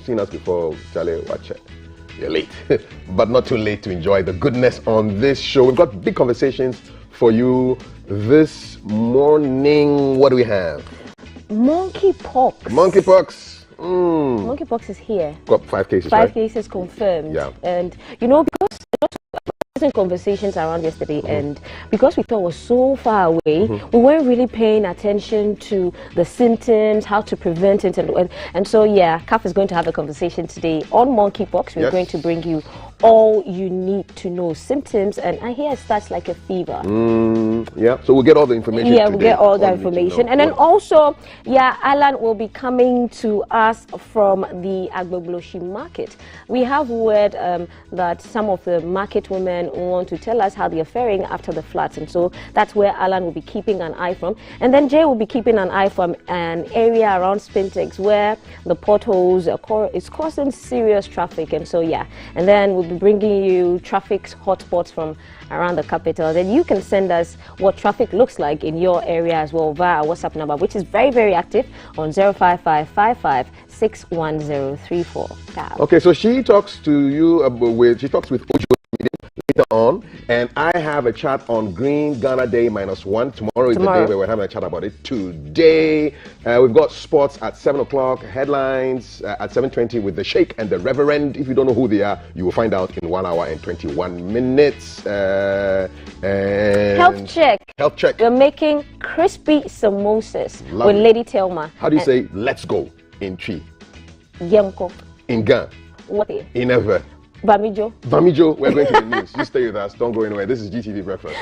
seen us before, Charlie, watch it. You're late, but not too late to enjoy the goodness on this show. We've got big conversations for you this morning. What do we have? Monkeypox. Monkeypox. Monkeypox is here. Got 5 cases, Five cases confirmed. Yeah. And, you know, because conversations around yesterday, and because we thought it was so far away, we weren't really paying attention to the symptoms, how to prevent it, and so yeah, CAF is going to have a conversation today on monkeypox. We're going to bring you all you need to know symptoms, and I hear it starts like a fever. Yeah, so we'll get all the information. Yeah, we'll get all the information, and then also, yeah, Alan will be coming to us from the Agbogloshi market. We have word that some of the market women want to tell us how they are faring after the floods, and so that's where Alan will be keeping an eye from. And then Jay will be keeping an eye from an area around Spintex where the potholes is causing serious traffic, and so yeah, and then we'll be bringing you traffic hotspots from around the capital. Then you can send us what traffic looks like in your area as well via our WhatsApp number, which is very, very active on 05555 Okay, so she talks to you she talks with Ojo later on, and I have a chat on Green Ghana Day -1. Tomorrow is the day where we're having a chat about it. Today, we've got sports at 7 o'clock, headlines at 7:20 with the Sheikh and the Reverend. If you don't know who they are, you will find out in 1 hour and 21 minutes. And health check. Health check. We're making crispy samosas with Lady Telma. How do you say let's go in Chi? Yemko. In Gan. What? In Ever. Bamijo. Bamijo, we're going to the news. You stay with us. Don't go anywhere. This is GTV Breakfast.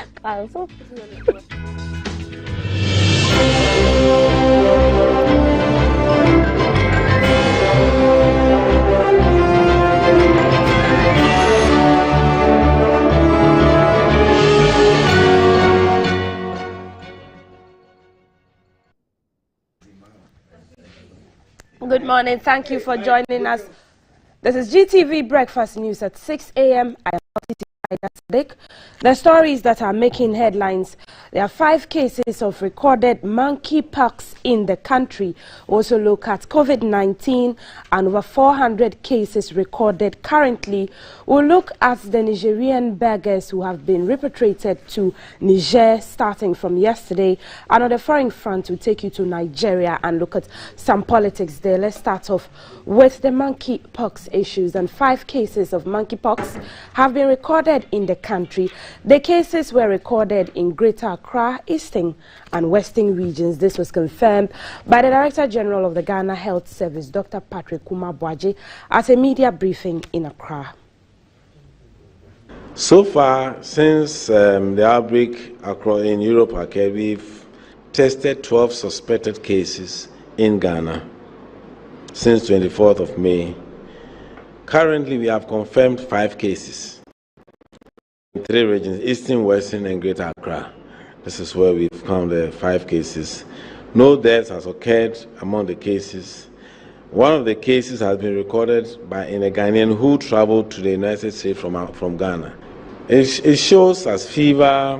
Good morning. Thank you for joining us. This is GTV Breakfast News at 6 a.m. I am Sadiq. The stories that are making headlines: there are 5 cases of recorded monkeypox in the country. Also look at COVID-19 and over 400 cases recorded currently. We'll look at the Nigerian beggars who have been repatriated to Niger starting from yesterday. And on the foreign front, we'll take you to Nigeria and look at some politics there. Let's start off with the monkeypox issues. And 5 cases of monkeypox have been recorded in the country. The cases were recorded in Greater Accra, Eastern and Western regions. This was confirmed by the Director General of the Ghana Health Service, Dr. Patrick Kumabwaji, at a media briefing in Accra. So far, since the outbreak in Europe occurred, we've tested 12 suspected cases in Ghana since 24th of May. Currently, we have confirmed 5 cases in 3 regions: Eastern, Western, and Greater Accra. This is where we've found the 5 cases. No deaths has occurred among the cases. One of the cases has been recorded in a Ghanaian who traveled to the United States from Ghana. It shows as fever,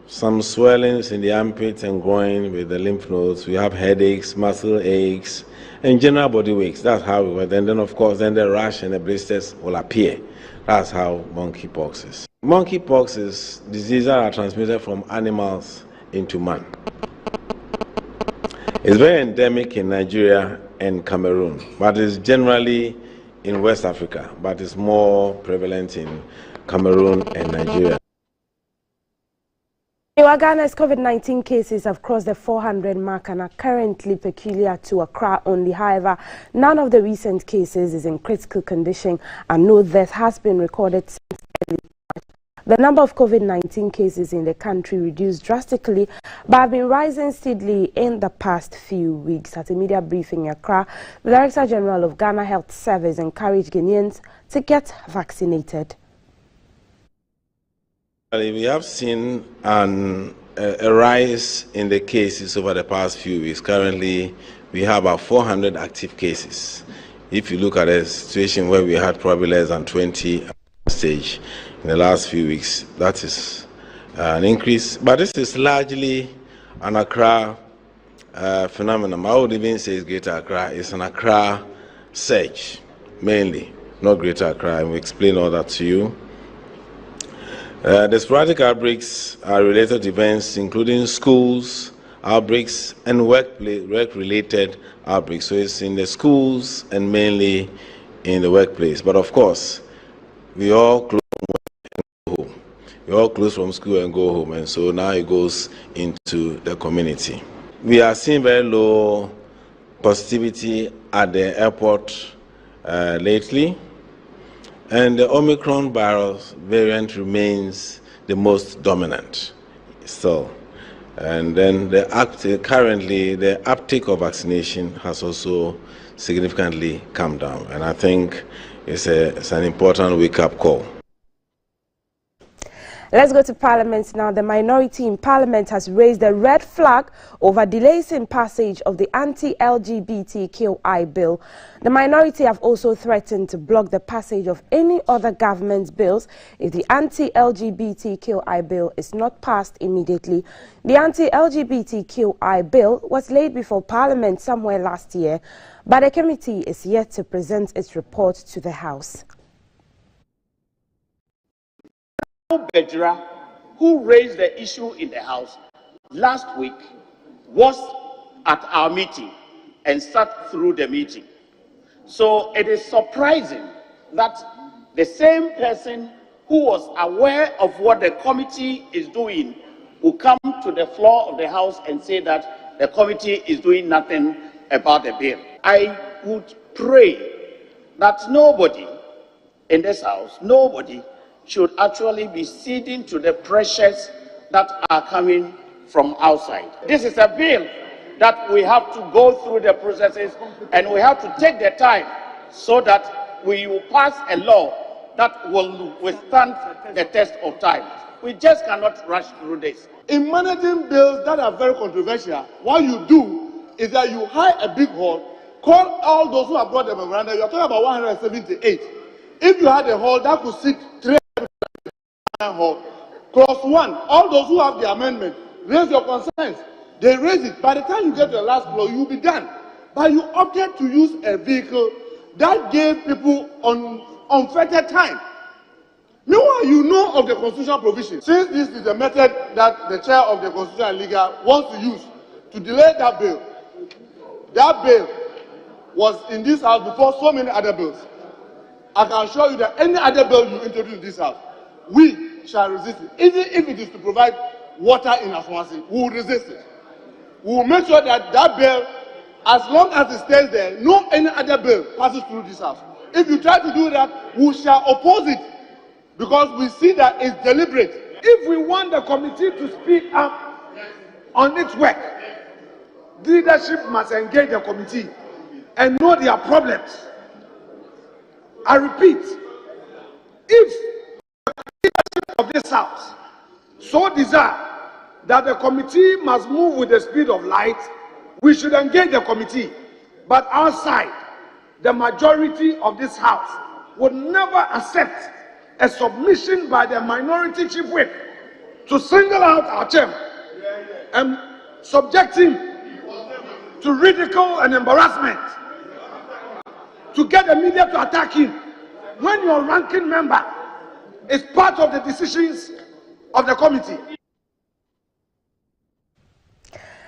some swellings in the armpits and groin with the lymph nodes. We have headaches, muscle aches, and general body aches. That's how we were. And then, of course, then the rash and the blisters will appear. That's how monkeypox is. Monkeypox is diseases that are transmitted from animals into man. It's very endemic in Nigeria and Cameroon, but it's generally in West Africa, but it's more prevalent in Cameroon and Nigeria. Ghana's COVID-19 cases have crossed the 400 mark and are currently peculiar to Accra only. However, none of the recent cases is in critical condition and no death has been recorded since early March. The number of COVID-19 cases in the country reduced drastically but have been rising steadily in the past few weeks. At a media briefing in Accra, the Director General of Ghana Health Service encouraged Ghanaians to get vaccinated. We have seen a rise in the cases over the past few weeks. Currently, we have about 400 active cases. If you look at a situation where we had probably less than 20 at the stage in the last few weeks, that is an increase. But this is largely an Accra phenomenon. I would even say it's Greater Accra. It's an Accra surge, mainly, not Greater Accra. We explain all that to you. The sporadic outbreaks are related events, including schools, outbreaks, and work-related outbreaks. So it's in the schools and mainly in the workplace. But of course, we all close and go home. We all close from school and go home, and so now it goes into the community. We are seeing very low positivity at the airport lately. And the Omicron virus variant remains the most dominant still. And then currently the uptake of vaccination has also significantly come down. And I think it's an important wake-up call. Let's go to Parliament now. The minority in Parliament has raised a red flag over delays in passage of the anti-LGBTQI bill. The minority have also threatened to block the passage of any other government bills if the anti-LGBTQI bill is not passed immediately. The anti-LGBTQI bill was laid before Parliament somewhere last year, but the committee is yet to present its report to the House. Bedra, who raised the issue in the House last week, was at our meeting and sat through the meeting. So it is surprising that the same person who was aware of what the committee is doing will come to the floor of the House and say that the committee is doing nothing about the bill. I would pray that nobody in this House, nobody should actually be ceding to the pressures that are coming from outside. This is a bill that we have to go through the processes and we have to take the time so that we will pass a law that will withstand the test of time. We just cannot rush through this. In managing bills that are very controversial, what you do is that you hire a big hall, call all those who have brought the memorandum. You are talking about 178. If you had a hall that could sit 3 hall, cross one, all those who have the amendment, raise your concerns. They raise it. By the time you get to the last floor, you'll be done. But you opted to use a vehicle that gave people unfettered time. Meanwhile, you know of the constitutional provision. Since this is the method that the chair of the Constitutional and Legal wants to use to delay that bill was in this House before so many other bills. I can assure you that any other bill you introduce in this House, we shall resist it. Even if it is to provide water in Aswansi, we will resist it. We will make sure that that bill, as long as it stays there, no any other bill passes through this House. If you try to do that, we shall oppose it because we see that it's deliberate. If we want the committee to speed up on its work, leadership must engage the committee and know their problems. I repeat, if of this House so desire that the committee must move with the speed of light, we should engage the committee. But outside, the majority of this House would never accept a submission by the minority chief whip to single out our chairman and subject him to ridicule and embarrassment, to get the media to attack him when your ranking member is part of the decisions of the committee.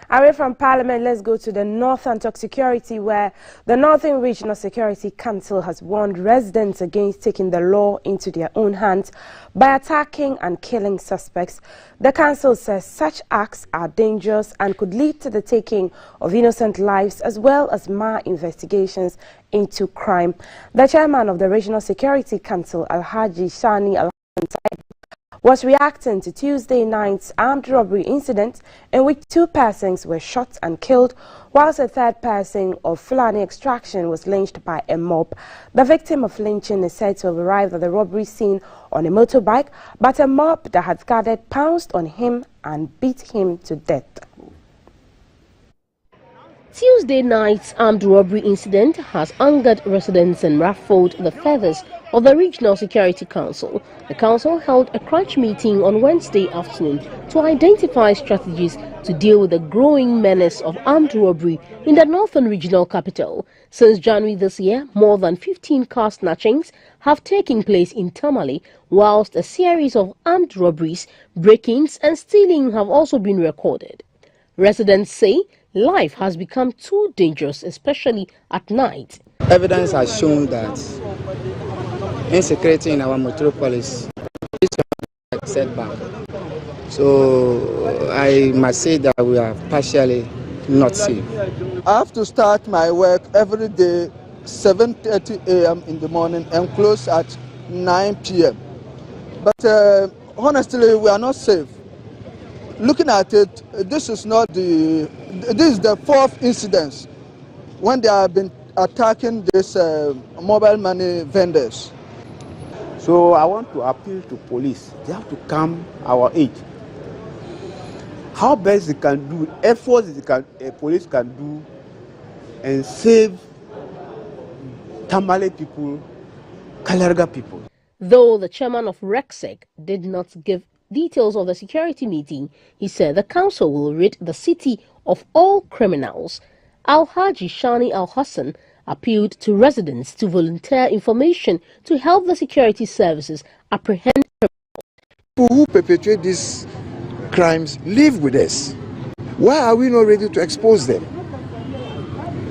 Away from Parliament, let's go to the North and talk security, where the Northern Regional Security Council has warned residents against taking the law into their own hands by attacking and killing suspects. The council says such acts are dangerous and could lead to the taking of innocent lives as well as more investigations into crime. The chairman of the Regional Security Council, Alhaji Shani Al was reacting to Tuesday night's armed robbery incident in which 2 persons were shot and killed, whilst a 3rd person of Fulani extraction was lynched by a mob. The victim of lynching is said to have arrived at the robbery scene on a motorbike, but a mob that had gathered pounced on him and beat him to death. Tuesday night's armed robbery incident has angered residents and ruffled the feathers of the Regional Security Council. The council held a crunch meeting on Wednesday afternoon to identify strategies to deal with the growing menace of armed robbery in the northern regional capital. Since January this year, more than 15 car snatchings have taken place in Tamale, whilst a series of armed robberies, break-ins and stealing have also been recorded. Residents say life has become too dangerous, especially at night. Evidence has shown that insecurity in our metropolis is a setback. So I must say that we are partially not safe. I have to start my work every day 7:30 a.m. in the morning and close at 9 p.m. But honestly, we are not safe. Looking at it, this is the fourth incident when they have been attacking these mobile money vendors. So I want to appeal to police. They have to come our aid. How best they can do, efforts police can do and save Tamale people, Kalarga people. Though the chairman of RECSEC did not give details of the security meeting, he said the council will rid the city of all criminals. Al-Haji Shani Al-Hassan appealed to residents to volunteer information to help the security services apprehend criminals. People who perpetrate these crimes live with us. Why are we not ready to expose them?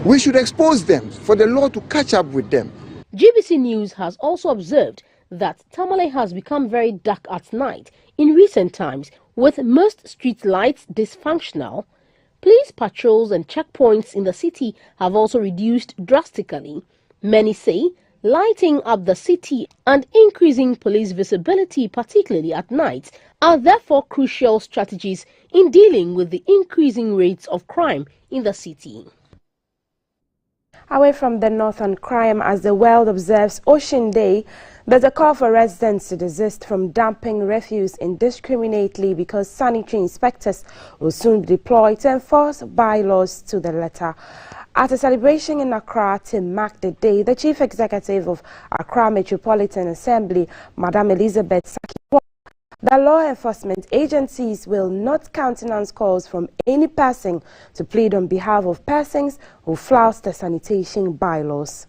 We should expose them for the law to catch up with them. GBC News has also observed that Tamale has become very dark at night in recent times, with most street lights dysfunctional. Police patrols and checkpoints in the city have also reduced drastically. Many say lighting up the city and increasing police visibility, particularly at night, are therefore crucial strategies in dealing with the increasing rates of crime in the city. Away from the northern crime, as the world observes Ocean Day, there's a call for residents to desist from dumping refuse indiscriminately because sanitary inspectors will soon be deployed to enforce bylaws to the letter. At a celebration in Accra to mark the day, the Chief Executive of Accra Metropolitan Assembly, Madam Elizabeth Saki, the law enforcement agencies will not countenance calls from any person to plead on behalf of persons who flout the sanitation bylaws.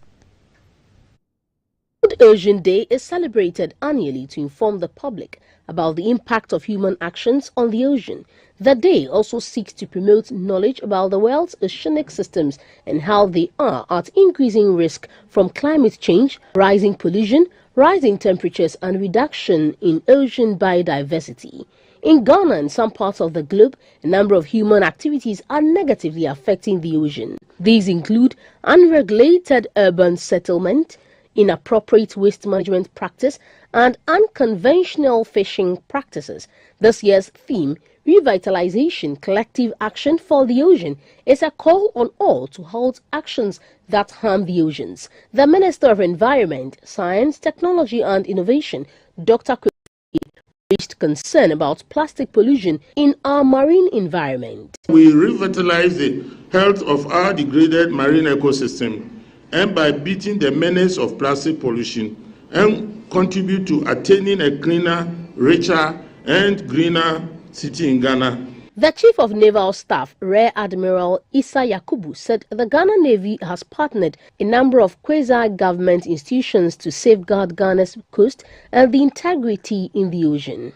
World Ocean Day is celebrated annually to inform the public about the impact of human actions on the ocean. The day also seeks to promote knowledge about the world's oceanic systems and how they are at increasing risk from climate change, rising pollution, rising temperatures and reduction in ocean biodiversity. In Ghana and some parts of the globe, a number of human activities are negatively affecting the ocean. These include unregulated urban settlement, inappropriate waste management practice, and unconventional fishing practices. This year's theme, Revitalization Collective Action for the Ocean, is a call on all to halt actions that harm the oceans. The Minister of Environment, Science, Technology and Innovation, Dr. raised concern about plastic pollution in our marine environment. We revitalize the health of our degraded marine ecosystem, and by beating the menace of plastic pollution and contribute to attaining a cleaner, richer and greener city in Ghana. The Chief of Naval Staff, Rear Admiral Issa Yakubu, said the Ghana Navy has partnered a number of quasi-government institutions to safeguard Ghana's coast and the integrity in the ocean.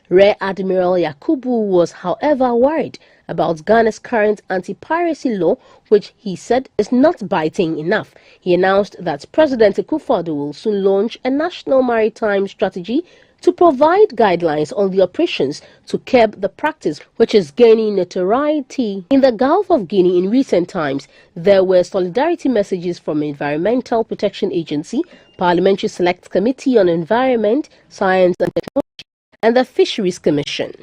Rear Admiral Yakubu was, however, worried about Ghana's current anti-piracy law, which he said is not biting enough. He announced that President Akufo-Addo will soon launch a national maritime strategy to provide guidelines on the operations to curb the practice, which is gaining notoriety in the Gulf of Guinea in recent times. There were solidarity messages from Environmental Protection Agency, Parliamentary Select Committee on Environment, Science and Technology, and the Fisheries Commission.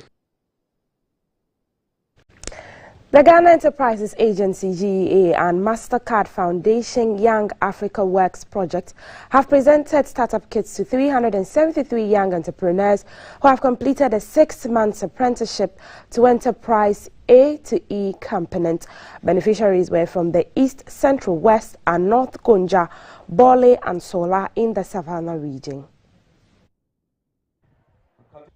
The Ghana Enterprises Agency, GEA, and MasterCard Foundation Young Africa Works project have presented startup kits to 373 young entrepreneurs who have completed a 6-month apprenticeship to Enterprise A to E component. Beneficiaries were from the East, Central, West, and North Gonja, Bole, and Sola in the Savannah region.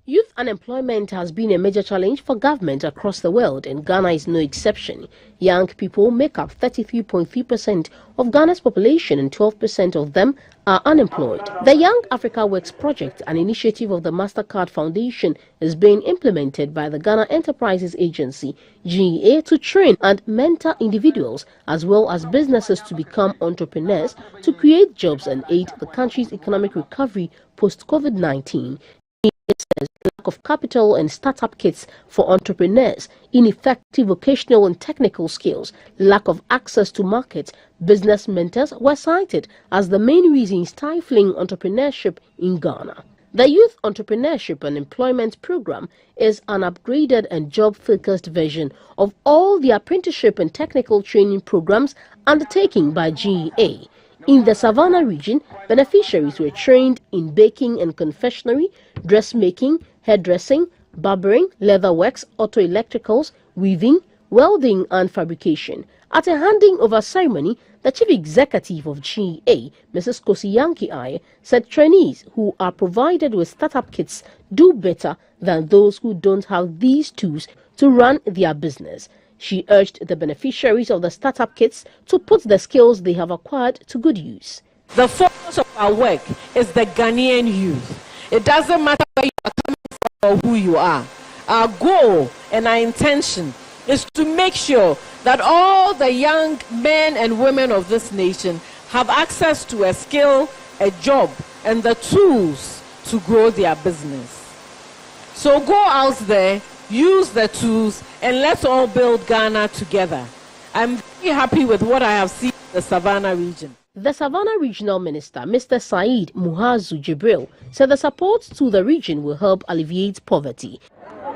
Youth unemployment has been a major challenge for government across the world, and Ghana is no exception. Young people make up 33.3% of Ghana's population, and 12% of them are unemployed. The Young Africa Works project, an initiative of the MasterCard Foundation, is being implemented by the Ghana Enterprises Agency, GEA, to train and mentor individuals as well as businesses to become entrepreneurs, to create jobs and aid the country's economic recovery post-COVID-19. It says lack of capital and startup kits for entrepreneurs, ineffective vocational and technical skills, lack of access to markets, business mentors were cited as the main reasons stifling entrepreneurship in Ghana. The Youth Entrepreneurship and Employment Program is an upgraded and job-focused version of all the apprenticeship and technical training programs undertaken by GEA. In the Savannah region, beneficiaries were trained in baking and confectionery, dressmaking, hairdressing, barbering, leatherworks, auto electricals, weaving, welding and fabrication. At a handing over ceremony, the chief executive of GEA, Mrs. Kosiyanki Aye, said trainees who are provided with startup kits do better than those who don't have these tools to run their business. She urged the beneficiaries of the startup kits to put the skills they have acquired to good use. The focus of our work is the Ghanaian youth. It doesn't matter where you are coming from or who you are. Our goal and our intention is to make sure that all the young men and women of this nation have access to a skill, a job, and the tools to grow their business. So go out there, use the tools, and let's all build Ghana together. I'm very happy with what I have seen in the Savannah region. The Savannah Regional Minister, Mr. Said Muhazu Jibril, said the support to the region will help alleviate poverty.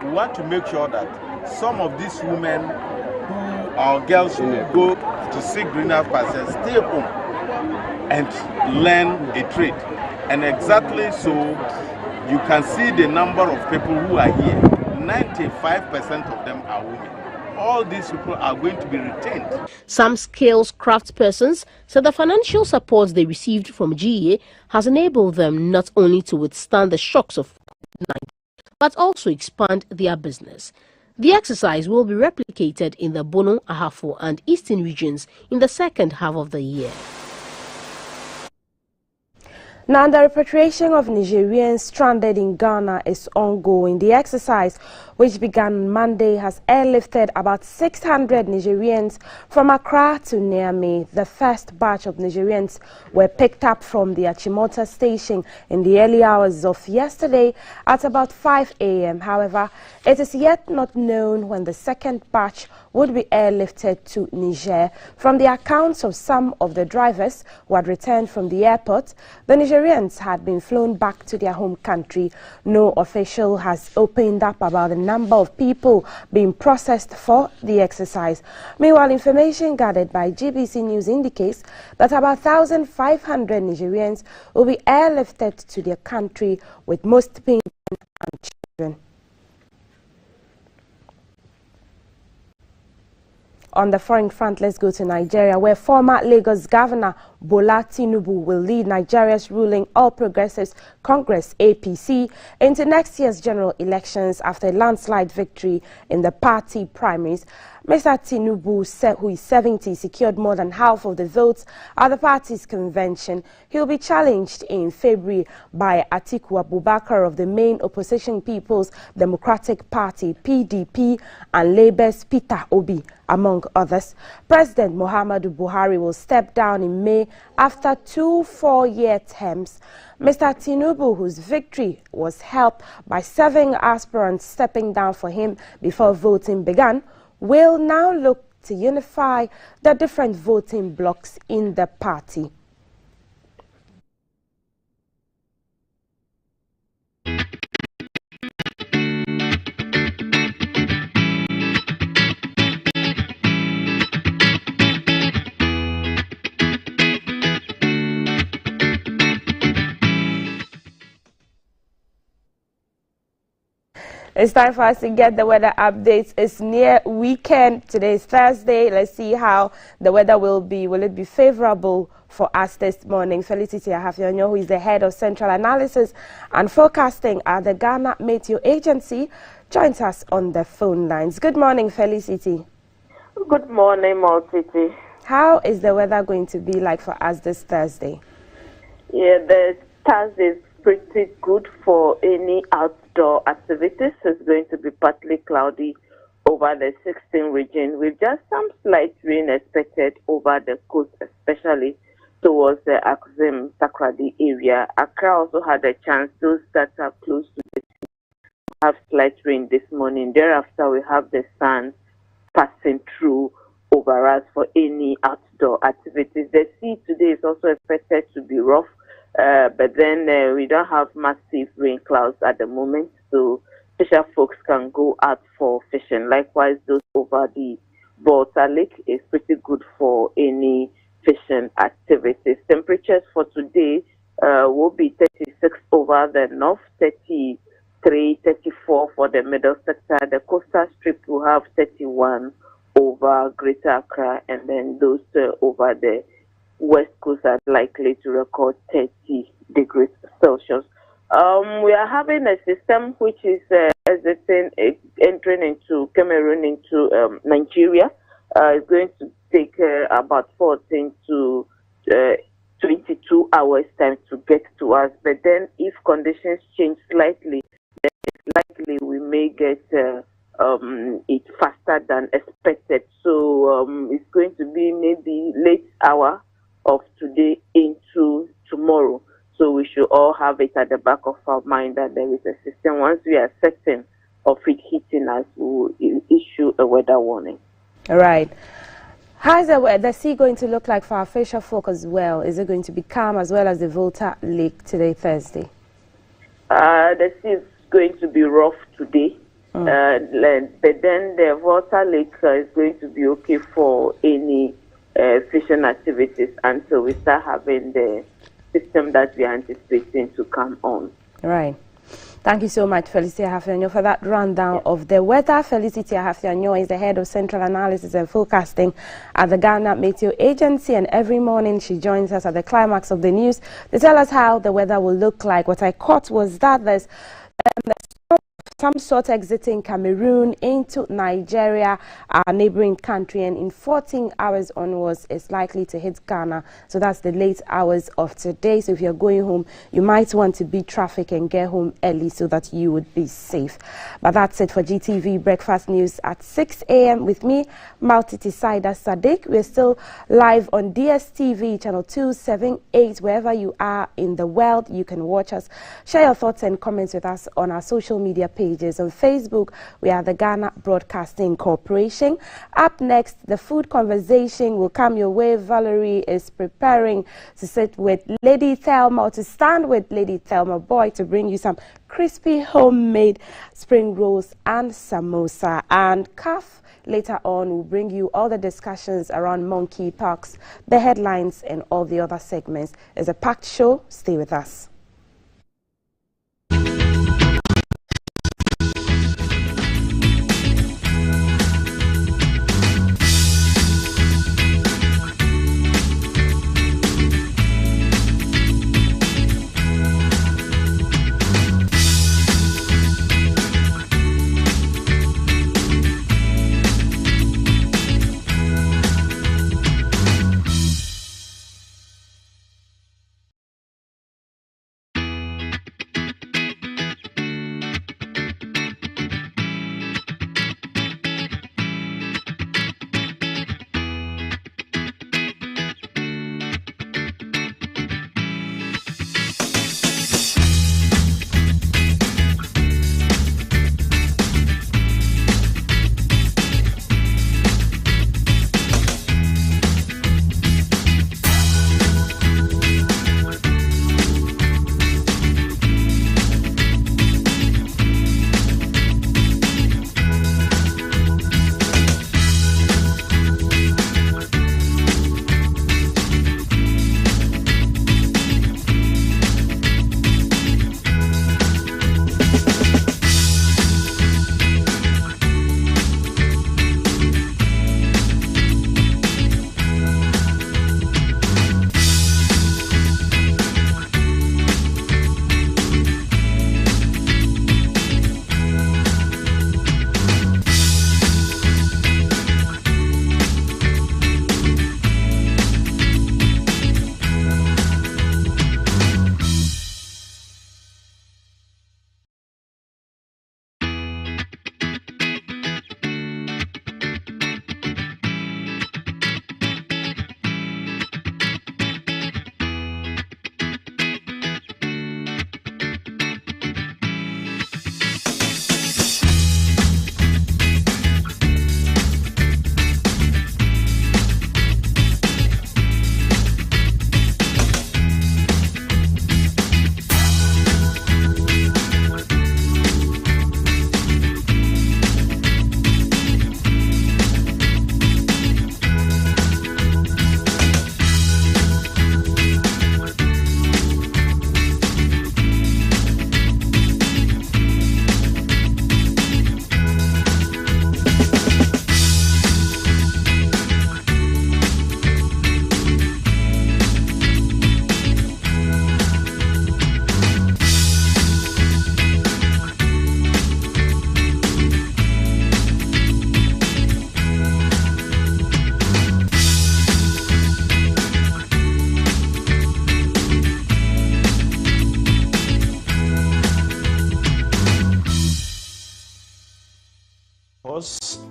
We want to make sure that some of these women who are girls who go to seek greener pastures stay home and learn a trade. And exactly so, you can see the number of people who are here. 95% of them are women. All these people are going to be retained. Some skills craftspersons said the financial support they received from GEA has enabled them not only to withstand the shocks of COVID-19, but also expand their business. The exercise will be replicated in the Bono, Ahafo and Eastern regions in the second half of the year. Now, the repatriation of Nigerians stranded in Ghana is ongoing. The exercise, which began Monday, has airlifted about 600 Nigerians from Accra to Niamey. The first batch of Nigerians were picked up from the Achimota station in the early hours of yesterday at about 5 a.m. However, it is yet not known when the second batch would be airlifted to Niger. From the accounts of some of the drivers who had returned from the airport, the Nigerians had been flown back to their home country. No official has opened up about the number of people being processed for the exercise. Meanwhile, information gathered by GBC News indicates that about 1,500 Nigerians will be airlifted to their country, with most being women and children. On the foreign front, let's go to Nigeria, where former Lagos Governor Bola Tinubu will lead Nigeria's ruling All Progressives Congress (APC) into next year's general elections after a landslide victory in the party primaries. Mr. Tinubu, who is 70, secured more than half of the votes at the party's convention. He will be challenged in February by Atiku Abubakar of the main opposition People's Democratic Party (PDP) and Labour's Peter Obi, among others. President Muhammadu Buhari will step down in May after 2 4-year terms. Mr. Tinubu, whose victory was helped by 7 aspirants stepping down for him before voting began, will now look to unify the different voting blocs in the party. It's time for us to get the weather updates. It's near weekend. Today is Thursday. Let's see how the weather will be. Will it be favorable for us this morning? Felicity Ahafionyo, who is the head of Central Analysis and Forecasting at the Ghana Meteo Agency, joins us on the phone lines. Good morning, Felicity. Good morning, Multity. How is the weather going to be like for us this Thursday? Yeah, the Thursday is pretty good for any outdoor activities. It's going to be partly cloudy over the 16 region with just some slight rain expected over the coast, especially towards the Axim Takrady area. Accra also had a chance. Those that are close to the sea have slight rain this morning. Thereafter, we have the sun passing through over us for any outdoor activities. The sea today is also expected to be rough. But then we don't have massive rain clouds at the moment, so fisher folks can go out for fishing. Likewise, those over the Volta Lake is pretty good for any fishing activities. Temperatures for today will be 36 over the north, 33, 34 for the middle sector. The coastal strip will have 31 over Greater Accra, and then those over the West Coast are likely to record 30 degrees Celsius. We are having a system which is exiting, entering into Cameroon, into Nigeria. It's going to take about 14 to 22 hours time to get to us. But then if conditions change slightly, then it's likely we may get it faster than expected. So it's going to be maybe late hour of today into tomorrow. So we should all have it at the back of our mind that there is a system. Once we are certain of it hitting us, we will issue a weather warning. All right. How is the sea going to look like for our fisher folk as well? Is it going to be calm as well as the Volta Lake today, Thursday? The sea is going to be rough today. But then the Volta Lake is going to be okay for any fishing activities until we start having the system that we are anticipating to come on. Right. Thank you so much, Felicity Ahafionyo, for that rundown of the weather. Felicity Ahafionyo is the head of Central Analysis and Forecasting at the Ghana Meteo Agency, and every morning she joins us at the climax of the news to tell us how the weather will look like. What I caught was that there's some sort exiting Cameroon into Nigeria, our neighboring country, and in 14 hours onwards it's likely to hit Ghana. So that's the late hours of today. So if you're going home, you might want to beat traffic and get home early so that you would be safe. But that's it for GTV Breakfast News at 6 a.m. with me, Maltiti Saida Sadiq. We're still live on DSTV channel 278. Wherever you are in the world, you can watch us. Share your thoughts and comments with us on our social media pages. On Facebook, we are the Ghana Broadcasting Corporation. Up next, the food conversation will come your way. Valerie is preparing to sit with Lady Thelma, or to stand with Lady Thelma Boy to bring you some crispy homemade spring rolls and samosa. And CAF later on will bring you all the discussions around monkeypox, the headlines, and all the other segments. It's a packed show. Stay with us.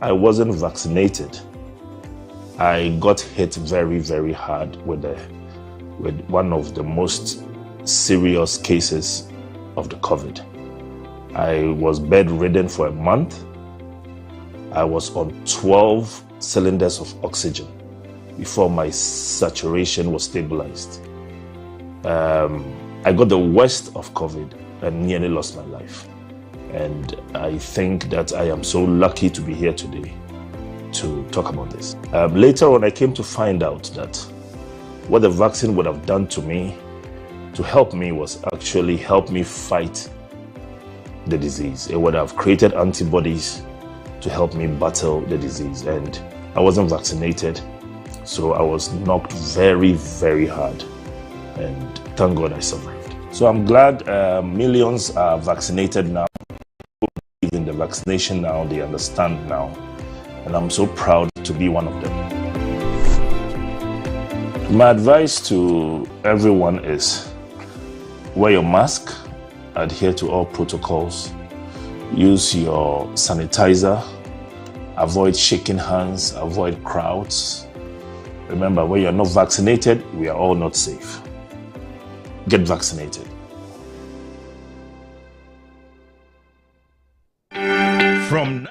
I wasn't vaccinated, I got hit very, very hard with one of the most serious cases of the COVID. I was bedridden for a month. I was on 12 cylinders of oxygen before my saturation was stabilized. I got the worst of COVID and nearly lost my life. And I think that I am so lucky to be here today to talk about this. Later on, I came to find out that what the vaccine would have done to me to help me was actually help me fight the disease. It would have created antibodies to help me battle the disease. And I wasn't vaccinated, so I was knocked very, very hard. And thank God I survived. So I'm glad millions are vaccinated now. In the vaccination now, they understand now, and I'm so proud to be one of them. My advice to everyone is wear your mask, adhere to all protocols, use your sanitizer, avoid shaking hands, avoid crowds. Remember, when you're not vaccinated, we are all not safe. Get vaccinated. From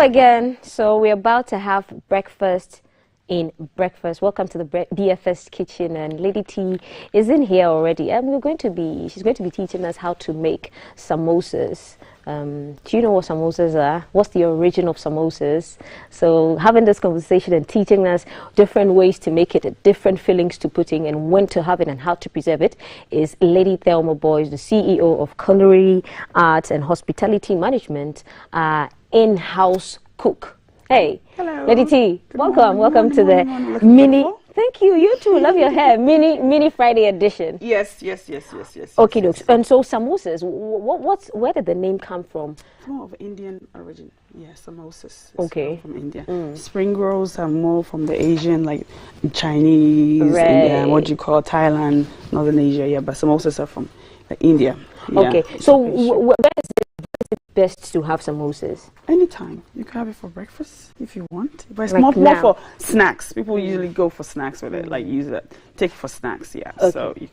Hello again. So we're about to have breakfast in breakfast. Welcome to the BFS kitchen, and Lady T is in here already, and she's going to be teaching us how to make samosas. Do you know what samosas are? What's the origin of samosas? So having this conversation and teaching us different ways to make it, different fillings to put in, and when to have it and how to preserve it is Lady Thelma Boyce, the CEO of Culinary Arts and Hospitality Management, in-house cook. Hey, hello, Lady T. Welcome to the mini. Thank you. You too. Love your hair. Mini Friday edition. Yes. Okay, dokes. And so samosas. Where did the name come from? More of Indian origin. Yeah, samosas. Okay. From India. Spring rolls are more from the Asian, like Chinese, right. India, what you call Thailand, Northern Asia. Yeah, but samosas are from India. Yeah. Okay. So where is it best to have samosas? Anytime. You can have it for breakfast if you want. But it's like more for snacks. People usually go for snacks with it, like use it. Take it for snacks, yeah. Okay. So you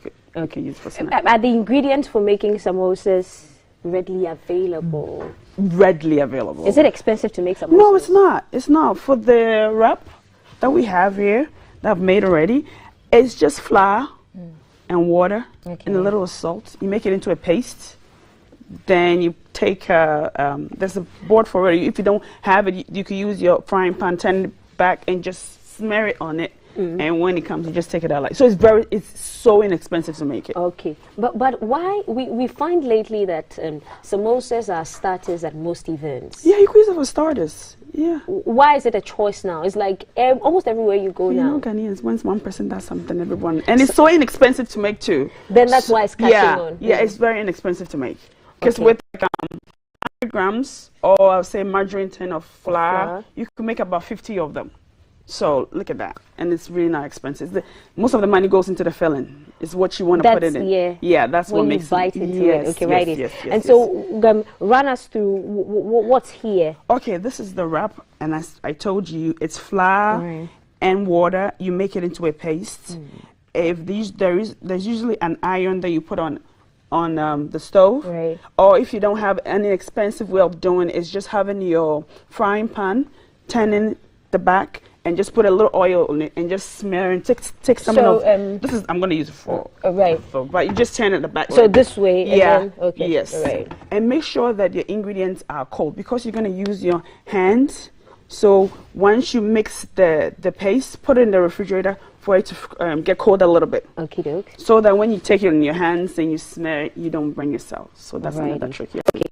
can use it for snacks. Are the ingredients for making samosas readily available? Readily available. Is it expensive to make samosas? No, it's not. It's not. For the wrap that we have here, that I've made already, it's just flour and water and a little salt. You make it into a paste. Then you take there's a board for it. If you don't have it, you can use your frying pan, turn it back, and just smear it on it. And when it comes, you just take it out. So it's so inexpensive to make it. Okay, but why we find lately that samosas are starters at most events? Yeah, you can use it for starters. Yeah. Why is it a choice now? It's like almost everywhere you go now. You know, Ghanaians, once one person does something, everyone, and it's so inexpensive to make too. Then that's why it's catching on. Yeah, it's very inexpensive to make. Because with 100 grams or I'll say margarine tin of flour, you can make about 50 of them. So look at that. And it's really not expensive. Most of the money goes into the filling. It's what you want to put it in. Yeah, that's what makes it. When you bite into it. Okay, right. Yes, and so run us through what's here. Okay, this is the wrap. And as I told you, it's flour and water. You make it into a paste. If there's usually an iron that you put on the stove, or if you don't have any expensive way of doing it, it's just having your frying pan, turning the back, and just put a little oil on it and just smear and take some of this is I'm going to use it for but you just turn it the back. So this way, okay, yes, and make sure that your ingredients are cold because you're going to use your hands. So once you mix the paste, put it in the refrigerator for it to get cold a little bit. Okay, doke. So that when you take it in your hands and you smear it, you don't burn yourself. So that's another trick. Yeah. Okay.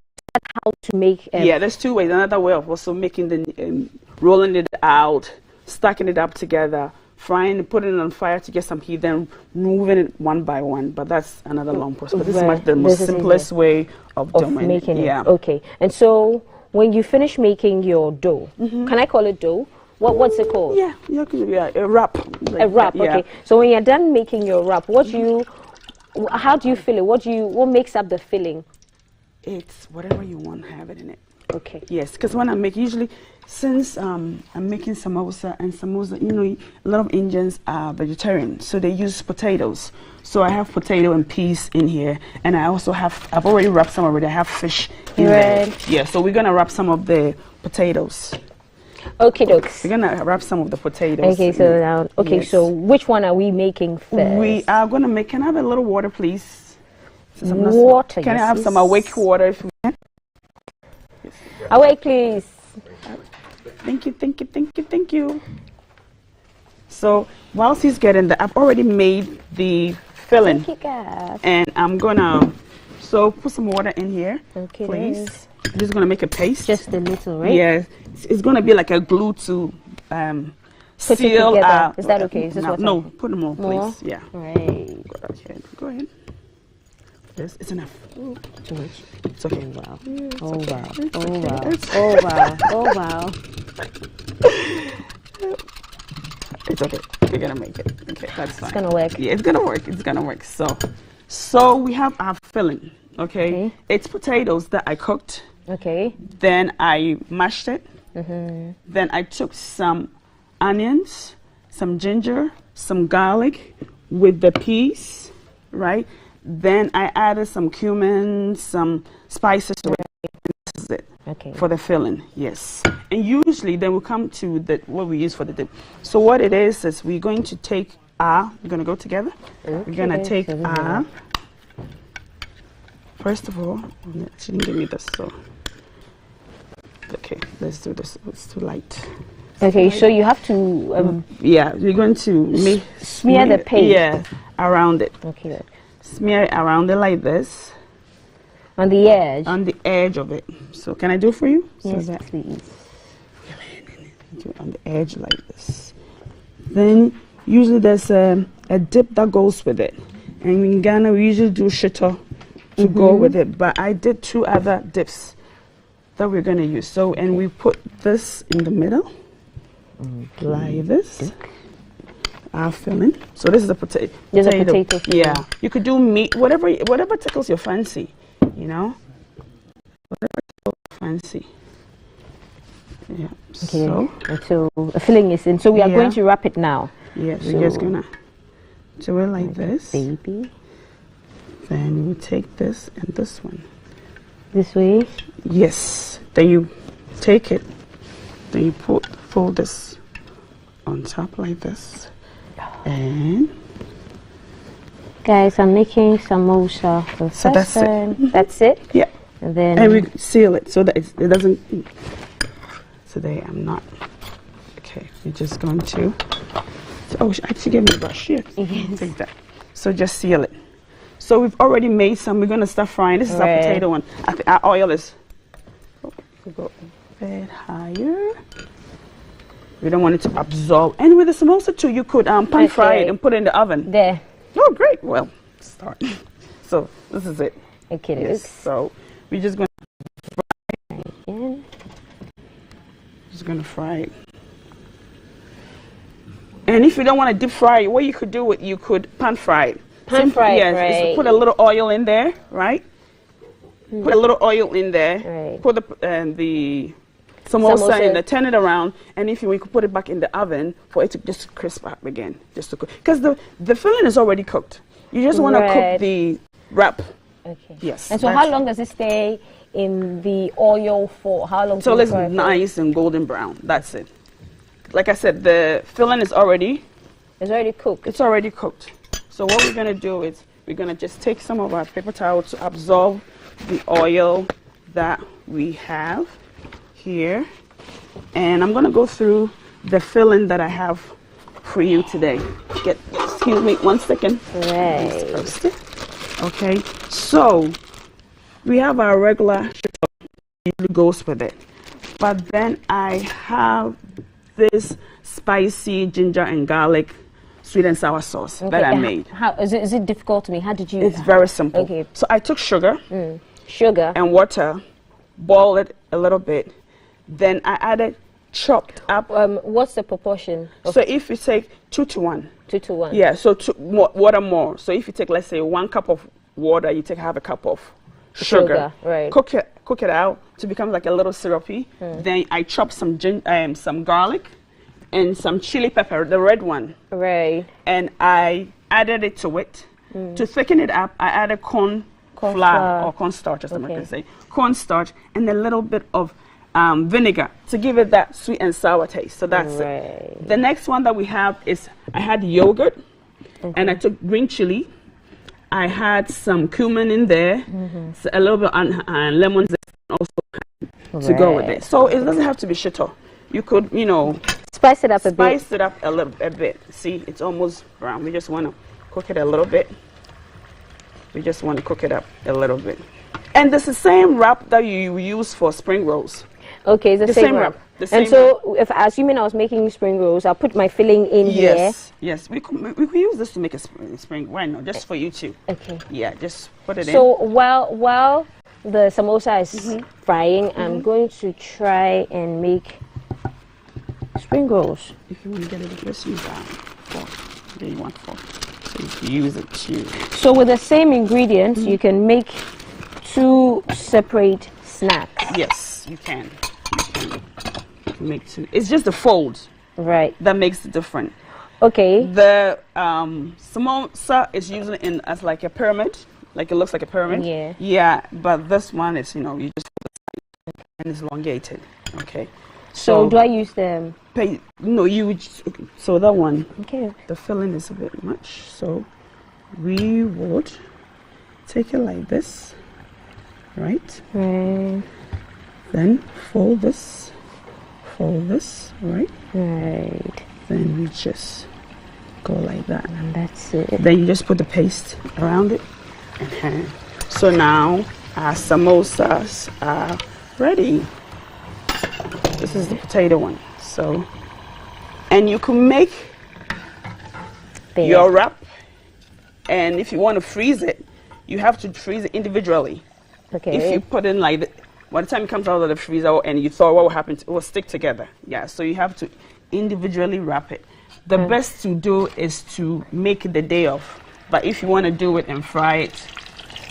How to make? Yeah, there's two ways. Another way of also making the rolling it out, stacking it up together, frying, putting it on fire to get some heat, then moving it one by one. But that's another long process. But this is the most simplest way of doing making it. Yeah. Okay. And so when you finish making your dough, can I call it dough? What's it called? Yeah, a wrap. A wrap. Okay. So when you're done making your wrap, how do you fill it? What makes up the filling? It's whatever you want to have it in it. Okay. Yes, because when I make, usually, since I'm making samosa, a lot of Indians are vegetarian, so they use potatoes. So I have potato and peas in here, and I've already wrapped some already. I have fish in there. Yeah, so we're going to wrap some of the potatoes. Okay, dokes. We're going to wrap some of the potatoes. Okay, so now, so which one are we making first? We are going to make, can I have a little water, please? Water, can I have some awake water if you can? Awake, please. Thank you. So whilst he's getting that, I've already made the filling. And I'm gonna put some water in here, please. I'm just gonna make a paste. Just a little, right? Yeah, it's gonna be like a glue to put seal. It together. Is that okay? Is this no, put more, please. Yeah. Right. Go ahead. Yes, it's enough. Too much. It's okay. Oh wow. It's okay. We're gonna make it. Okay, that's fine. It's gonna work. Yeah, it's gonna work. So we have our filling. Okay. It's potatoes that I cooked. Okay. Then I mashed it. Then I took some onions, some ginger, some garlic with the peas, right? Then I added some cumin, some spices to it. This is is it. Okay. For the filling, yes. And usually then we'll come to what we use for the dip. So what it is we're going to take we're going to go together. Okay. We're going to take first of all, she didn't give me this, so okay, let's do this. It's too light. Okay, so you have to yeah, you're going to smear the paste around it. Okay, good. Smear it around it like this. On the edge? On the edge of it. So can I do it for you? Yes, please. Do it on the edge like this. Then usually there's a dip that goes with it. And in Ghana we usually do shito to go with it. But I did 2 other dips that we're going to use. So, and we put this in the middle. Like this. Our filling. So this is a potato. There's a potato filling. Yeah. You could do meat, whatever tickles your fancy. You know, whatever fancy. Yeah. Okay. So the filling is in. So we are going to wrap it now. Yes. We're just gonna do it like this. Baby. Then you take this and this one. This way. Yes. Then you take it. Then you fold this on top like this. And. Guys, I'm making samosa for so that's it. That's it? Yeah. And we seal it so that it doesn't. Today I'm not. Okay, we're just going to. Oh, she gave me a brush. Here, take that. So just seal it. So we've already made some. We're going to start frying. This is our potato one. I think our oil is. We'll go a bit higher. We don't want it to absorb. And with the samosa too, you could pan fry it and put it in the oven. There. Oh, great. Well, start. So this is it. Okay. Yes. So we're just going to fry it again. Just going to fry it. And if you don't want to deep fry it, what you could do, you could pan fry it. Pan fry it, yes, put a little oil in there, right? Put a little oil in there. Right. Put the samosa in there, turn it around, and if we could put it back in the oven for it to just crisp up again, just to cook. Because the filling is already cooked. You just want to cook the wrap. Okay. Yes. And so how long does it stay in the oil for? How long? So it's nice and golden brown. That's it. Like I said, the filling is already. It's already cooked. It's already cooked. So what we're gonna do is we're gonna just take some of our paper towel to absorb the oil that we have here, and I'm gonna go through the filling that I have for you today. Excuse me 1 second. Right. Okay, so we have our regular usually goes with it, but then I have this spicy ginger and garlic sweet and sour sauce that I made. How is it difficult to make? How did you? It's very simple. Okay. So I took sugar, and water, boiled it a little bit. Then I added chopped up. What's the proportion? So if you take 2 to 1. 2 to 1. Yeah. So water more. So if you take, let's say, 1 cup of water, you take half a cup of sugar. Right. Cook it out to become like a little syrupy. Then I chop some garlic and some chili pepper, the red one. Right. And I added it to it. To thicken it up, I added corn flour or cornstarch, as I'm going to say. Cornstarch and a little bit of vinegar to give it that sweet and sour taste. So that's it. The next one that we have is I had yogurt and I took green chili. I had some cumin in there, so a little bit and lemon zest also to go with it. So it doesn't have to be shito. You could, spice it up a bit. Spice it up a bit. See, it's almost brown. We just want to cook it a little bit. We just want to cook it up a little bit. And this is the same wrap that you use for spring rolls. Okay, it's the same wrap. And so, if assuming I was making spring rolls, I'll put my filling in here. Yes, we could use this to make a spring. Why not? Just for you too. Okay. Yeah, just put it in. So while the samosa is frying, I'm going to try and make spring rolls. If you want to get it, just use that fork. There you want fork. So you can use it too. So with the same ingredients, you can make 2 separate snacks. Yes, you can. Make 2. It's just the folds, that makes it different. Okay. The samosa is usually as like a pyramid, like it looks like a pyramid. Yeah. Yeah, but this one is you just and it's elongated. Okay. So do I use the no, you just, okay. So that one, okay, the filling is a bit much, so we would take it like this, right? Right. Then fold this, right? Right. Then we just go like that. And that's it. Then you just put the paste around it. So now our samosas are ready. This is the potato one. So, and you can make your wrap, and if you want to freeze it, you have to freeze it individually. Okay. If you put in like by the time it comes out of the freezer and you thought what will happen, it will stick together. Yeah, so you have to individually wrap it. The best to do is to make it the day of, but if you want to do it and fry it,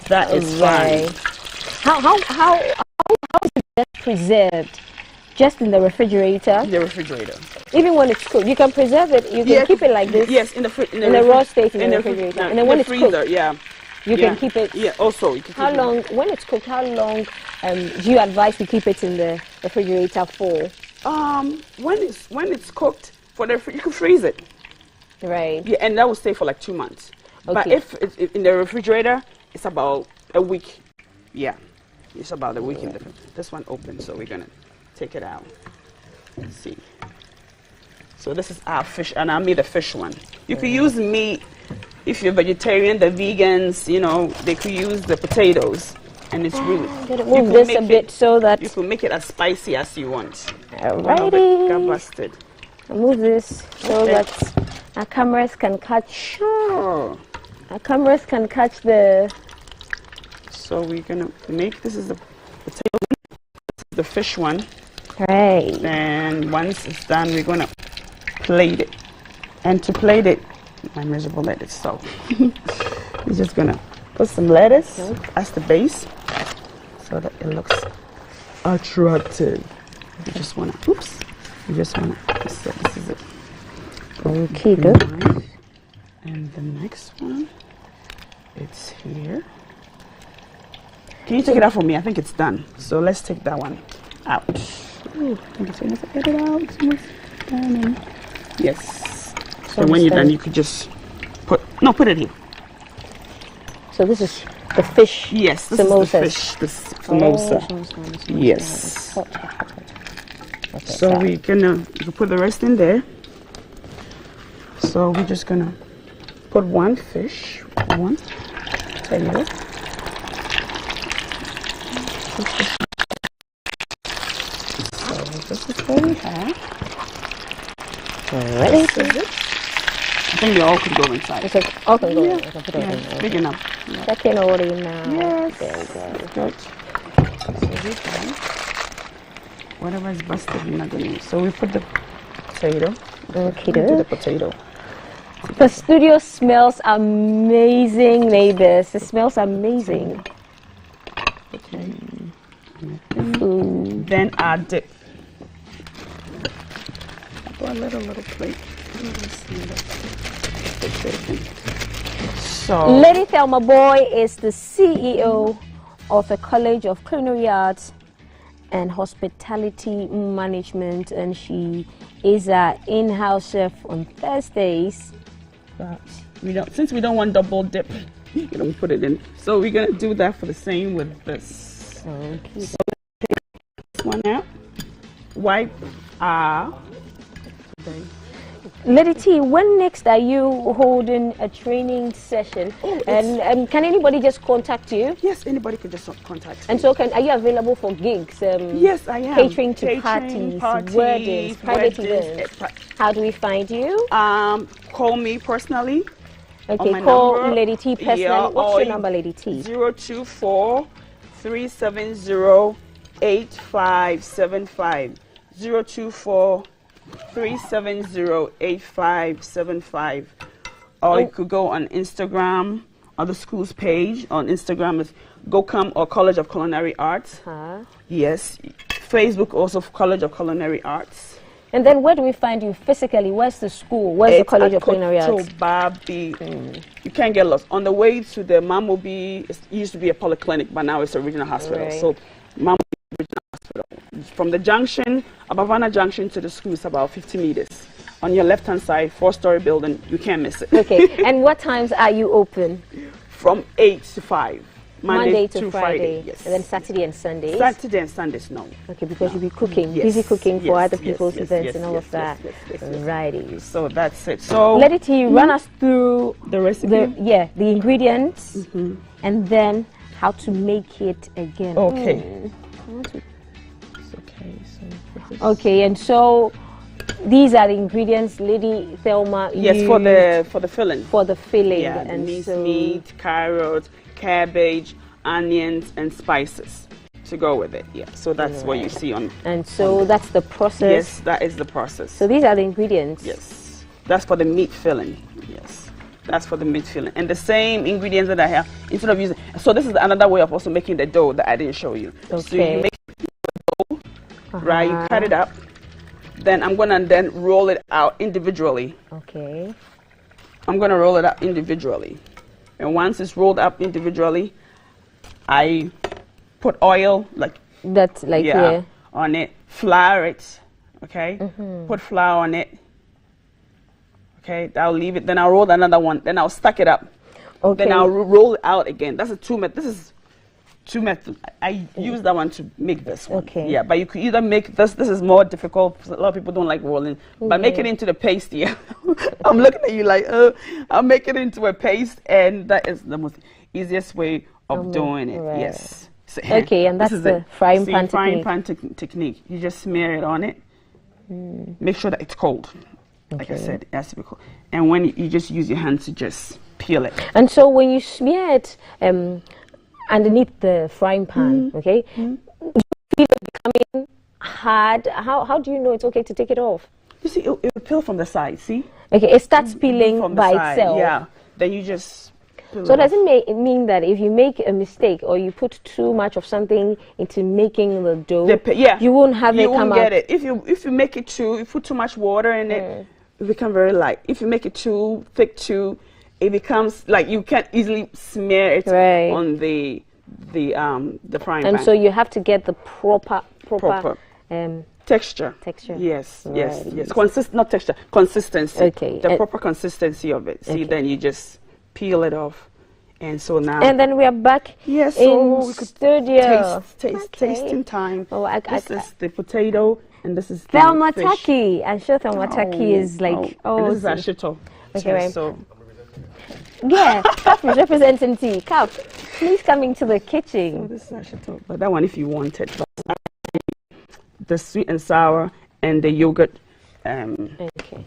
that is fine. How is it best preserved? Just in the refrigerator? In the refrigerator. Even when it's cooked, you can preserve it. You can keep it like this. Yes, in the raw state in the refrigerator, and then when it's freezer, cooked, yeah, you can keep it. Yeah, also you can. How long? When it's cooked, how long do you advise to keep it in the refrigerator for? When it's cooked, you can freeze it. Right. Yeah, and that will stay for like 2 months. Okay. But if it's in the refrigerator, it's about a week. Yeah, it's about a week in the. This one open, so we're gonna take it out. Let's see. So this is our fish, and I made a fish one. You could use meat if you're vegetarian. The vegans, you know, they could use the potatoes, and it's really. I'm gonna move this a bit so that you can make it as spicy as you want. Alrighty. Got busted. I'll move this so that our cameras can catch. Sure. Our cameras can catch the. So we're gonna make this is the potato, the fish one. Right. And once it's done, we're gonna plate it. And to plate it, my miserable lettuce. So we're just gonna put some lettuce as the base, so that it looks attractive. You just wanna. Oops. You just wanna. This is it. Okay, good. And the next one, it's here. Can you take it out for me? I think it's done. So let's take that one out. Ooh, I think it's almost get it out. It's almost done. Yes. So when you're done, you could just put it here. So this is the fish. Yes, this samosas. is the fish. The samosa. Yes. Okay, so we're gonna you can put the rest in there. So we're just gonna put one fish, one potato. So this is what we have. Ready? I think they all could go inside. Okay, all can go in. Yeah. Yeah, big enough. Yeah. Checking already now. Yes. There we go. Good. So this one, whatever is busted, we're not gonna use. So we put the potato. Okay, into the potato. The studio smells amazing, neighbors. It smells amazing. Okay. Then our dip. Go a little plate. So, Lady Thelma Boy is the CEO of the College of Culinary Arts and Hospitality Management, and she is our in-house chef on Thursdays. But since we don't want double dip, we don't put it in. So we're gonna do that for the same with this. Okay. So take this one out. Wipe our. Lady T, when next are you holding a training session? And can anybody just contact you? Yes, anybody could just contact me. And so are you available for gigs? Yes, I am. Catering to parties, weddings, private events. How do we find you? Call me personally. Okay, call Lady T personally. Yeah, what's your number, Lady T? 024-370-8575. 024-370-8575. Or you could go on Instagram, or the school's page on Instagram is GoCom or College of Culinary Arts. Yes. Facebook also College of Culinary Arts. And then where do we find you physically? Where's the school? Where's the College of Culinary Arts? You can't get lost. On the way to the Mamobi, it used to be a polyclinic, but now it's a regional hospital. Right. So Mamobi Regional hospital. From the junction, Abavana Junction to the school is about 50 meters. On your left-hand side, 4-story building, you can't miss it. Okay, and what times are you open? From 8 to 5. Monday to Friday. Yes. And then Saturday and Sundays? Saturday and Sundays, no. Okay, because you'll be cooking, Yes. busy cooking for Yes, other people's yes, events yes, and all yes, of that. yes. Righty. So that's it. So let it run us through the recipe. The ingredients, and then how to make it again. Okay. Okay, and so these are the ingredients Lady Thelma Yes, used for the filling. For the filling. Yeah, and meat, carrots, cabbage, onions, and spices to go with it. Yeah, so that's what you see on. And so that's the process. Yes, that is the process. So these are the ingredients. Yes, that's for the meat filling. Yes, that's for the meat filling. And the same ingredients that I have, instead of using. So this is another way of also making the dough that I didn't show you. Okay. So you make the dough, right? You cut it up. Then I'm gonna roll it out individually. Okay. I'm gonna roll it up individually, and once it's rolled up individually, I put oil on it, flour it. Okay. Put flour on it. Okay. I'll leave it. Then I'll roll another one. Then I'll stack it up. Okay. Then I'll roll it out again. That's a 2 method. This is 2 methods. I use that one to make this one. Okay. Yeah, but you could either make this. This is more difficult. A lot of people don't like rolling. But make it into the paste here. I'm looking at you like, I'll make it into a paste, and that is the most easiest way of doing it. Right. Yes. So, okay, and that's the frying pan technique. You just smear it on it. Make sure that it's cold. Like I said, it has to be cold. And when you just use your hands to just peel it. And so when you smear it underneath the frying pan, okay, do you feel it becoming hard? How do you know it's okay to take it off? You see, it will peel from the side, see? Okay, it starts peeling from by the side, itself. Yeah, then you just peel So it does off. it mean that if you make a mistake or you put too much of something into making the dough, you won't have it come won't get out? it. If you make it too, you put too much water in it, it becomes very light. If you make it too thick too, it becomes like you can't easily smear it on the frying pan. And so you have to get the proper texture. Yes, yes, yes. Not texture, consistency. Okay. The proper consistency of it. See, then you just peel it off. And so now. And then we are back yes, so in we could studio. Tasting time. Oh, this is the potato, and this is the Thelma fish. Taki. I'm sure Thelma Taki is like, and this is ashito. Okay, right. So. Yeah, Kaf is representing tea. Kaf, please come into the kitchen. So this is ashito, but that one if you want it. But the sweet and sour and the yogurt. Okay.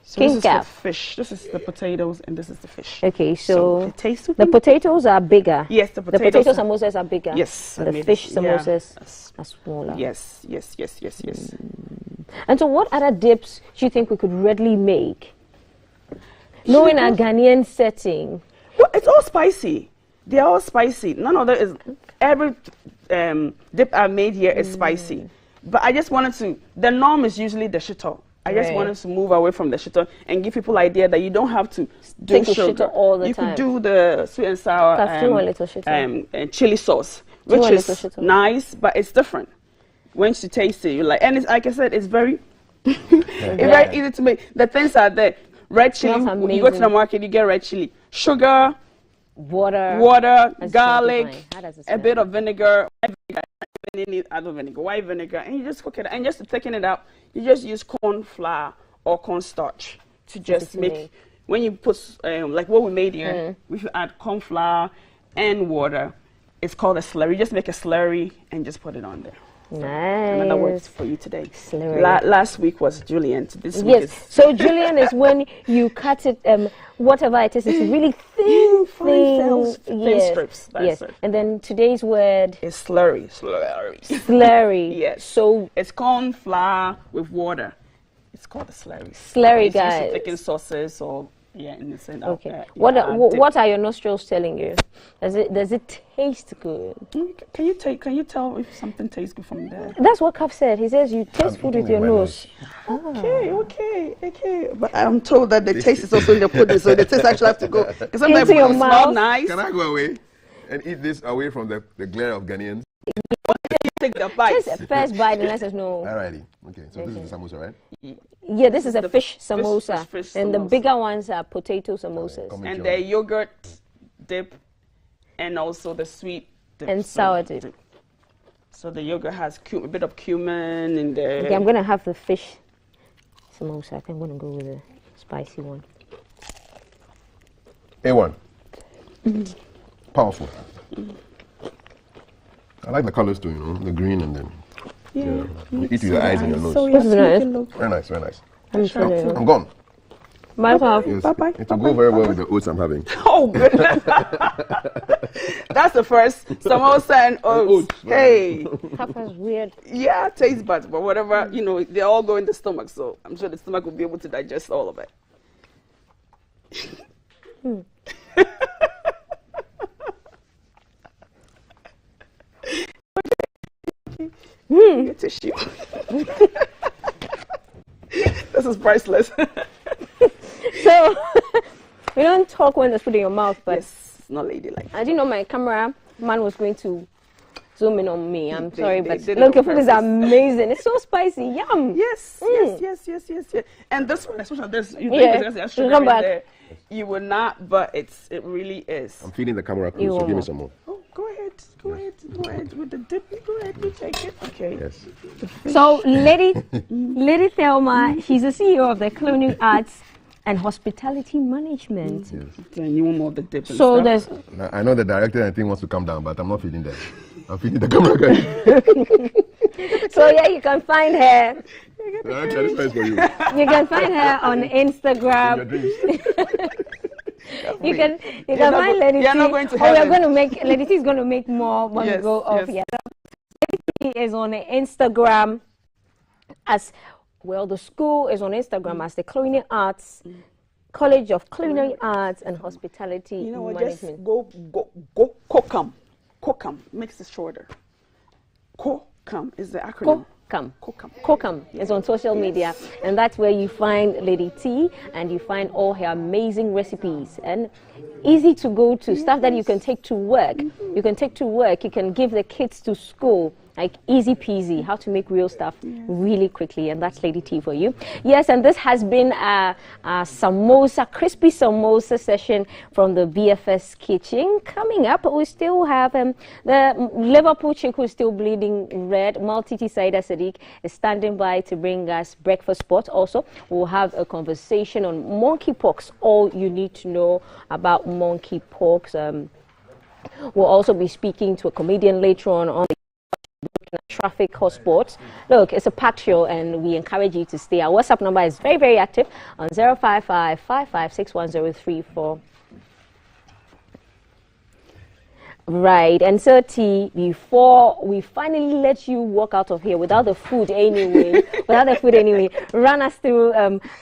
So this is the fish. This is the potatoes, and this is the fish. Okay, so it tastes the potatoes are bigger. Yes, the potato samosas are bigger. Yes, and the fish samosas are smaller. Yes. And so, what other dips do you think we could readily make? Knowing our Ghanaian setting. Well, it's all spicy. They're all spicy. None of them is. Every dip I made here is spicy. But I just wanted to. The norm is usually the shito. I just wanted to move away from the shito and give people idea that you don't have to do take sugar. The shito all the you time. could do the sweet and sour and chili sauce, which is nice, but it's different. Once you taste it, you like, and it's, like I said, it's very, very easy to make. The things are there. Red chili. When you go to the market, you get red chili, sugar, water, garlic, a bit of vinegar. White vinegar, and you just cook it. And just to thicken it up, you just use corn flour or cornstarch to just make. When you put like what we made here, if you add corn flour and water, it's called a slurry. You just make a slurry and just put it on there. Nice. Another word for you today. Slurry. Last week was julienne. This week is so julienne is when you cut it, whatever it is, it's really thin strips. That's it. And then today's word is slurry. Slurry. Yes. So it's corn flour with water. It's called a slurry. Slurry, guys. It's thicken sauces or in the center. Okay. What are your nostrils telling you? Does it taste good? Can you tell if something tastes good from there? That's what Kaf said. He says you taste food with your nose. Okay. But I'm told that the taste is also in the pudding, so the taste actually have to go. Because sometimes it smells nice. Can I go away and eat this away from the glare of Ghanaians? Take the bite. Just first bite and let us know. Alrighty. Okay, so this is the samosa, right? Yeah, this is a fish samosa. Fish And the samosa. bigger ones are potato samosas. And the yogurt dip and also the sweet dip. And sour dip. So the yogurt has a bit of cumin and the... Okay, I'm going to have the fish samosa. I think I'm going to go with the spicy one. A1. Powerful. I like the colors too, you know, the green and then you eat with your eyes and your nose. So nice. Very nice, very nice. I'm gone. Bye bye. Yes, Bye-bye. it will go very well with the oats I'm having. Oh, goodness. That's the first. Samosa and oats. Hey. Papa's weird. Yeah, taste buds, but whatever, you know, they all go in the stomach, so I'm sure the stomach will be able to digest all of it. Your tissue. This is priceless. So, we don't talk when there's food in your mouth, but yes, it's not ladylike. I didn't know my camera man was going to zoom in on me. I'm sorry, but did look, it on your food is purpose. amazing. It's so spicy. Yum. Yes. And this one, especially this, you Yeah. think there's sugar Come in back. there. You will not, but it really is. I'm feeding the camera crew, You so want give me more? some more. Oh, go ahead with the dip. Go ahead, you take it. Okay. Yes. So, Lady Thelma, she's the CEO of the Culinary Arts and Hospitality Management. Then you want more of the dip and So stuff. there's Now, I know the director and thing wants to come down, but I'm not feeding them. I'm feeding the camera guy. So yeah, you can find her. Director, this one is for you. You can find her on Instagram. You can find Lady T. You're not going to we are heaven. going to make Lady T is going to make more when we Yes, go off. yes. Yeah. Lady T is on Instagram as well. The school is on Instagram as the Culinary Arts College of Culinary Arts and Hospitality You know what? Management. Just go COCAM. COCAM makes it shorter. COCAM is the acronym. COCAM is on social media, and that's where you find Lady T, and you find all her amazing recipes and easy to go to stuff that you can take to work. You can take to work. You can give the kids to school. Like easy peasy, how to make real stuff really quickly, and that's Lady T for you. Yes, and this has been a samosa, crispy samosa session from the BFS kitchen. Coming up, we still have the Liverpool chick who's still bleeding red. Maltiti Saida Sadiq is standing by to bring us breakfast spot. Also, we'll have a conversation on monkeypox, all you need to know about monkeypox. We'll also be speaking to a comedian later on the traffic hotspots. Look, it's a packed show, and we encourage you to stay. Our WhatsApp number is very, very active on 055-556-1034. Right, and so T, before we finally let you walk out of here without the food anyway, run us through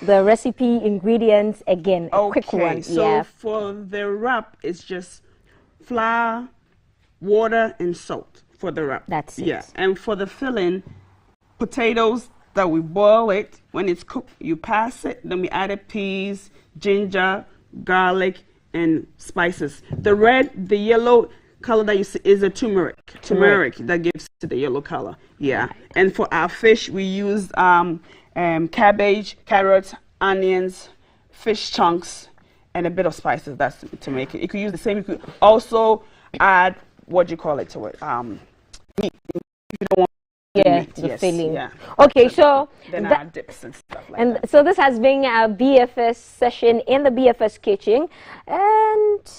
the recipe ingredients again. A quick one. So for the wrap, it's just flour, water, and salt for the wrap. That's it. Yeah, and for the filling, potatoes that we boil it. When it's cooked, you pass it. Then we added peas, ginger, garlic, and spices. The yellow color that you see is a turmeric that gives to the yellow color. Yeah. And for our fish, we use cabbage, carrots, onions, fish chunks, and a bit of spices. That's to make it. You could use the same. You could also add what do you call it to it? Meat. If you don't want meat, the yes, filling. Yeah. Okay, so then our dips and stuff like and that. so this has been a BFS session in the BFS kitchen, and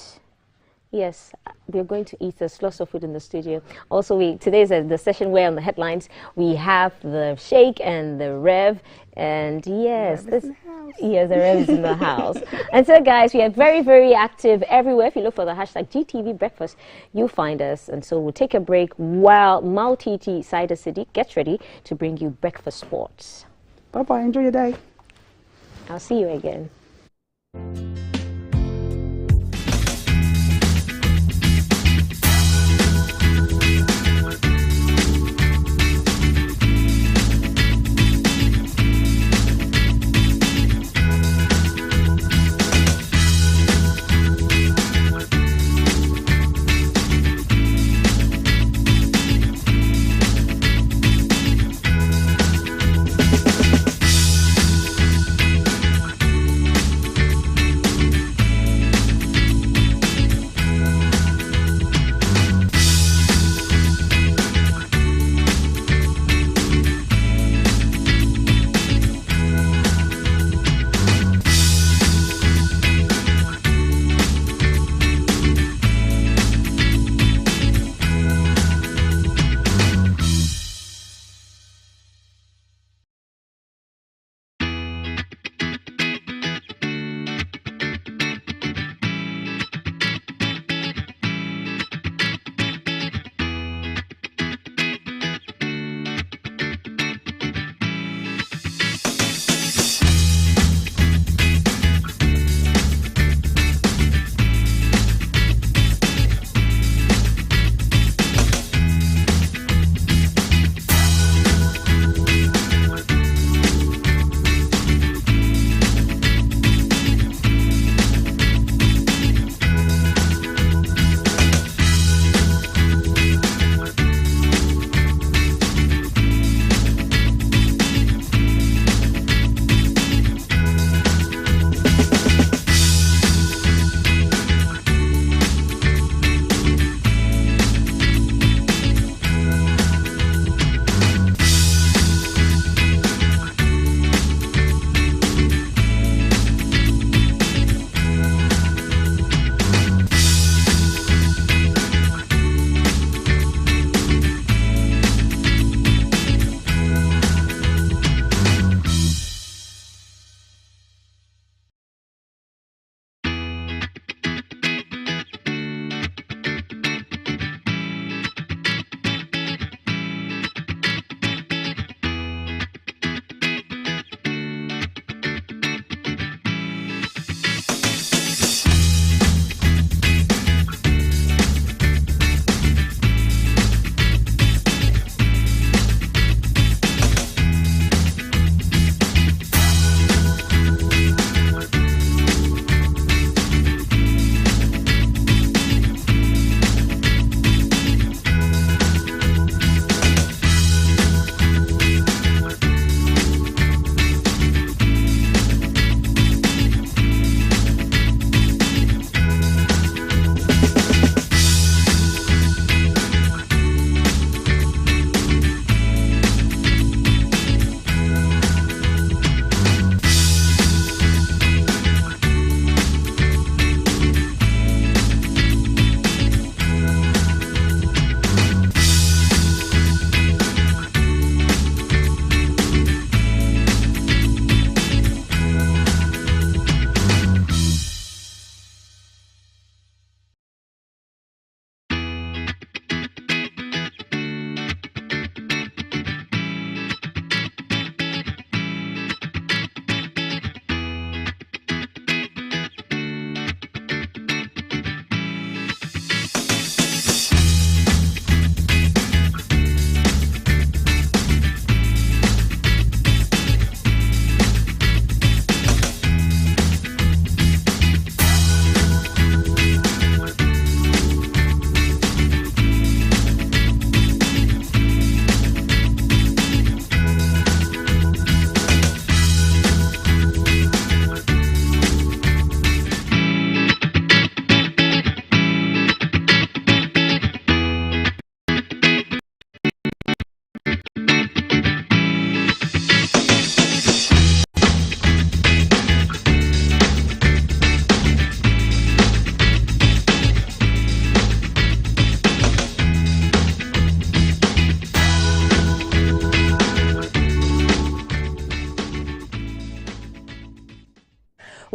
yes, we're going to eat. There's lots of food in the studio. Also, today is the session where on the headlines we have the Shake and the Rev, and yes, the Rev is in the house. And so, guys, we are very, very active everywhere. If you look for the hashtag GTV Breakfast, you'll find us. And so we'll take a break while Maltiti Saida Sadiq gets ready to bring you breakfast sports. Bye-bye. Enjoy your day. I'll see you again.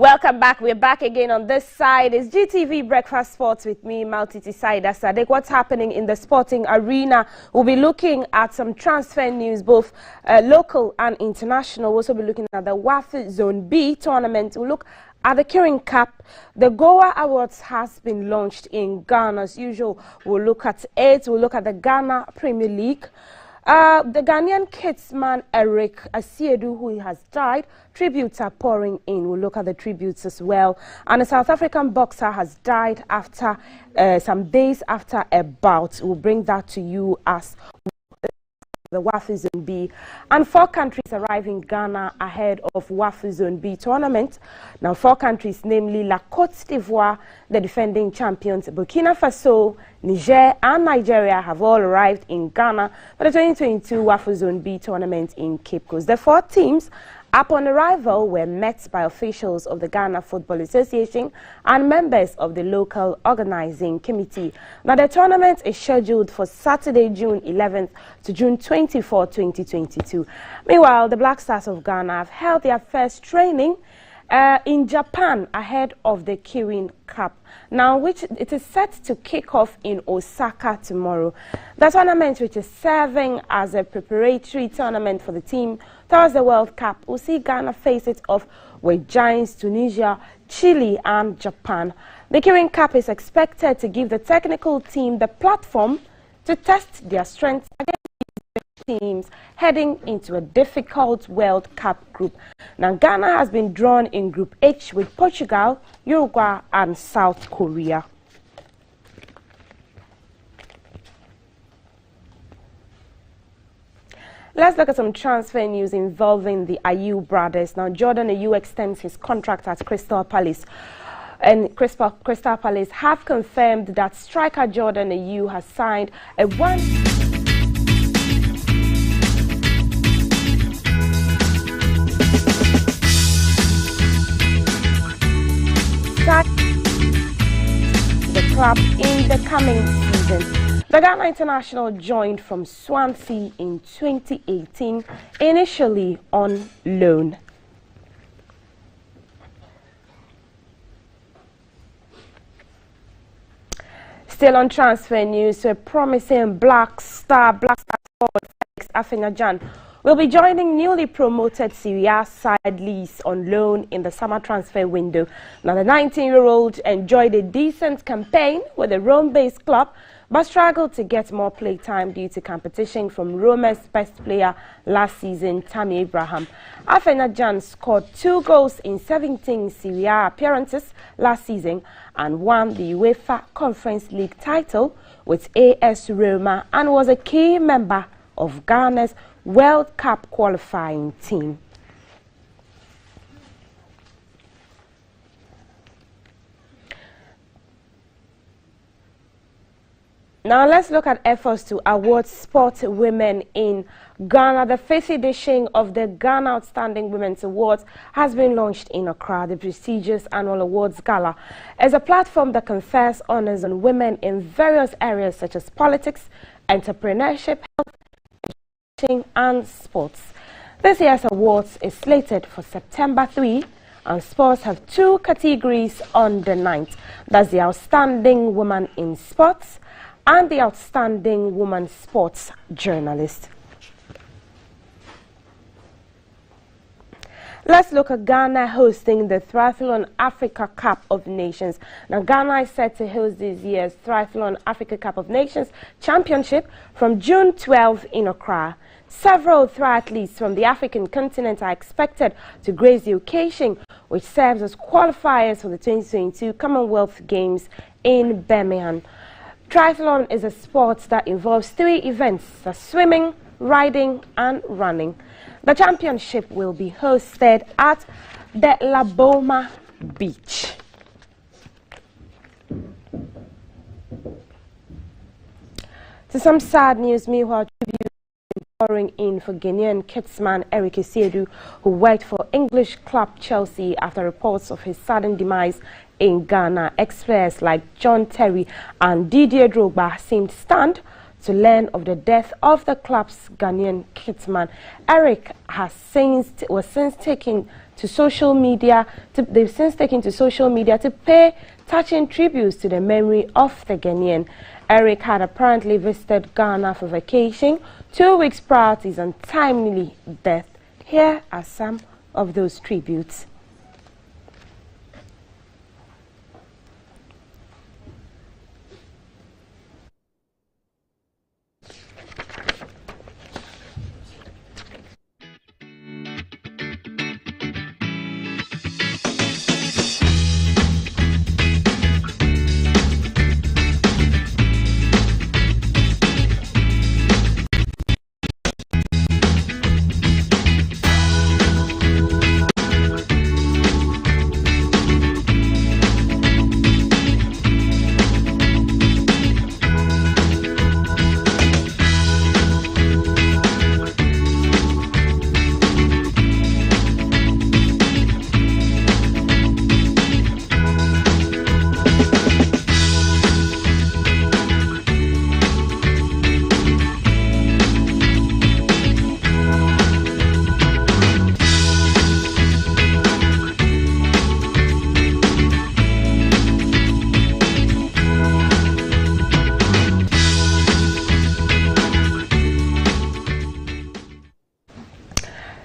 Welcome back. We're back again on this side. It's GTV Breakfast Sports with me, Maltiti Saida Sadek. What's happening in the sporting arena? We'll be looking at some transfer news, both local and international. We'll also be looking at the WAFU Zone B tournament. We'll look at the Kirin Cup. The Goa Awards has been launched in Ghana. As usual, we'll look at it. We'll look at the Ghana Premier League. The Ghanaian kidsman Eric Asiedu, who has died, tributes are pouring in. We'll look at the tributes as well. And a South African boxer has died after some days after a bout. We'll bring that to you as the WAFU Zone B. And 4 countries arrive in Ghana ahead of WAFU Zone B tournament. Now 4 countries, namely La Côte d'Ivoire, the defending champions, Burkina Faso, Niger and Nigeria have all arrived in Ghana for the 2022 WAFU Zone B tournament in Cape Coast. The 4 teams upon arrival were met by officials of the Ghana Football Association and members of the local organizing committee. Now the tournament is scheduled for Saturday, June 11th to June 24, 2022. Meanwhile, the Black Stars of Ghana have held their first training in Japan ahead of the Kirin Cup, now which it is set to kick off in Osaka tomorrow. The tournament, which is serving as a preparatory tournament for the team towards the World Cup, will see Ghana face it off with giants Tunisia, Chile and Japan. The Kirin Cup is expected to give the technical team the platform to test their strengths against teams heading into a difficult World Cup group. Now Ghana has been drawn in Group H with Portugal, Uruguay and South Korea. Let's look at some transfer news involving the Ayew brothers. Now Jordan Ayew extends his contract at Crystal Palace. And Crystal Palace have confirmed that striker Jordan Ayew has signed a the club in the coming season. The Ghana international joined from Swansea in 2018, initially on loan. Still on transfer news, a promising Black Star forward Felix Afenajan will be joining newly promoted Serie A side Leeds on loan in the summer transfer window. Now the 19-year-old enjoyed a decent campaign with the Rome-based club, but struggled to get more playtime due to competition from Roma's best player last season, Tammy Abraham. Afenajan scored 2 goals in 17 Serie A appearances last season and won the UEFA Conference League title with AS Roma and was a key member of Ghana's World Cup qualifying team. Now let's look at efforts to award sport women in Ghana. The 5th edition of the Ghana Outstanding Women's Awards has been launched in Accra. The prestigious annual awards gala is a platform that confers honors on women in various areas such as politics, entrepreneurship, health, and sports. This year's awards is slated for September 3, and sports have 2 categories on the 9th. That's the Outstanding Woman in Sports and the Outstanding Woman Sports Journalist. Let's look at Ghana hosting the Triathlon Africa Cup of Nations. Now, Ghana is set to host this year's Triathlon Africa Cup of Nations Championship from June 12 in Accra. Several triathletes from the African continent are expected to grace the occasion, which serves as qualifiers for the 2022 Commonwealth Games in Birmingham. Triathlon is a sport that involves 3 events: swimming, riding and running. The championship will be hosted at the La Boma Beach. To some sad news, meanwhile, tribute pouring in for Ghanaian kidsman Eric Asiedu, who worked for English club Chelsea after reports of his sudden demise in Ghana. Ex-players like John Terry and Didier Drogba seemed stunned to learn of the death of the club's Ghanaian kidsman. Eric was since taken to social media. They've since taken to social media to pay touching tributes to the memory of the Ghanaian. Eric had apparently visited Ghana for vacation 2 weeks prior to his untimely death. Here are some of those tributes.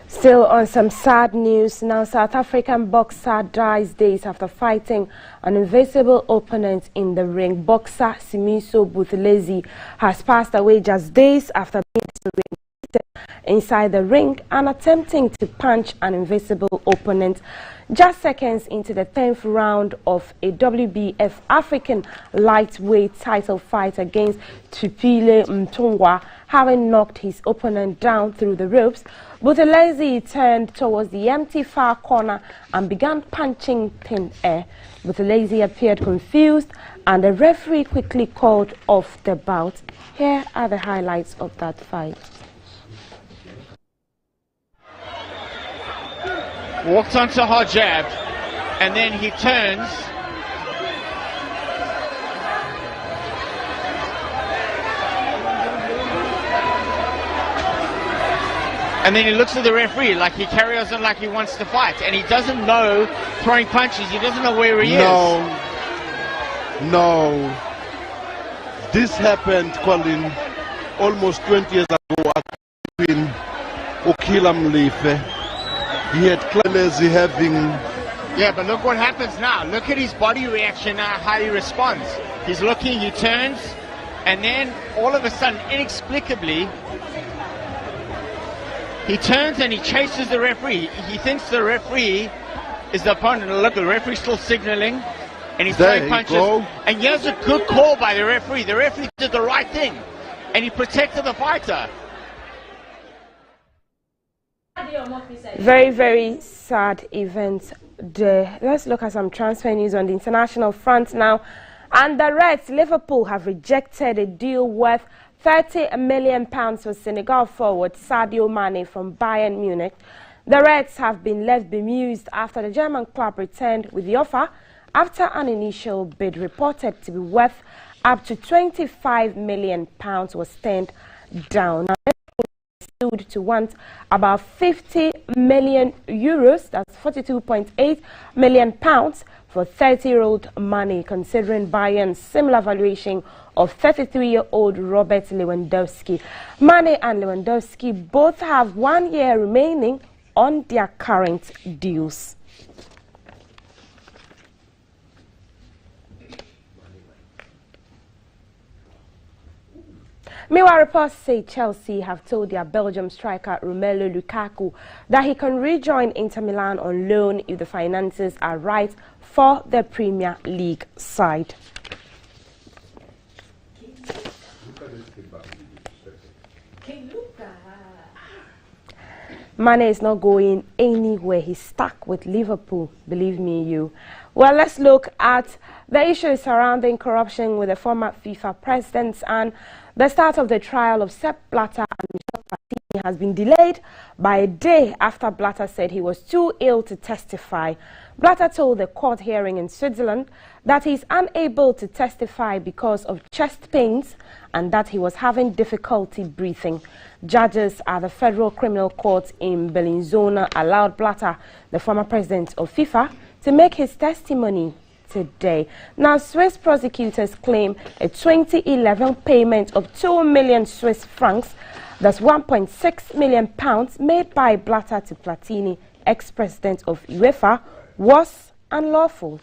Still on some sad news, now South African boxer dies days after fighting an invisible opponent in the ring. Boxer Simiso Buthelezi has passed away just days after being inside the ring and attempting to punch an invisible opponent just seconds into the 10th round of a WBF African lightweight title fight against Tupile Mtungwa. Having knocked his opponent down through the ropes, Buthelezi turned towards the empty far corner and began punching thin air. Buthelezi appeared confused and the referee quickly called off the bout. Here are the highlights of that fight. Walked onto hard jab, and then he turns. And then he looks at the referee like he carries on like he wants to fight, and he doesn't know throwing punches. He doesn't know where he is. No. This happened, Colin, almost 20 years ago between Okilam Lefe. He had Buthelezi having... Yeah, but look what happens now. Look at his body reaction now, how he responds. He's looking, he turns, and then all of a sudden, inexplicably, he turns and he chases the referee. He thinks the referee is the opponent. Look, the referee's still signaling, and he's throwing punches. And here's a good call by the referee. The referee did the right thing, and he protected the fighter. Very, very sad event there. Let's look at some transfer news on the international front now. And the Reds, Liverpool, have rejected a deal worth £30 million for Senegal forward Sadio Mane from Bayern Munich. The Reds have been left bemused after the German club returned with the offer after an initial bid reported to be worth up to £25 million was turned down. Now, to want about 50 million euros, that's 42.8 million pounds for 30-year-old Mane, considering Bayern's similar valuation of 33-year-old Robert Lewandowski. Mane and Lewandowski both have 1 year remaining on their current deals. Meanwhile, reports say Chelsea have told their Belgium striker Romelu Lukaku that he can rejoin Inter Milan on loan if the finances are right for the Premier League side. Mane is not going anywhere. He's stuck with Liverpool, believe me you. Well, let's look at the issues surrounding corruption with the former FIFA presidents and the start of the trial of Sepp Blatter and Michel Platini has been delayed by a day after Blatter said he was too ill to testify. Blatter told the court hearing in Switzerland that he is unable to testify because of chest pains and that he was having difficulty breathing. Judges at the Federal Criminal Court in Bellinzona allowed Blatter, the former president of FIFA, to make his testimony today. Now, Swiss prosecutors claim a 2011 payment of 2 million Swiss francs, that's 1.6 million pounds, made by Blatter to Platini, ex-president of UEFA, was unlawful.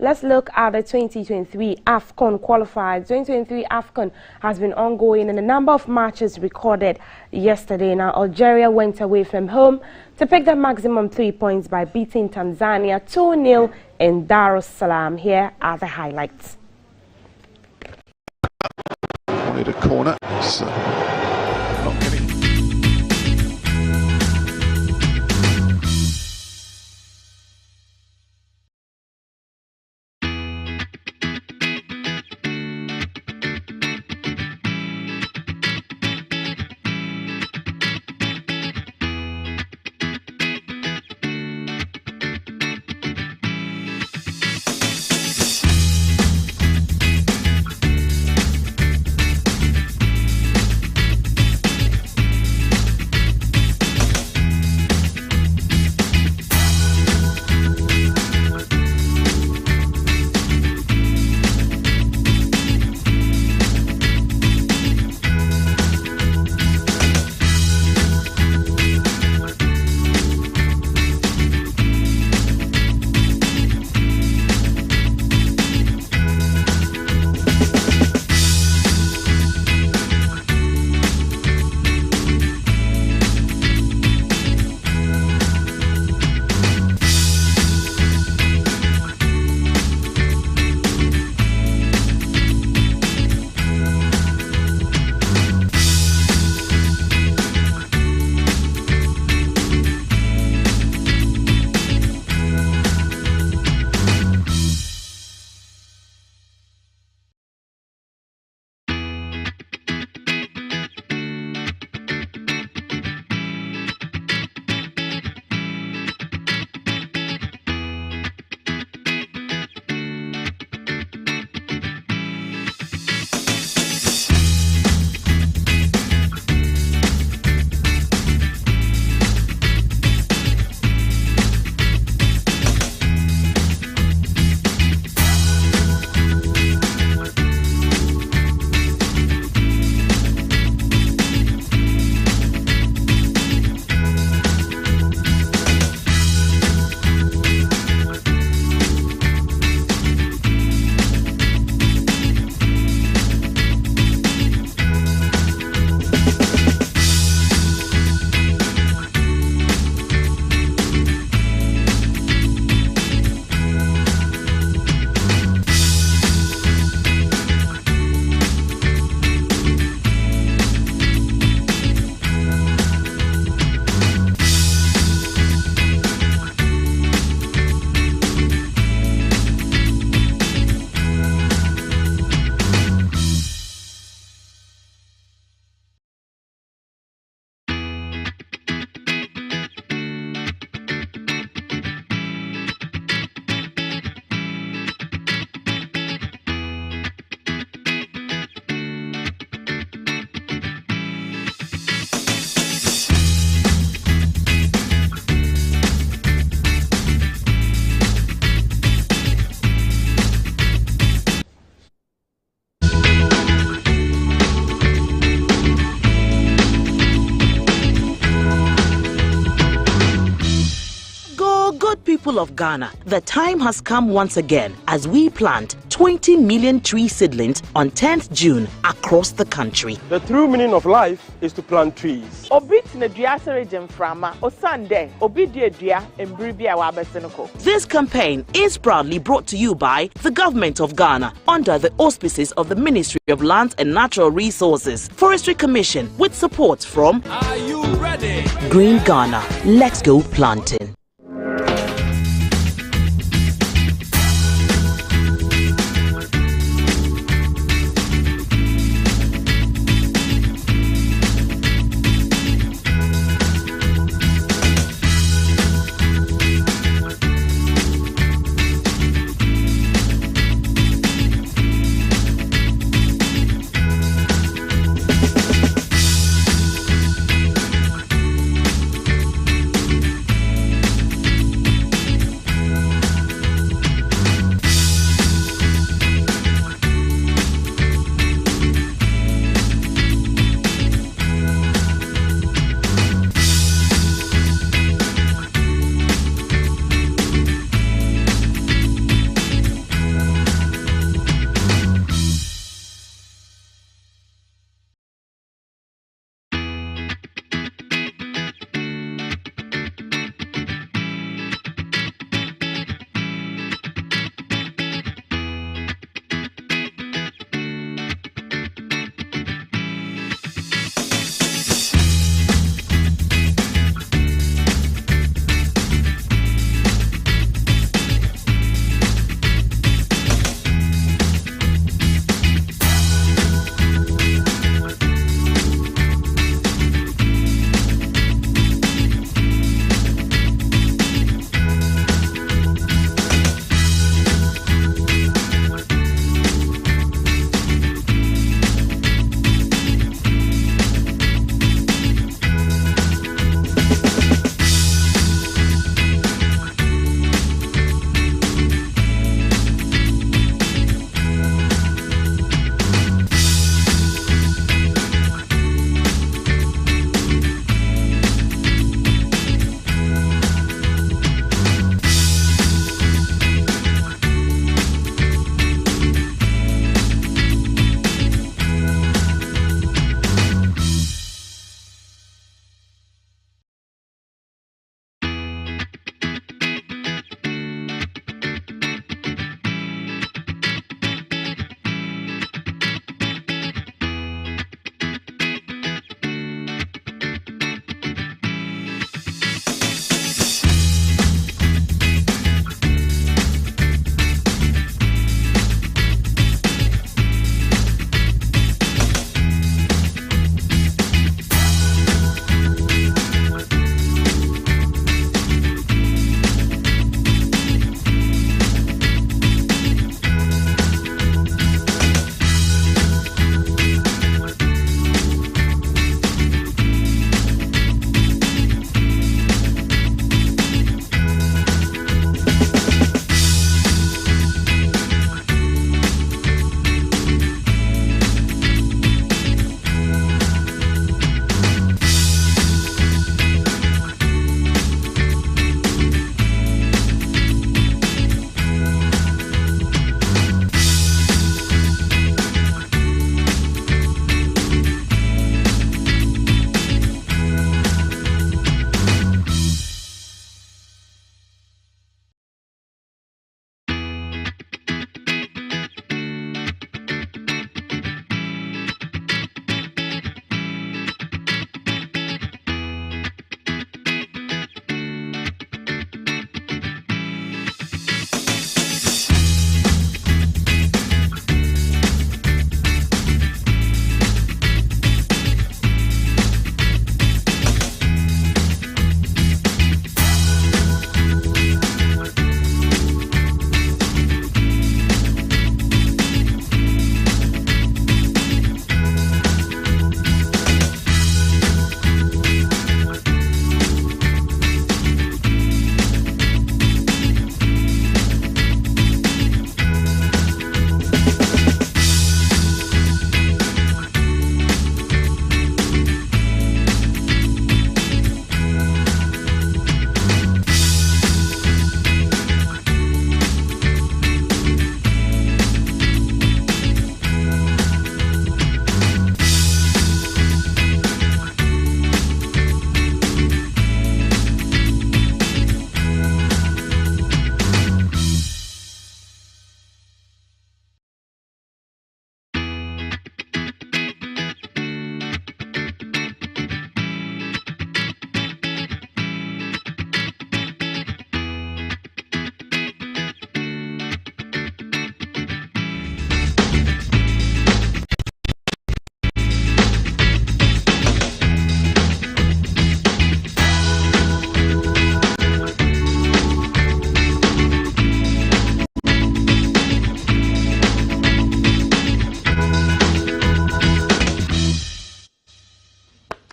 Let's look at the 2023 AFCON qualifiers. 2023 AFCON has been ongoing and a number of matches recorded yesterday. Now, Algeria went away from home to pick the maximum 3 points by beating Tanzania 2-0 in Dar es Salaam. Here are the highlights. Wanted a corner. So not getting. People of Ghana, the time has come once again as we plant 20 million tree seedlings on 10th June across the country. The true meaning of life is to plant trees. This campaign is proudly brought to you by the Government of Ghana under the auspices of the Ministry of Lands and Natural Resources, Forestry Commission, with support from Are you ready? Green Ghana. Let's go planting.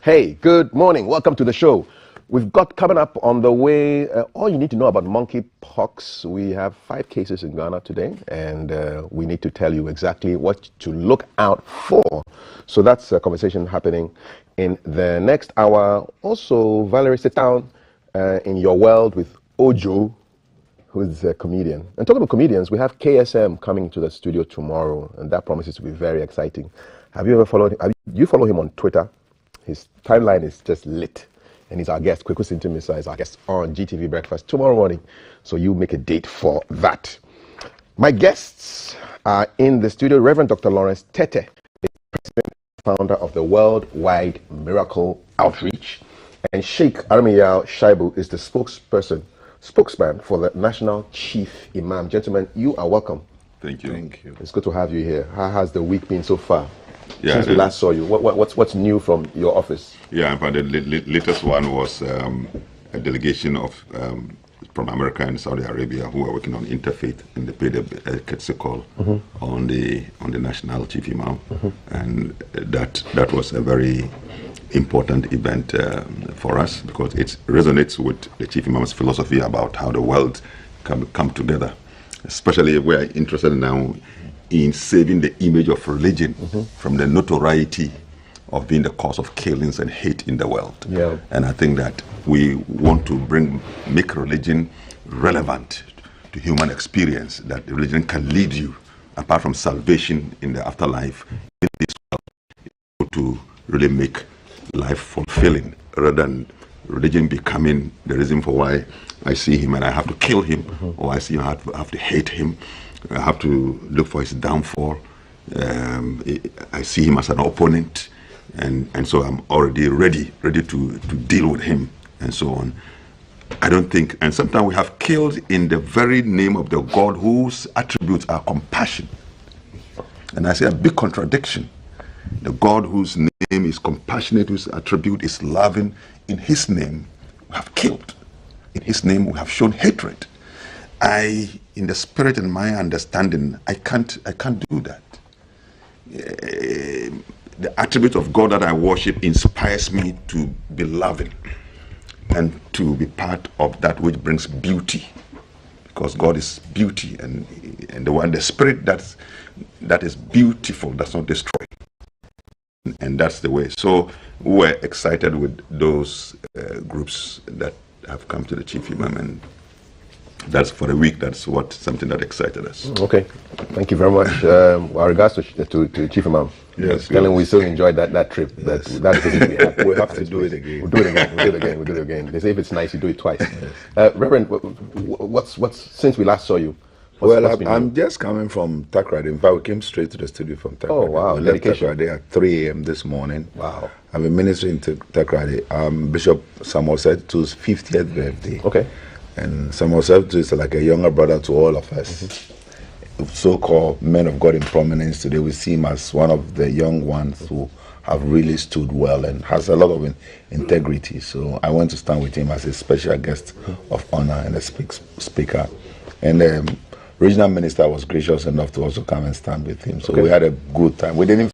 Hey, good morning. Welcome to the show. We've got coming up on the way all you need to know about monkeypox. We have 5 cases in Ghana today, and we need to tell you exactly what to look out for. So that's a conversation happening in the next hour. Also, Valerie, sit down in your world with Ojo, who's a comedian. And talking about comedians, we have KSM coming to the studio tomorrow, and that promises to be very exciting. Have you ever followed him? You follow him on Twitter? His timeline is just lit. And he's our guest. Kweku Sintimisa is our guest on GTV Breakfast tomorrow morning. So you make a date for that. My guests are in the studio. Reverend Dr. Lawrence Tete is president and founder of the Worldwide Miracle Outreach. And Sheikh Armiyao Shaibu is the spokesman for the National Chief Imam. Gentlemen, you are welcome. Thank you. Thank you. It's good to have you here. How has the week been so far? Yeah, since we last saw you, what's new from your office? Yeah, in fact, the latest one was a delegation of from America and Saudi Arabia who are working on interfaith, and they paid a courtesy call on the National Chief Imam, and that was a very important event for us because it resonates with the Chief Imam's philosophy about how the world can come together. Especially, we are interested now in saving the image of religion from the notoriety of being the cause of killings and hate in the world. Yeah. And I think that we want to make religion relevant to human experience, that religion can lead you, apart from salvation in the afterlife, in this world, to really make life fulfilling, rather than religion becoming the reason for why I see him and I have to kill him, or I see him and I have to hate him. I have to look for his downfall. I see him as an opponent, and so I'm already ready to deal with him, and so on. I don't think, and sometimes we have killed in the very name of the God whose attributes are compassion. And I see a big contradiction. The God whose name is compassionate, whose attribute is loving, in his name we have killed. In his name we have shown hatred. In the spirit and my understanding, I can't do that. The attribute of God that I worship inspires me to be loving and to be part of that which brings beauty, because God is beauty, and the spirit that is beautiful does not destroy, and that's the way. So we're excited with those groups that have come to the Chief Imam, and that's for a week. That's something that excited us. Okay, thank you very much. Our regards to Chief Imam. Yes, telling we so enjoyed that trip. That visit we had. We'll have to do it again. We'll do it again. They say if it's nice, you do it twice. Reverend, what's since we last saw you? I'm just coming from Takrady. In fact, we came straight to the studio from Takrady. Oh wow! We left Takrady at 3 a.m. this morning. Wow! I've been ministering to Takrady. Bishop Samuel Setu's 50th birthday. Okay. And Samuel Setu is like a younger brother to all of us. So-called men of God in prominence today, we see him as one of the young ones who have really stood well and has a lot of integrity. So I went to stand with him as a special guest of honor and a speaker. And the regional minister was gracious enough to also come and stand with him. So we had a good time. We didn't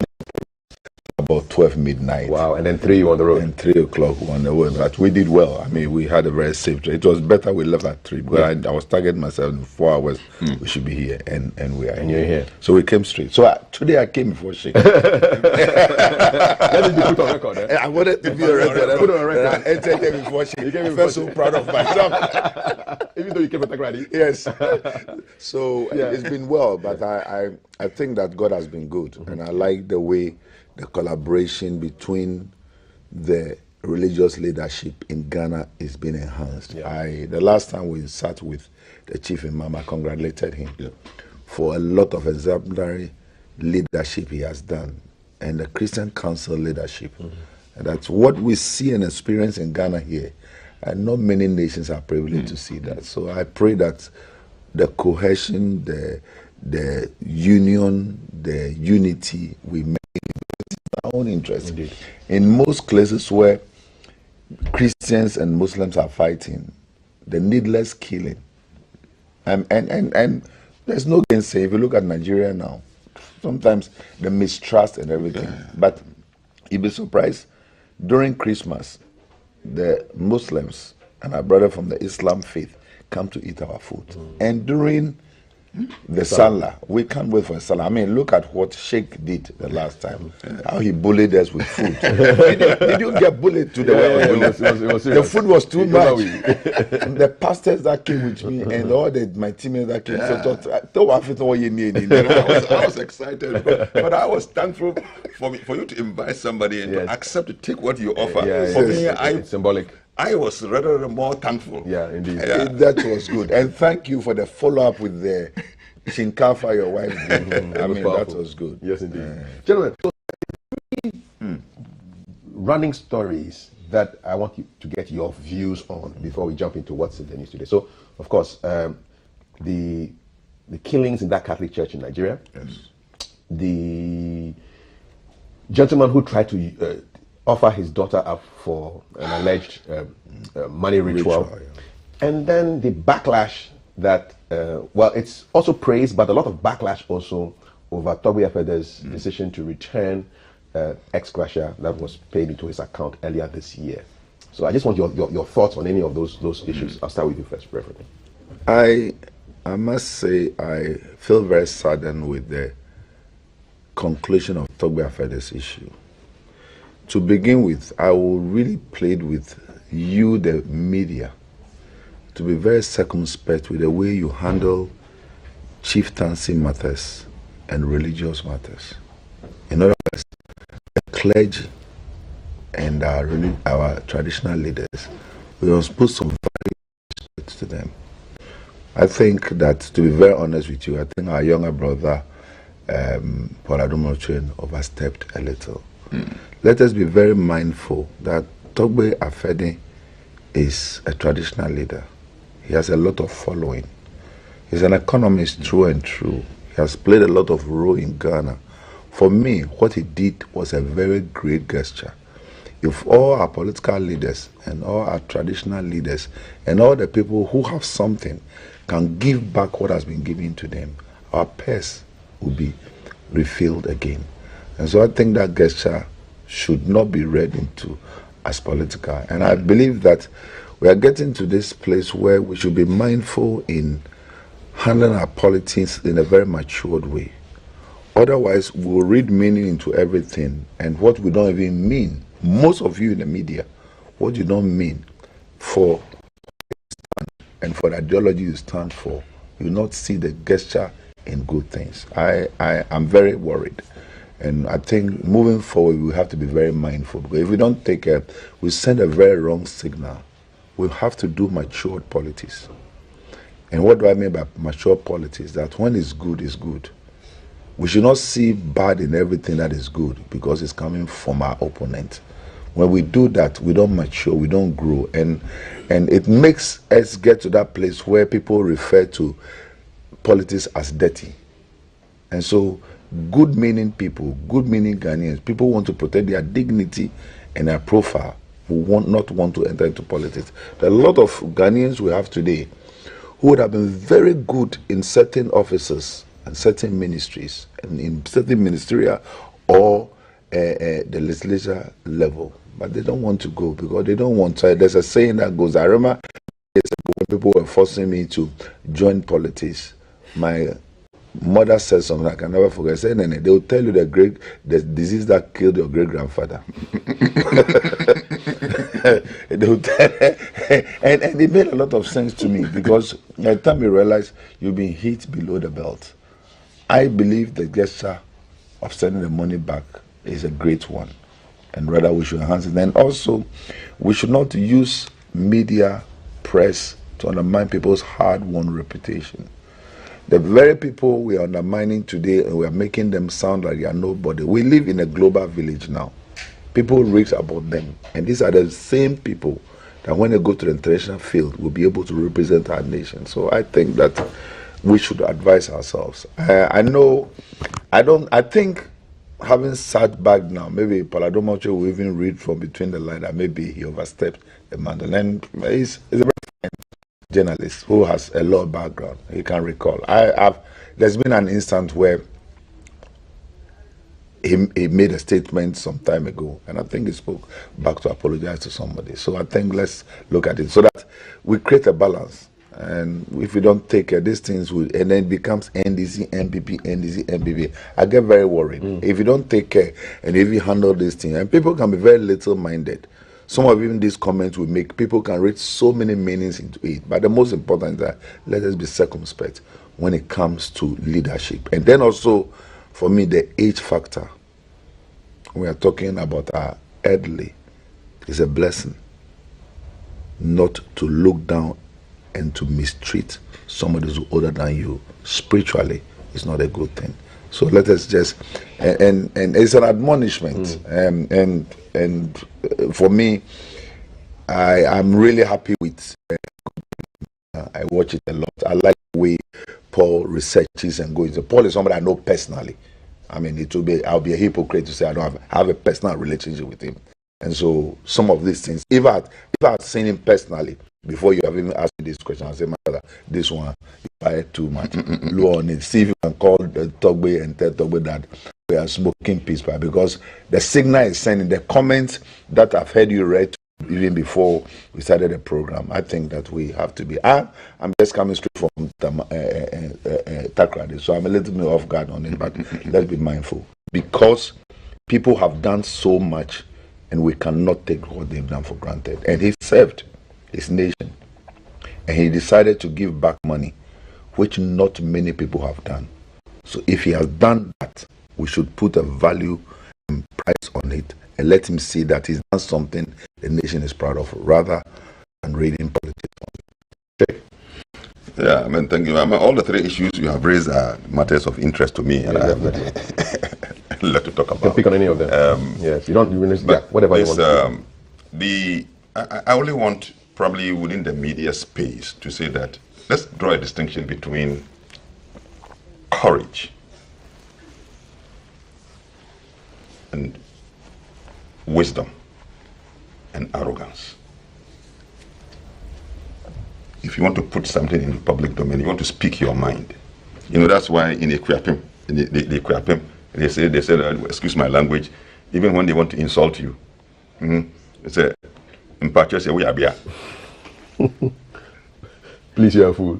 about 12 midnight. Wow, and then 3 you on the road. And 3 o'clock on the road. But we did well. I mean, we had a very safe trip. It was better we left at 3 because I was targeting myself in 4 hours. We should be here, and we are. And you're here. So we came straight. So today I came before Sheikh. Let it be put on record. I wanted to be a record. Put on record. I entered here before Sheikh. I felt so proud of myself. Even though you came at Takrady. Yes. So it's been well, but I think that God has been good, and I like the way the collaboration between the religious leadership in Ghana is being enhanced. Yeah. The last time we sat with the Chief Imam, I congratulated him for a lot of exemplary leadership he has done, and the Christian Council leadership. And that's what we see and experience in Ghana here. And not many nations are privileged to see that. So I pray that the cohesion, the union, the unity we make our own interest. Indeed. In most places where Christians and Muslims are fighting, the needless killing, and there's no gainsay. If you look at Nigeria now, sometimes the mistrust and everything, but you'd be surprised during Christmas, the Muslims and our brother from the Islam faith come to eat our food. And during the Salah, we can't wait for a Salah. I mean, look at what Sheikh did the last time. How he bullied us with food. did you get bullied to the way of bullying? The food was too much. And the pastors that came with me and all my teammates that came, I was excited, but I was thankful for you to invite somebody and to accept to take what you offer. For me, it's symbolic. I was rather more thankful. Yeah, indeed. That was good. And thank you for the follow-up with the shinkafa your wife did. I mean, that was good. Yes, indeed. Gentlemen, so running stories that I want you to get your views on before we jump into what's in the news today. So, of course, the killings in that Catholic church in Nigeria. Yes. The gentleman who tried to offer his daughter up for an alleged money ritual. And then the backlash that, well, it's also praised, but a lot of backlash also over Togbe Afede's decision to return ex-gratia that was paid into his account earlier this year. So I just want your thoughts on any of those issues. I'll start with you first, Reverend. I must say I feel very saddened with the conclusion of Togbe Afede's issue. To begin with, I will really plead with you, the media, to be very circumspect with the way you handle chieftaincy matters and religious matters. In other words, the clergy and our traditional leaders, we must put some very respect to them. I think that, to be very honest with you, I think our younger brother, Paul Adomochen, overstepped a little. Let us be very mindful that Togbe Afede is a traditional leader. He has a lot of following. He's an economist through and through. He has played a lot of role in Ghana. For me, what he did was a very great gesture. If all our political leaders and all our traditional leaders and all the people who have something can give back what has been given to them, our purse will be refilled again. And so I think that gesture should not be read into as political. And I believe that we are getting to this place where we should be mindful in handling our politics in a very matured way. Otherwise, we'll read meaning into everything, and what we don't even mean, most of you in the media, what you don't mean for and for the ideology you stand for, you will not see the gesture in good things. I am very worried. And I think moving forward, we have to be very mindful. Because if we don't take care, we send a very wrong signal. We have to do matured politics. And what do I mean by mature politics? That when it's good, it's good. We should not see bad in everything that is good because it's coming from our opponent. When we do that, we don't mature, we don't grow. And it makes us get to that place where people refer to politics as dirty. And so good meaning people, good meaning Ghanaians, people want to protect their dignity and their profile, who not want to enter into politics. There are a lot of Ghanaians we have today who would have been very good in certain offices and certain ministries and in certain ministerial or the legislature level, but they don't want to go because they don't want to. There's a saying that goes, I remember when people were forcing me to join politics, my mother said something I can never forget. Said, Nene, they will tell you the disease that killed your great grandfather. They will tell, and it made a lot of sense to me because by the time you realize you've been hit below the belt, I believe the gesture of sending the money back is a great one, and rather we should enhance it. And also, we should not use media, press to undermine people's hard-won reputation. The very people we are undermining today, and we are making them sound like they are nobody. We live in a global village now. People read about them. And these are the same people that when they go to the international field will be able to represent our nation. So I think that we should advise ourselves. I think having sat back now, maybe Paladomoche will even read from between the lines that maybe he overstepped the mantle. And he's a very fine journalist who has a law background. He can recall. There's been an instance where he made a statement some time ago, and I think he spoke back to apologize to somebody. So I think let's look at it so that we create a balance. And if we don't take care, these things will, and then it becomes NDC, MPP, NDC, MPP. I get very worried. If you don't take care and if you handle this thing, and people can be very little-minded. Some of even these comments we make, people can read so many meanings into it. But the most important is that let us be circumspect when it comes to leadership. And then also, for me, the age factor. We are talking about our elderly. It's a blessing not to look down and to mistreat somebody who's older than you spiritually. Is not a good thing. So let us just and it's an admonishment. And for me, I'm really happy with. I watch it a lot. I like the way Paul researches and goes. Paul is somebody I know personally. I mean, I'll be a hypocrite to say I don't have a personal relationship with him. And so some of these things, if I had seen him personally before you have even asked me this question, I say, my brother, this one you buy too much. Low on it. See if you can call Togbe and tell Togbe that we are smoking peace pie, because the signal is sending the comments that I've heard you read even before we started the program. I think that we have to be. I'm just coming straight from Takrady, so I'm a little bit off guard on it, but let's be mindful, because people have done so much and we cannot take what they've done for granted. And he served his nation and he decided to give back money, which not many people have done. So if he has done that, we should put a value and price on it and let him see that he's done something the nation is proud of, rather than reading politics. Okay. Yeah, I mean, thank you. I mean, all the three issues you have raised are matters of interest to me, and I have a lot to talk about. You can pick on any of them. Yes, you don't. Whatever you want. I only want, probably within the media space, to say that let's draw a distinction between courage and wisdom and arrogance. If you want to put something in the public domain, you want to speak your mind. You know, that's why in Equiapim, they say, excuse my language, even when they want to insult you, they say, we are here. Please, you are a fool.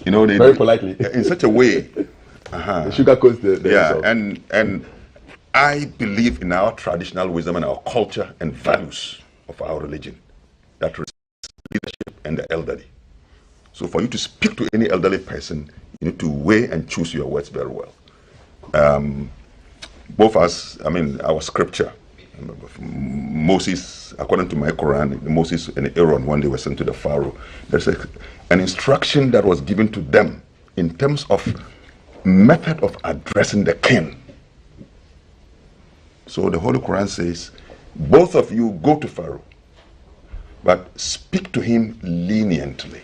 You know, they very politely, in such a way. The sugar coats the insult. And I believe in our traditional wisdom and our culture and values of our religion that respects leadership and the elderly. So for you to speak to any elderly person, you need to weigh and choose your words very well. Both as, I mean, our scripture, Moses, according to my Quran, Moses and Aaron, when they were sent to the Pharaoh, there's an instruction that was given to them in terms of method of addressing the king. So the Holy Quran says, both of you go to Pharaoh, but speak to him leniently.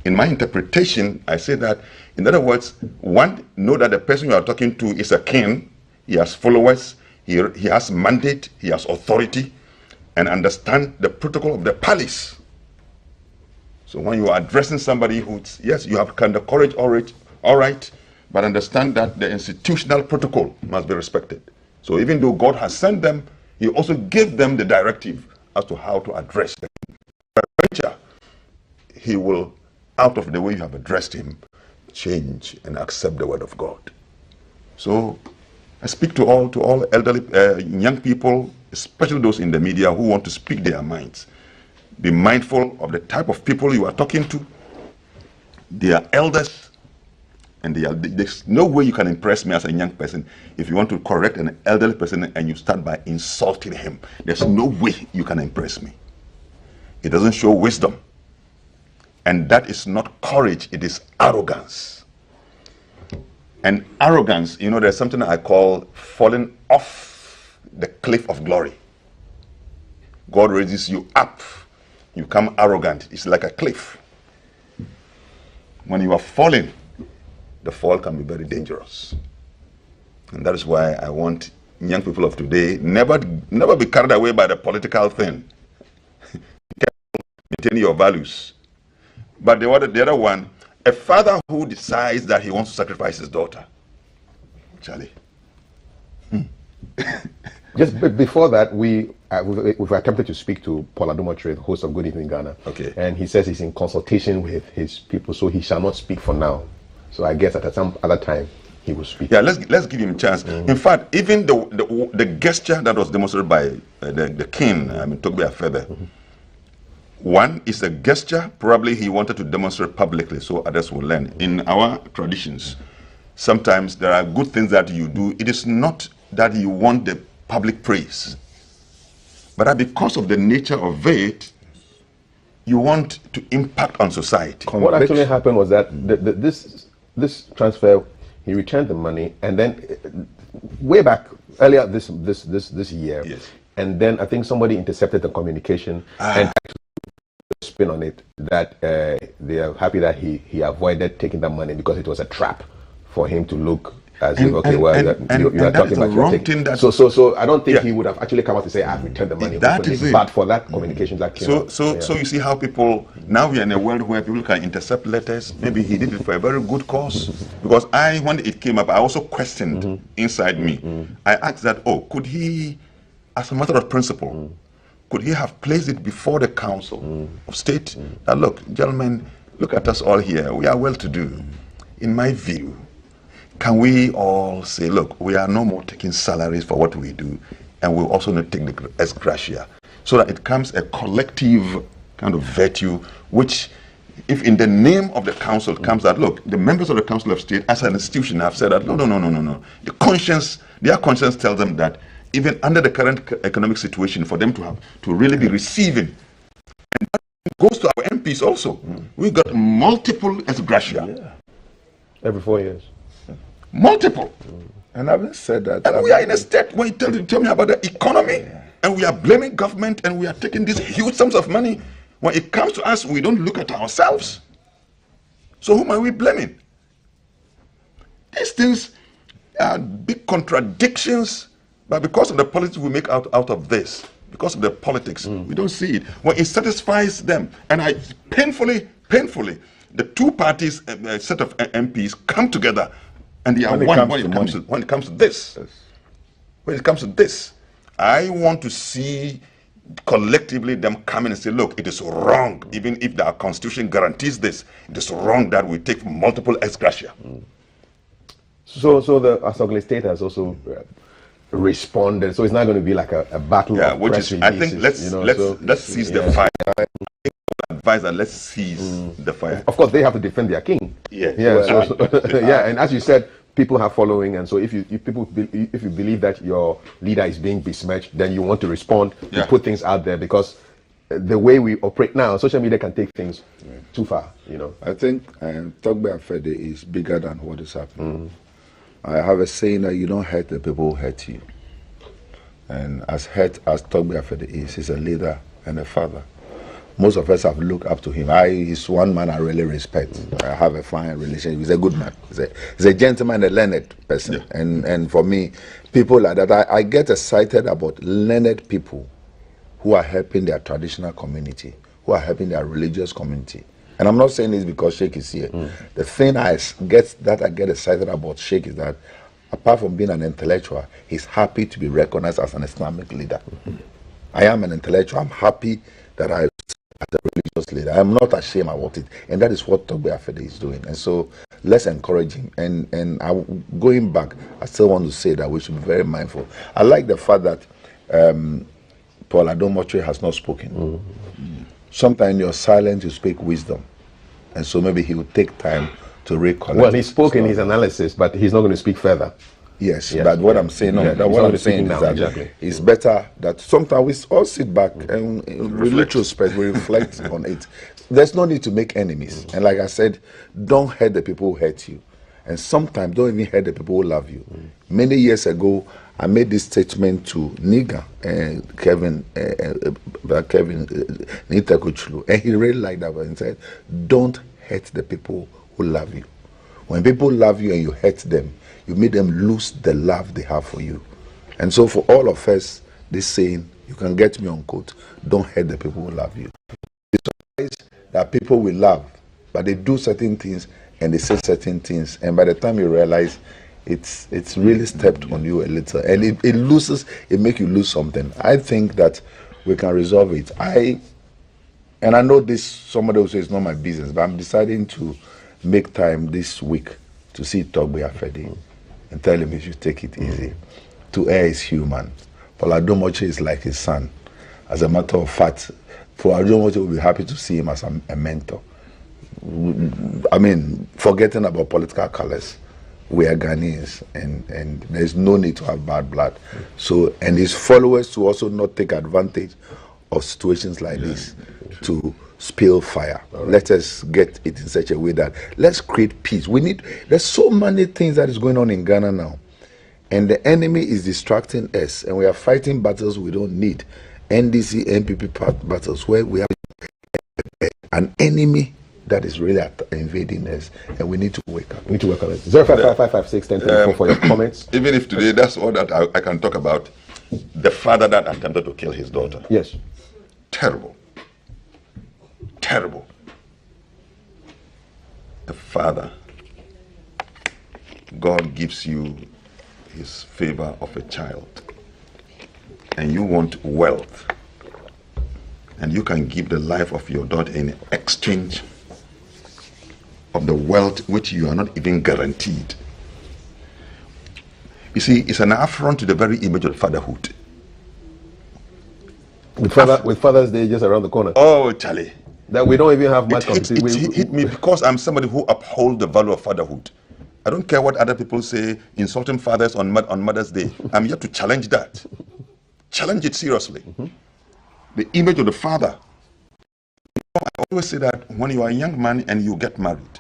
In my interpretation, I say that, in other words, one, know that the person you are talking to is a king, he has followers, he has mandate, he has authority, and understand the protocol of the palace. So when you are addressing somebody who's, yes, you have kind of courage, all right, but understand that the institutional protocol must be respected. So even though God has sent them, he also gave them the directive as to how to address them. But he will, out of the way you have addressed him, change and accept the word of God. So I speak to all elderly, young people, especially those in the media who want to speak their minds. Be mindful of the type of people you are talking to. They are elders, and there's no way you can impress me as a young person if you want to correct an elderly person and you start by insulting him. There's no way you can impress me. It doesn't show wisdom. And that is not courage, it is arrogance. And arrogance, you know, there's something I call falling off the cliff of glory. God raises you up, you become arrogant. It's like a cliff. When you are falling, the fall can be very dangerous. And that is why I want young people of today never be carried away by the political thing. Maintain your values. But the other one, a father who decides that he wants to sacrifice his daughter, Charlie. Just before that, we've attempted to speak to Paul Adumotre, the host of Good Evening Ghana. Okay. And he says he's in consultation with his people, so he shall not speak for now. So I guess that at some other time he will speak. Yeah, let's give him a chance. In fact, even the gesture that was demonstrated by the king, Togbe Afebe, one is a gesture. Probably he wanted to demonstrate publicly so others will learn. In our traditions, sometimes there are good things that you do. It is not that you want the public praise, but that because of the nature of it, you want to impact on society. What actually happened was that this transfer, he returned the money, and then way back earlier this year, yes. And then I think somebody intercepted the communication and spin on it that they are happy that he avoided taking that money because it was a trap for him to look as if, okay, well, you are talking about your thing. So I don't think he would have actually come out to say, I've returned the money. That is it. But for that communication that came out. So you see how people, now we are in a world where people can intercept letters. Maybe he did it for a very good cause. Because when it came up, I also questioned inside me. I asked that, could he, as a matter of principle, could he have placed it before the Council of State? That, look, gentlemen, look at us all here. We are well-to-do. In my view, can we all say, look, we are no more taking salaries for what we do, and we also not take the ex gratia, so that it becomes a collective kind of virtue, which, if in the name of the council comes that, look, the members of the Council of State as an institution have said that, no. Their conscience tells them that even under the current economic situation, for them to really be receiving, and that goes to our MPs also. We got multiple ex gratia. Every 4 years. Multiple. And having said that, and we are in a state where you tell me about the economy, and we are blaming government, and we are taking these huge sums of money. When it comes to us, we don't look at ourselves. So whom are we blaming? These things are big contradictions, but because of the politics we make out of this, because of the politics, we don't see it. Well, it satisfies them. And painfully, the two parties, a set of MPs come together, and they are one when it comes to this. Yes. When it comes to this, I want to see collectively them come in and say, look, it is wrong, even if our constitution guarantees this, it is wrong that we take multiple ex gratia. So the Asogli State has also responded, so it's not going to be like a battle of which press is, I think let's seize the fire. Advise that let's seize the fire. Of course, they have to defend their king. Yeah. And as you said, people have following, and so if you believe that your leader is being besmirched, then you want to respond, to put things out there, because the way we operate now, social media can take things too far. I think Togbe Afede is bigger than what is happening. I have a saying that you don't hurt the people who hurt you. And as Togbe Afede is, he's a leader and a father. Most of us have looked up to him. He's one man I really respect. I have a fine relationship. He's a good man. He's a gentleman, a learned person. Yeah. And for me, people like that, I get excited about learned people who are helping their traditional community, who are helping their religious community. And I'm not saying this because Sheikh is here. The thing I get excited about Sheikh is that, apart from being an intellectual, he's happy to be recognized as an Islamic leader. I am an intellectual. I'm happy that I as a religious leader. I'm not ashamed about it. And that is what Togbe Afede is doing. And so let's encourage him. And going back, I still want to say that we should be very mindful. I like the fact that Paul Adumotre has not spoken. Sometimes in your silence you speak wisdom. And so maybe he will take time to recollect. Well, he spoke in his analysis, but he's not going to speak further. Yes, but what I'm saying, what I'm saying is that it's better that sometimes we all sit back and we retrospect, we reflect on it. There's no need to make enemies. And like I said, don't hurt the people who hurt you. And sometimes don't even hurt the people who love you. Many years ago, I made this statement to Niga and Kevin Nitakuchlu, and he really liked that and said, don't hurt the people who love you. When people love you and you hurt them, you make them lose the love they have for you. And so for all of us, this saying, you can get me on quote, don't hurt the people who love you. It's surprised that people will love, but they do certain things and they say certain things, and by the time you realize it's really stepped on you a little, and it make you lose something. I think that we can resolve it. I know this, somebody will say it's not my business, but I'm deciding to make time this week to see Togbe Afedi and tell him he should take it easy. To err is human. Paul Adomoche is like his son. As a matter of fact, for Adomoche will be happy to see him as a mentor. I mean, forgetting about political colors, we are Ghanaians, and there's no need to have bad blood. So, and his followers to also not take advantage of situations like this to spill fire. Let us get it in such a way that let's create peace. There's so many things that is going on in Ghana now, and the enemy is distracting us, and we are fighting battles we don't need. NDC, NPP battles where we have an enemy that is really invading us, and we need to wake up. We need to work on it. 05555561034 for your comments. Even if today that's all that I can talk about, the father that attempted to kill his daughter. Yes. Terrible. Terrible. The father, God gives you his favor of a child, and you want wealth, and you can give the life of your daughter in exchange of the wealth which you are not even guaranteed. You see, it's an affront to the very image of fatherhood. With Father's Day just around the corner. Oh, Charlie. That we don't even have much it hit me because I'm somebody who upholds the value of fatherhood. I don't care what other people say, insulting fathers on Mother's Day. I'm here to challenge that. Challenge it seriously. The image of the father. I always say that when you are a young man and you get married,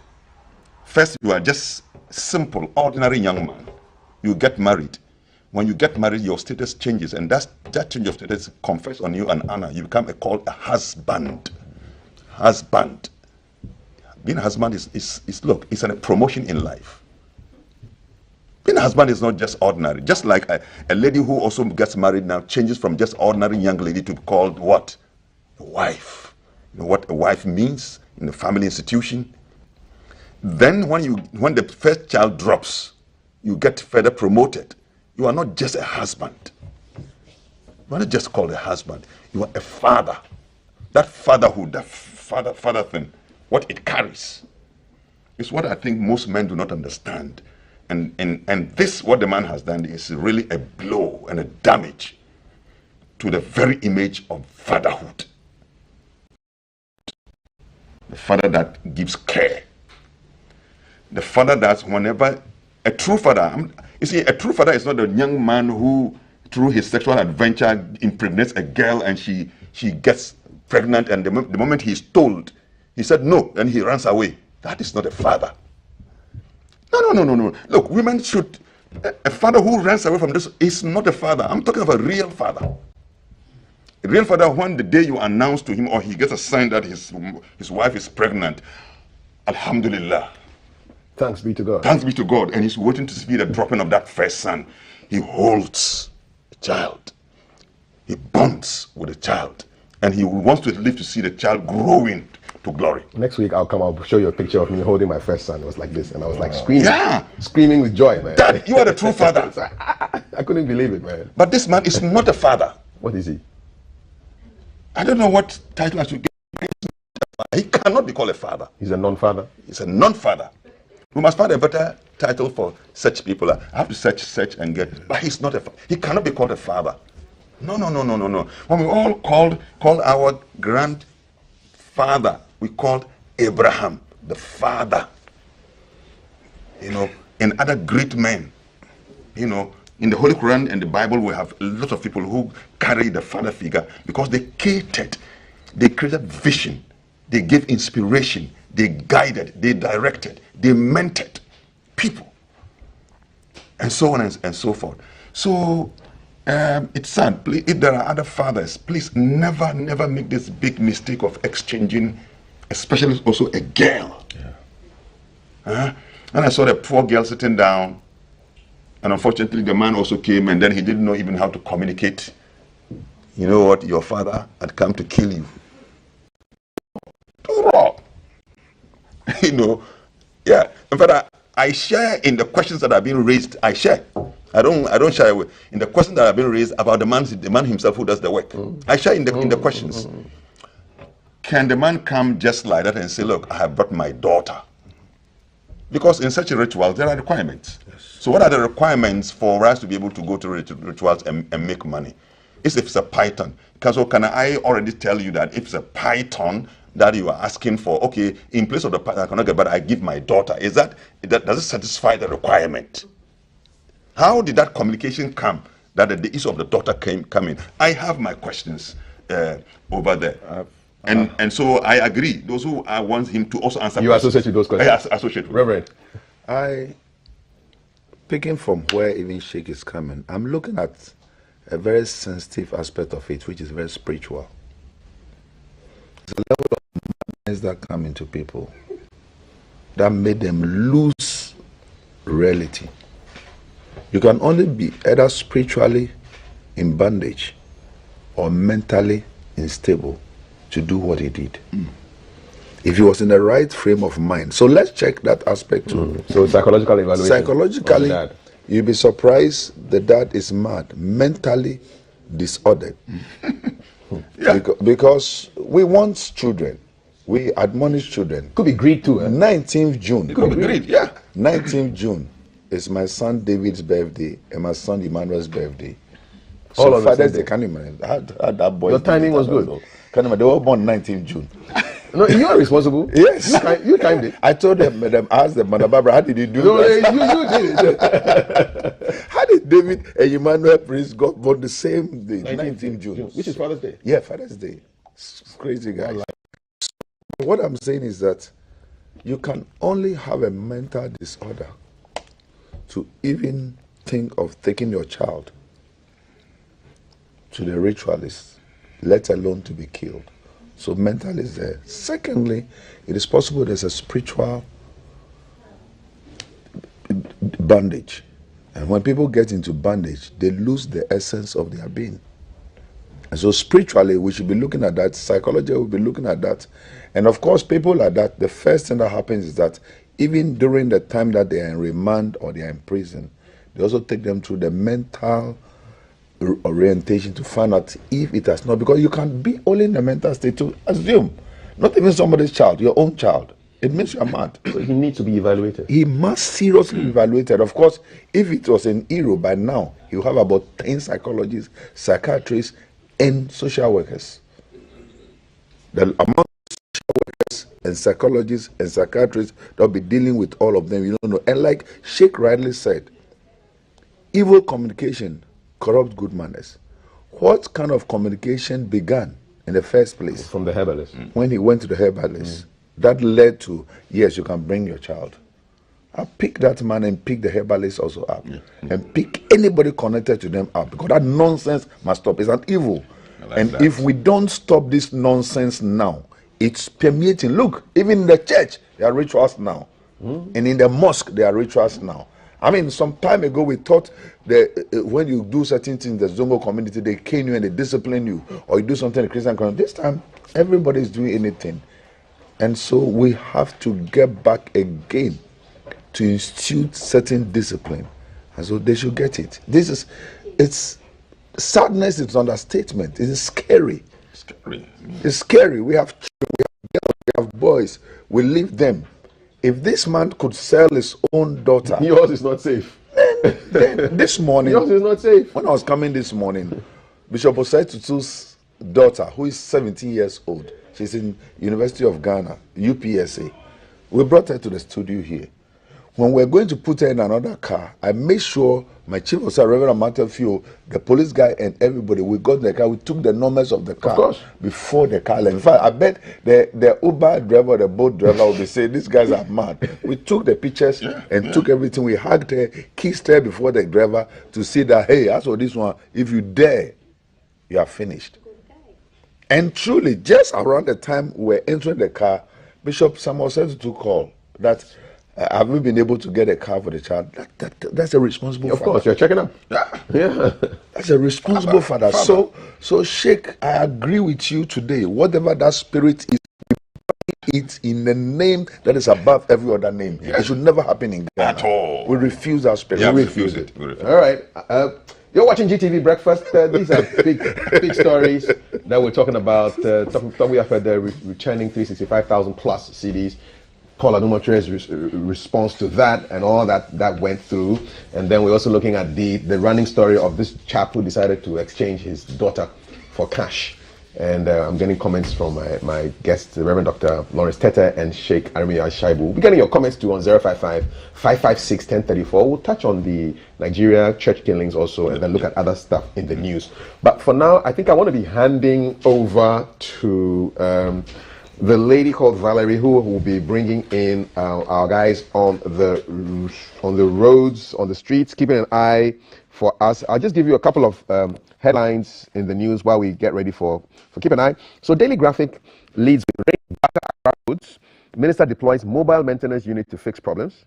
first you are just simple, ordinary young man. You get married. When you get married, your status changes, and that change of status confers on you an honor. You become called a husband. Husband. Being a husband is look, it's a promotion in life. Being a husband is not just ordinary. Just like a lady who also gets married now changes from just ordinary young lady to be called what? A wife. You know what a wife means in the family institution? Then when the first child drops, you get further promoted. You are not just a husband. You are not just called a husband. You are a father. That fatherhood, that father thing, what it carries, is what I think most men do not understand. And this, what the man has done, is really a blow and a damage to the very image of fatherhood. The father that gives care. The father that whenever, a true father, you see, a true father is not a young man who, through his sexual adventure, impregnates a girl and she gets pregnant, and the moment he's told, he said no, and he runs away. That is not a father. No. Look, women should, a father who runs away from this is not a father. I'm talking about a real father. A real father, when the day you announce to him or he gets a sign that his wife is pregnant, Alhamdulillah. Thanks be to God. Thanks be to God. And he's waiting to see the dropping of that first son. He holds the child. He bonds with the child. And he wants to live to see the child growing to glory. Next week I'll show you a picture of me holding my first son. It was like this, and I was like screaming. Yeah. Screaming with joy, man. Dad, you are the true father. I couldn't believe it, man. But this man is not a father. What is he? I don't know what title I should give. He cannot be called a father. He's a non-father. He's a non-father. We must find a better title for such people. I have to search and get. But he's not he cannot be called a father. No. When we all call our grandfather, we called Abraham the father. You know, and other great men. You know, in the Holy Quran and the Bible, we have a lot of people who carry the father figure because they catered, they created vision, they gave inspiration, they guided, they directed, they mentored people, and so on and so forth. So it's sad. If there are other fathers, please never make this big mistake of exchanging, especially also a girl. Yeah. And I saw the poor girl sitting down, and unfortunately the man also came, and then he didn't know even how to communicate. You know what? Your father had come to kill you. Too raw. You know, yeah. In fact, I share in the questions that are being raised. I share. I don't shy away in the questions that are being raised about the man himself who does the work. I share in the questions. Can the man come just like that and say, look, I have brought my daughter? Because in such a ritual, there are requirements. Yes. So what are the requirements for us to be able to go to rituals and make money? If it's a python. So can I already tell you that if it's a python that you are asking for, okay, in place of the python, I cannot get, but I give my daughter. Does it satisfy the requirement? How did that communication come that the issue of the daughter come in? I have my questions over there. And so I agree. Those who want him to also answer you questions. Associate with those questions? I associate with. Reverend. Picking from where even Sheikh is coming, I'm looking at a very sensitive aspect of it, which is very spiritual. It's a level of madness that come into people that made them lose reality. You can only be either spiritually in bondage or mentally unstable to do what he did. If he was in the right frame of mind. So let's check that aspect too. So psychological evaluation. Psychologically, you'll be surprised the dad is mad, mentally disordered. Because we want children. We admonish children. Could be greed too. 19th June. It could be greed, yeah. 19th June is my son David's birthday and my son Emmanuel's birthday. All So on the Father's same Day, can't imagine. How that boy. Your timing was good. Can't imagine. They were born 19th June. No, you are responsible. Yes. You timed it. I told them, asked them, Mother Barbara, how did you do that? You did it. How did David and Emmanuel Prince got born the same day, 19th June? Which is Father's Day. Yeah, Father's Day. It's crazy, guys. What I'm saying is that you can only have a mental disorder to even think of taking your child to the ritualist, let alone to be killed. So mental is there. Secondly, it is possible there's a spiritual bondage. And when people get into bondage, they lose the essence of their being. And so spiritually, we should be looking at that. Psychology will be looking at that. And of course, people like that, the first thing that happens is that even during the time that they are in remand or they are in prison, they also take them through the mental orientation to find out if it has not, because you can be only in the mental state to assume, not even somebody's child, your own child. It means you're mad. So he needs to be evaluated. He must seriously be evaluated. Of course, if it was in Europe by now, he'll have about 10 psychologists, psychiatrists, and social workers. Among social workers and psychologists and psychiatrists, they'll be dealing with all of them. You don't know. And like Sheikh rightly said, evil communication corrupt good manners. What kind of communication began in the first place? From the herbalist. When he went to the herbalist, that led to, yes, you can bring your child. I pick that man and pick the herbalist also up. And pick anybody connected to them up. Because that nonsense must stop. It's an evil. And if we don't stop this nonsense now, it's permeating. Look, even in the church, there are rituals now. And in the mosque, there are rituals now. I mean, some time ago, we thought that when you do certain things in the Zongo community, they cane you and they discipline you, or you do something in the Christian community. This time, everybody is doing anything. And so we have to get back again to institute certain discipline. And so they should get it. It's sadness, it's understatement. It is scary. It's scary. We have children, we have girls, we have boys. We leave them. If this man could sell his own daughter, yours is not safe. Then this morning, yours is not safe. When I was coming this morning, Bishop Osei Tutu's daughter, who is 17 years old, she's in University of Ghana, UPSA. We brought her to the studio here. When we're going to put her in another car, I made sure my chief officer, Reverend Matthew, the police guy, and everybody, we got in the car, we took the numbers of the car before the car left. In fact, I bet the Uber driver, the boat driver will be saying, these guys are mad. We took the pictures and took everything. We hugged her, kissed her before the driver to see that, hey, as for this one, if you dare, you are finished. And truly, just around the time we were entering the car, Bishop Samuel said to call that, have we been able to get a car for the child? That's a responsible father. Of course, you're checking up. Yeah. That's a responsible father. So Sheikh, I agree with you today. Whatever that spirit is, it in the name that is above every other name. It should never happen in Ghana. At all. We refuse that spirit. Yeah, we refuse it. All right. You're watching GTV Breakfast. These are big stories that we're talking about. We have heard the returning 365,000 plus CDs. Paul Adumoture's response to that and all that went through. And then we're also looking at the running story of this chap who decided to exchange his daughter for cash. And I'm getting comments from my guests, Reverend Dr. Lawrence Tete and Sheikh Armiya Shaibu. We'll be getting your comments too on 055-556-1034. We'll touch on the Nigeria church killings also and then look at other stuff in the news. But for now, I think I want to be handing over to the lady called Valerie, who will be bringing in our guys on the roads, on the streets, keeping an eye for us. I'll just give you a couple of headlines in the news while we get ready for keep an eye. So Daily Graphic leads with rain batter roads. Minister deploys mobile maintenance unit to fix problems.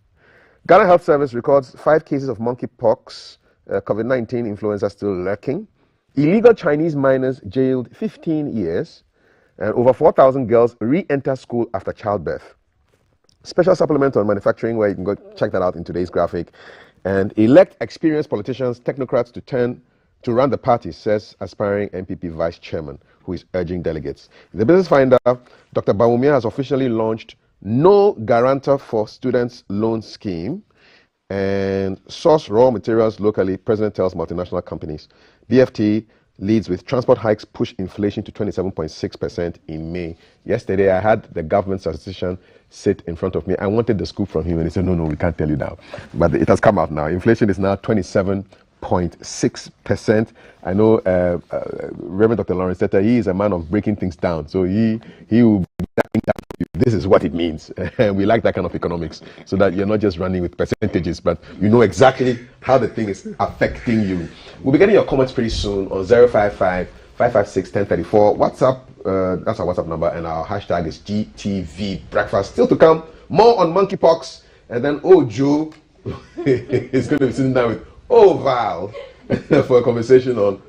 Ghana Health Service records 5 cases of monkeypox. COVID-19 influenza still lurking. Illegal Chinese minors jailed 15 years. And over 4,000 girls re-enter school after childbirth. Special supplement on manufacturing, where you can go check that out in today's graphic. And elect experienced politicians, technocrats to run the party, says aspiring MPP vice chairman, who is urging delegates. In the Business Finder, Dr. Bawumia has officially launched No Guarantor for Students Loan Scheme and source raw materials locally, President tells multinational companies. BFT leads with transport hikes push inflation to 27.6% in May. Yesterday, I had the government statistician sit in front of me. I wanted the scoop from him, and he said, no, we can't tell you now. But it has come out now. Inflation is now 27.6%. I know Reverend Dr. Lawrence Tete, he is a man of breaking things down. So he will be breaking down. This is what it means. We like that kind of economics, so that you're not just running with percentages, but you know exactly how the thing is affecting you. We'll be getting your comments pretty soon on 055-556-1034. WhatsApp, that's our WhatsApp number, and our hashtag is GTV Breakfast. Still to come, more on monkeypox, and then Joe is going to be sitting down with Val for a conversation on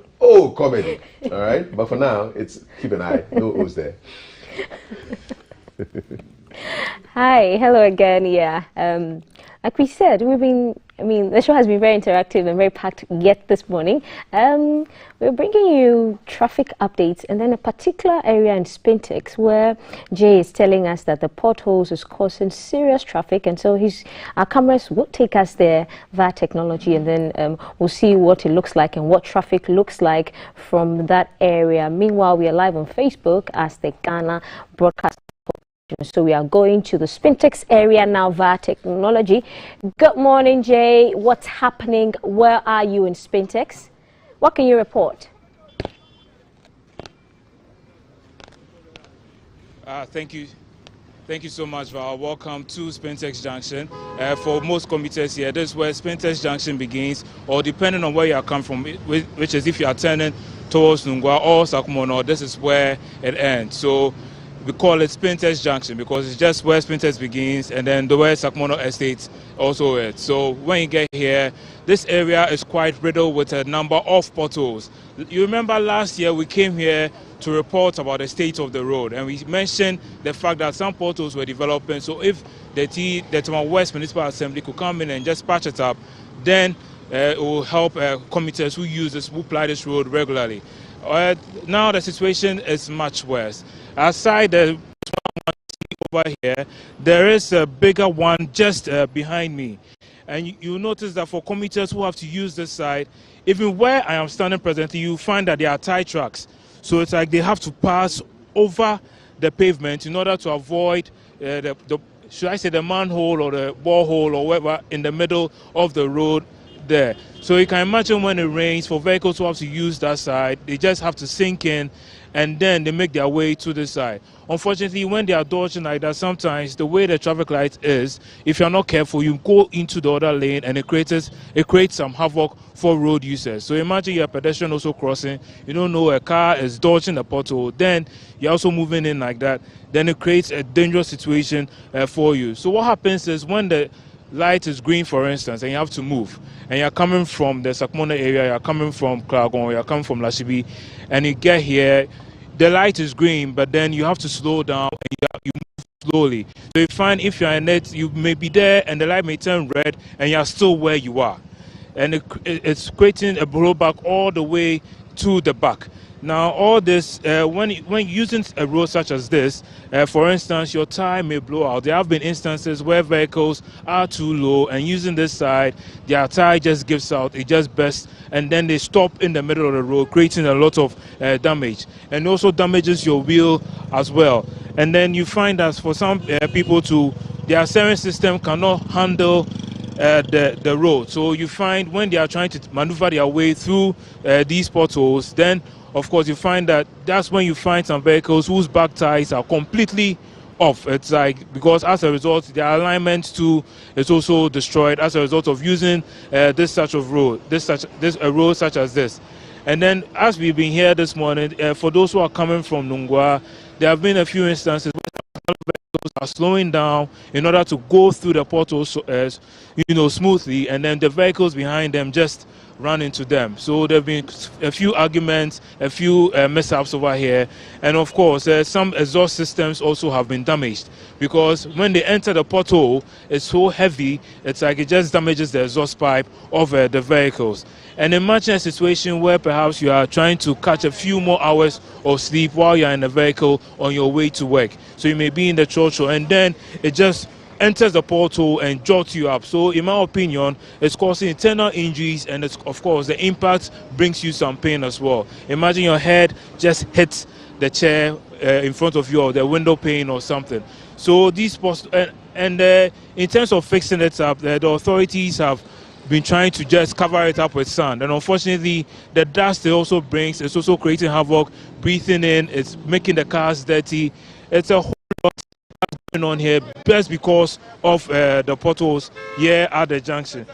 comedy. All right, but for now, it's keep an eye. No O's there. Hi, hello again. Yeah, like we said, the show has been very interactive and very packed yet this morning. We're bringing you traffic updates and then a particular area in Spintex where Jay is telling us that the potholes is causing serious traffic, and so our cameras will take us there via technology, and then we'll see what it looks like and what traffic looks like from that area. Meanwhile, we are live on Facebook as the Ghana Broadcast. So we are going to the Spintex area now via technology. Good morning, Jay. What's happening? Where are you in Spintex? What can you report? Thank you so much, Val. Welcome to Spintex Junction. For most commuters here, this is where Spintex Junction begins, or depending on where you are coming from, which is if you are turning towards Nungwa or Sakumono, this is where it ends. So we call it Spintex Junction because it's just where Spintex begins, and then the where Sakumono Estate also is. So when you get here, this area is quite riddled with a number of potholes. You remember last year we came here to report about the state of the road, and we mentioned the fact that some potholes were developing. So if the Tema West Municipal Assembly could come in and just patch it up, then it will help commuters who ply this road regularly. Now the situation is much worse. Aside the one over here, there is a bigger one just behind me. And you notice that for commuters who have to use this side, even where I am standing presently, you find that there are tie tracks. So it's like they have to pass over the pavement in order to avoid should I say the manhole or the borehole or whatever in the middle of the road there. So you can imagine when it rains, for vehicles who have to use that side, they just have to sink in and then they make their way to the side. Unfortunately, when they are dodging like that, sometimes the way the traffic light is, if you're not careful, you go into the other lane and it creates some havoc for road users. So imagine you're a pedestrian also crossing, you don't know a car is dodging the pothole, then you're also moving in like that, then it creates a dangerous situation for you. So what happens is when the light is green, for instance, and you have to move, and you're coming from the Sakumono area, you're coming from Kragon, you're coming from Lashibi, and you get here, the light is green, but then you have to slow down and you move slowly. So you find if you're in it, you may be there and the light may turn red and you're still where you are. And it's creating a blowback all the way to the back. Now, all this, when using a road such as this, for instance, your tire may blow out. There have been instances where vehicles are too low and using this side, their tire just gives out, it just bursts, and then they stop in the middle of the road, creating a lot of damage. And also damages your wheel as well. And then you find that for some people their steering system cannot handle the road. So you find when they are trying to maneuver their way through these potholes, then of course you find that's when you find some vehicles whose back tires are completely off. It's like, because as a result their alignment too is also destroyed as a result of using this road such as this. And then as we've been here this morning, for those who are coming from Nungwa, there have been a few instances where vehicles are slowing down in order to go through the potholes smoothly, and then the vehicles behind them just run into them. So there have been a few arguments, a few mishaps over here, and of course some exhaust systems also have been damaged, because when they enter the pothole, it's so heavy, it's like it just damages the exhaust pipe of the vehicles. And imagine a situation where perhaps you are trying to catch a few more hours of sleep while you're in the vehicle on your way to work. So you may be in the church, and then it just enters the portal and jots you up. So in my opinion, it's causing internal injuries, and of course the impact brings you some pain as well. Imagine your head just hits the chair in front of you, or the window pane or something. So these in terms of fixing it up, the authorities have been trying to just cover it up with sand, and unfortunately the dust it also brings, it's also creating havoc, breathing in, it's making the cars dirty. It's a whole lot going on here just because of the potholes here at the junction.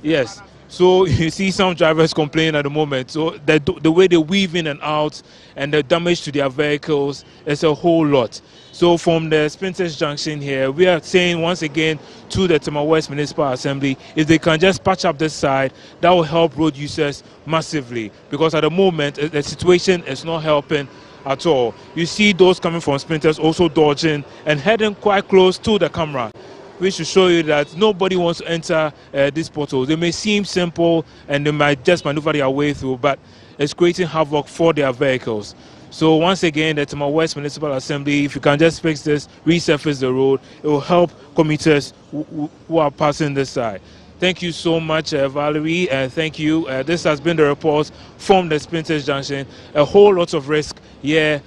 Yes, so you see some drivers complaining at the moment. So the way they weave in and out and the damage to their vehicles is a whole lot. So from the Spintex Junction here, we are saying once again to the Tema West Municipal Assembly, if they can just patch up this side, that will help road users massively, because at the moment the situation is not helping at all. You see those coming from Spintex also dodging and heading quite close to the camera, which should show you that nobody wants to enter this portal. They may seem simple and they might just maneuver their way through, but it's creating havoc for their vehicles. So once again, the Tema West Municipal Assembly, if you can just fix this, resurface the road, it will help commuters who are passing this side. Thank you so much, Valerie. Thank you. This has been the report from the Spintex Junction. A whole lot of risk. Yeah.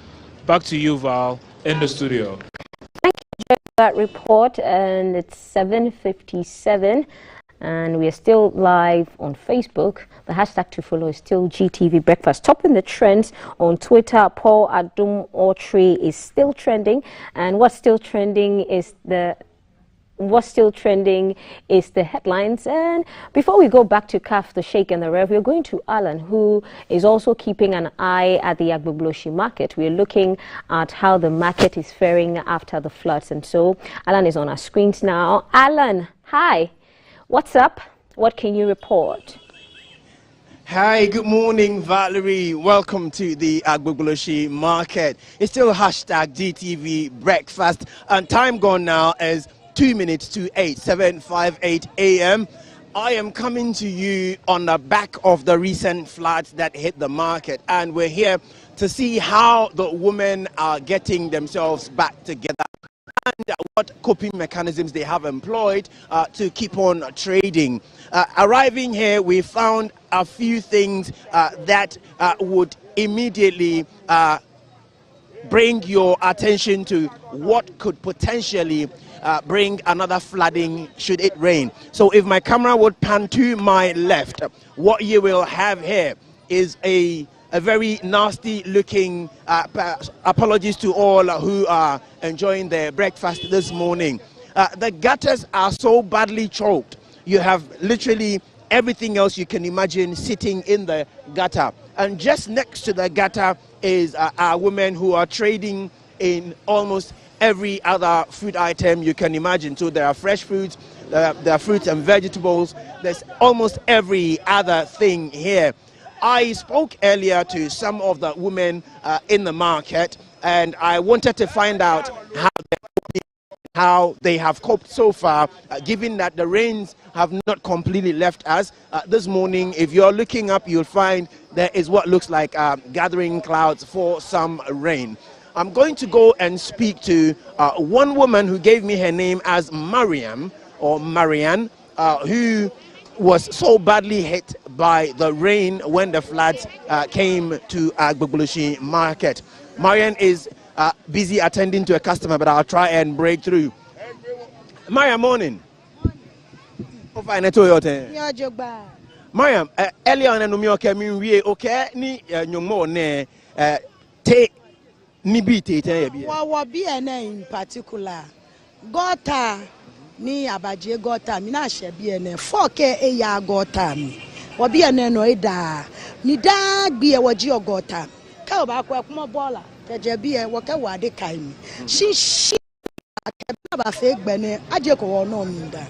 Back to you, Val, in the studio. Thank you for that report. And it's 7:57. And we are still live on Facebook. The hashtag to follow is still GTV Breakfast. Topping the trends on Twitter, Paul Adum Autry is still trending. And what's still trending is the headlines. And before we go back to CAF, the Sheikh and the Rev, we're going to Alan, who is also keeping an eye at the Agbogloshi market. We're looking at how the market is faring after the floods. And so Alan is on our screens now. Alan, hi. What's up? What can you report? Hi, good morning, Valerie. Welcome to the Agbogloshi market. It's still hashtag GTV Breakfast, and time gone now is 2 minutes to 8, 7:58 a.m. I am coming to you on the back of the recent floods that hit the market, and we're here to see how the women are getting themselves back together and what coping mechanisms they have employed to keep on trading. Arriving here, we found a few things that would immediately bring your attention to what could potentially bring another flooding should it rain. So if my camera would pan to my left, what you will have here is a very nasty looking, apologies to all who are enjoying their breakfast this morning. The gutters are so badly choked. You have literally everything else you can imagine sitting in the gutter. And just next to the gutter is our women who are trading in almost every other food item you can imagine. So there are fresh foods, there are fruits and vegetables. There's almost every other thing here. I spoke earlier to some of the women in the market, and I wanted to find out how they're coping how they have coped so far, given that the rains have not completely left us. This morning, if you're looking up, you'll find there is what looks like gathering clouds for some rain. I'm going to go and speak to one woman who gave me her name as Mariam, or Marianne, who was so badly hit by the rain when the floods came to Agbogboloshi market. Marianne is busy attending to a customer, but I'll try and break through. Mariam, morning. Mariam, earlier on, okay, ni nyumo ne te ni biti te bi. Wa bi ene in particular. Gota ni abaje gota mi na hye bi ene 4k e ya gota mi. Wa bi ene no ida. Mi da gbe e waji gota. Ka ba kwa kuma bola. Teje bi e wo ka wa de kai mi. Shi ba fe gbe ne aje ko wo no mi da.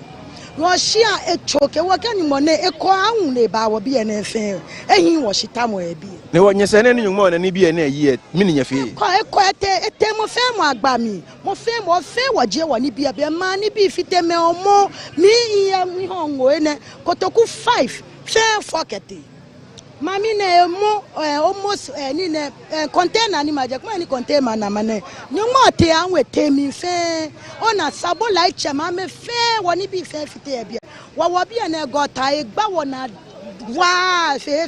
Russia a choke working money a crown ba be an affair. And was she tam way be. No one yes, any young man and be a year, meaning a fee. Quite a term of fame by me. More fame or fair what Jewani be a money be fit them or more. Me, we hung when Kotoku 5 fair forkety. Mammy, more almost any container animal, any container, no more tear with taming fair. On a sabo like chamame fair, one be fair fit beer. What be an got I bawana wa fair.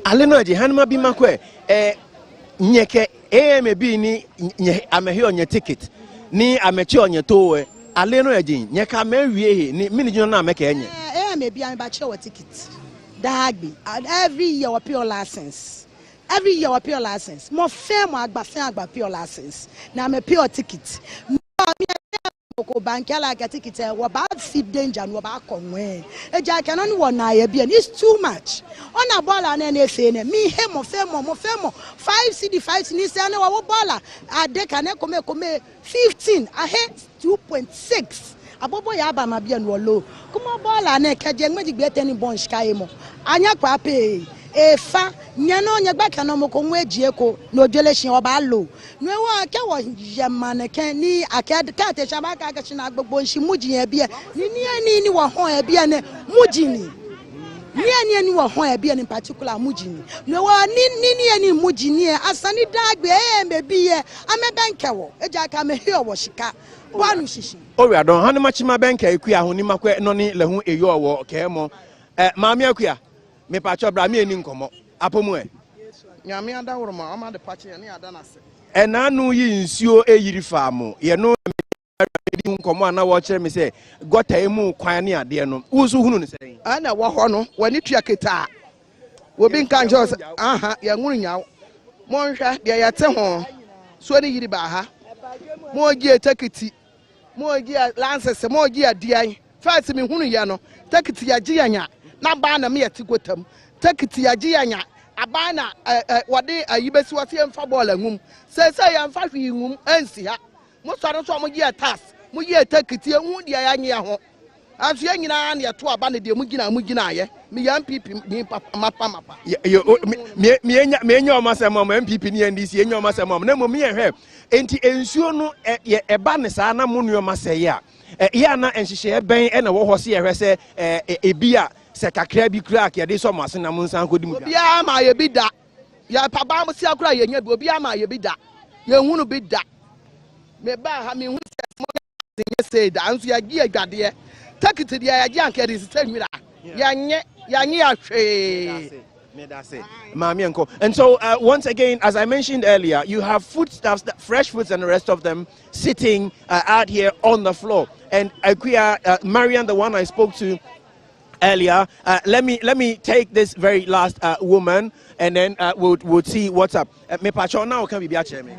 Aleno, Hanma be Macque, Nyeke, maybe ni I'm here on your ticket. Ni I'm on your toe. Aleno, Nyeka Mary, ni Minijana make any. Maybe I'm about your ticket. Dagby, every year we pay license. Every year we pay license. More fair, more agba pure license. Now me pure ticket. Ko bankela get ticket. We bad feed danger. We bad conway. Eja can only one na ye. It's too much. On a ball and anything. Me him more fair more 5 CD 5 CD. Say no we baller. A day can come 15. I hate 2.6. Abobo ya ba ma bia no lo kuma bola na kaje ngmaji gbe tani bon shikaye mo anya kwa pe efa nya no nya gba kan mo ko nwe ejie ko no jelesin oba lo no wa ke wo yemane kan ni akade ka te shaba ka ka shina gbogbo nshi muji ya bia ni wo hon ya bia ne muji ni ni wo hon ya bia ni particular muji ni no wa ni muji ni asani dagbe me bia amebenke wo eja ka me he wo shika wanu shishi o ria don hanu machima benka ekua ho ni makwe no ni lahu eyo wo kemo maami akua me pa cho bra me eni nkomo apomu nyame ada woro ma ama de pache ne ada na se enanu yi nsuo eyiri famo ye no di nkomo ana wo kire me se gota emu kwan ne ade no wusu hunu ne sen ana wo ho no wani tua keta obi nka njos aha ya nwuru nyawo mo nhwa de ya te ho so ni yiri ba ha mo gie takiti mo gie lances mo gie dian first me hunu ya no takiti ya gie anya na ba na me yati gotam takiti ya gie anya aba na wode ayibesi wase emfa ball angum se ya emfa hwi ngum ansi ha mo sore so mo gie task mo gie takiti ehu dia ya nya ho aso ya nyina na yeto aba na de mo gina aye me ya MPP ni mapa me enya o masema mo MPP ni NDC enya o masema mo na mo me hwe enti ensuo no eba ne saa na mo nuo maseye a ya na enhihye ben e na wo ho se ye hwe se ebia se kakra bi kura ke de so mo ase na mo nsan kodi mu bia ma ye bi da ya paba mo se akura ye nya bi obi ama ye bi da ye hunu bi da me ba ha me hu se mo ye se da anso ya gi agade takiti dia ya gi anka de se nwira ya nye ahwe. And so once again, as I mentioned earlier, you have foodstuffs, fresh foods and the rest of them sitting out here on the floor. And Marian, the one I spoke to earlier, let me take this very last woman, and then we'll see what's up. Me pacho now can be biache me.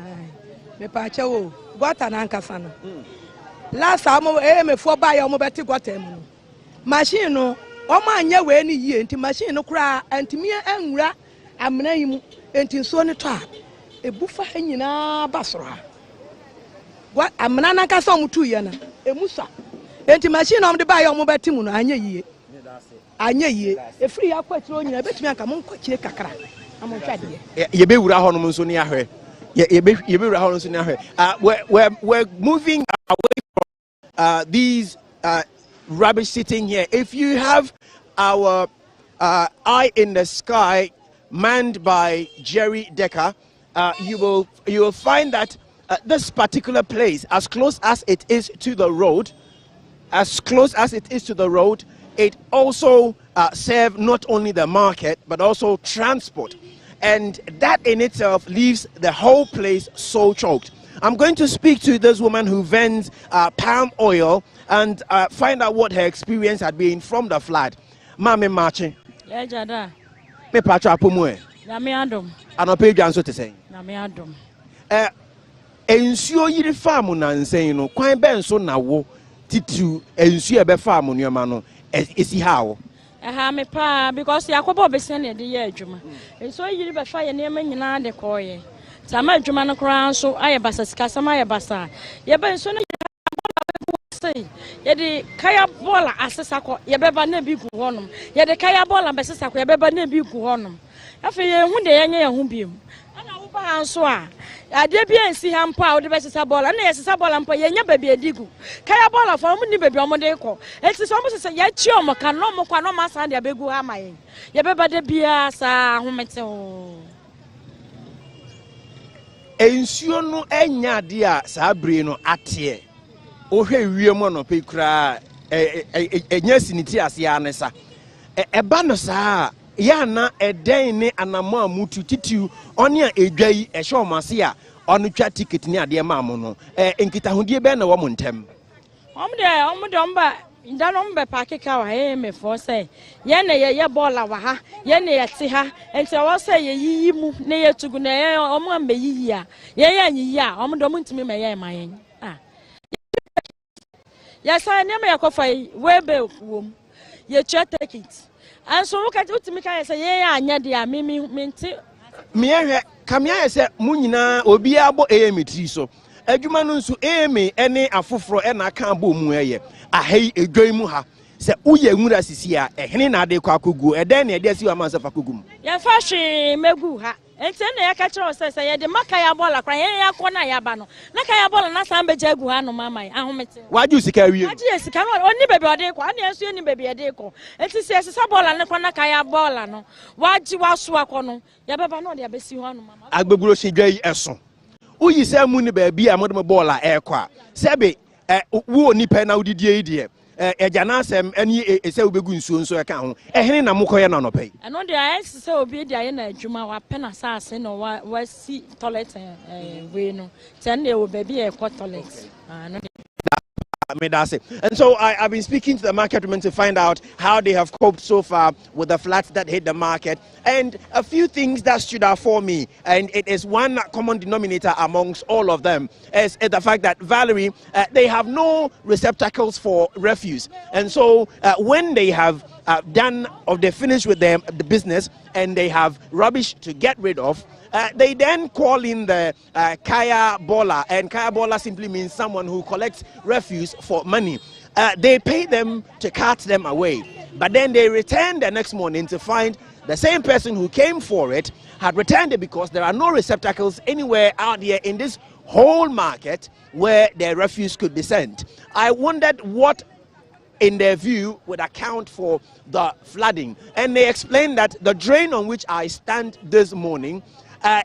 Me pacho got an ankasana. Last time me for buy your mobile got him. Machine no. Oma anya we ni yie nti machine no kura antimi anwura amena yimu enti nso ne to a ebufa nyina basoro ha wa amena na ka so mutu ye na emusa enti machine no de ba ye omo betimu no anya yie efiri akwatiro nyina betimi aka mo nkwakire kakra amotwade ye be wura ho no nso ne ahwe ye be wura ho no nso ne ahwe we're moving away these rubbish sitting here. If you have our Eye in the Sky manned by Jerry Decker, you will find that this particular place, as close as it is to the road, it also serves not only the market but also transport, and that in itself leaves the whole place so choked. I'm going to speak to this woman who vends palm oil and find out what her experience had been from the flood. Mami Marchi. Yeah, Jada. Me pacha pomwe. Nami adom. Anope dwanso te sen. Nami adom. Ensuo yiri farm na nsen no kwan ben so na wo titu ensuo be farm nneoma no esi ha wo. Me pa because yakobo besen ne de ye adwuma. Ensuo yiri be fa ye nneema nyina de koye. Sama adwuma no kran so ayebasa sika sama ayebasa. Ye be ensuo no say ye de kaya bola asesa ko ye beba na bi gu honom. Ye de kaya bola besesa ko ye beba na bi gu honom. Afi ye hu de ye nya ye hu biem. Ana wo ba so a ade bia nsi ha mpa wo de besesa bola na ye sesa bola mpa ye nya ba bi edigu. Kaya bola fa mo ni ba bi o mo de ko. Eti so mo sesa ye chi o mo ka no mo kwa no ma san de abegu ha ma ye. Ye beba de bia sa ahomete o. Ensuo no enya de a saa bre no ate. Ohwe wiem no pe kura enya siniti ase anesa. Eba no saa ya na eden ne anamo amutu titiu one a edwa yi ehwe omase a ono twa ticket ni ade ma mo no nkitahudie be na wo mo ntem omde omba ndano mbe pakeka wa me for say ye na ye bola wa ha ye na ye te ha enti wo say ye yiyi mu na ye tugu na ye omo ambe yiyi a ye anyi a omde omuntimi me ye mayen ya say ne me yakofa we be wom ye twa ticket and so look at utimi kan say ye anya de a me nti me ehwe kamia say mu nyina obi abo emitri so adwuma no nso eme ene afoforo e na kan bo mu eye ahei edwan mu ha se uye nwura sisi a ehene na ade kwa kogu eden na ede si wa man safa kogu mu ya fashi megu ha enti na ya ka kire se ye de maka ya bola kran ye ya ko na ya ba no na ka ya bola na san beja gu ha no mama ahomete waju sika wie waju sika no oni bebi ode ko ani enso ni bebi ede ko enti se sesa bola ne kran na ka ya bola no waji waso akọ no ya beba no de abesi ho no mama agbeguro shedwa yi eso uyi se mu ni ba bi a modem bola ekwa sebe wo ni pe na udidie idie ejana asem eni ese obegu nsuo nso eka ho ehene na mokoye na no pay eno de ayese se obi de aye na adwuma wa pe na saase no wa si toilet we no ten na wo ba bi e ko toilet no and so I've been speaking to the market women to find out how they have coped so far with the floods that hit the market, and a few things that stood out for me, and it is one common denominator amongst all of them is the fact that Valerie, they have no receptacles for refuse, and so when they have done or they finish with the business and they have rubbish to get rid of, they then call in the Kaya Bola, and Kaya Bola simply means someone who collects refuse for money. They pay them to cart them away, but then they return the next morning to find the same person who came for it had returned it because there are no receptacles anywhere out here in this whole market where their refuse could be sent. I wondered what in their view would account for the flooding, and they explained that the drain on which I stand this morning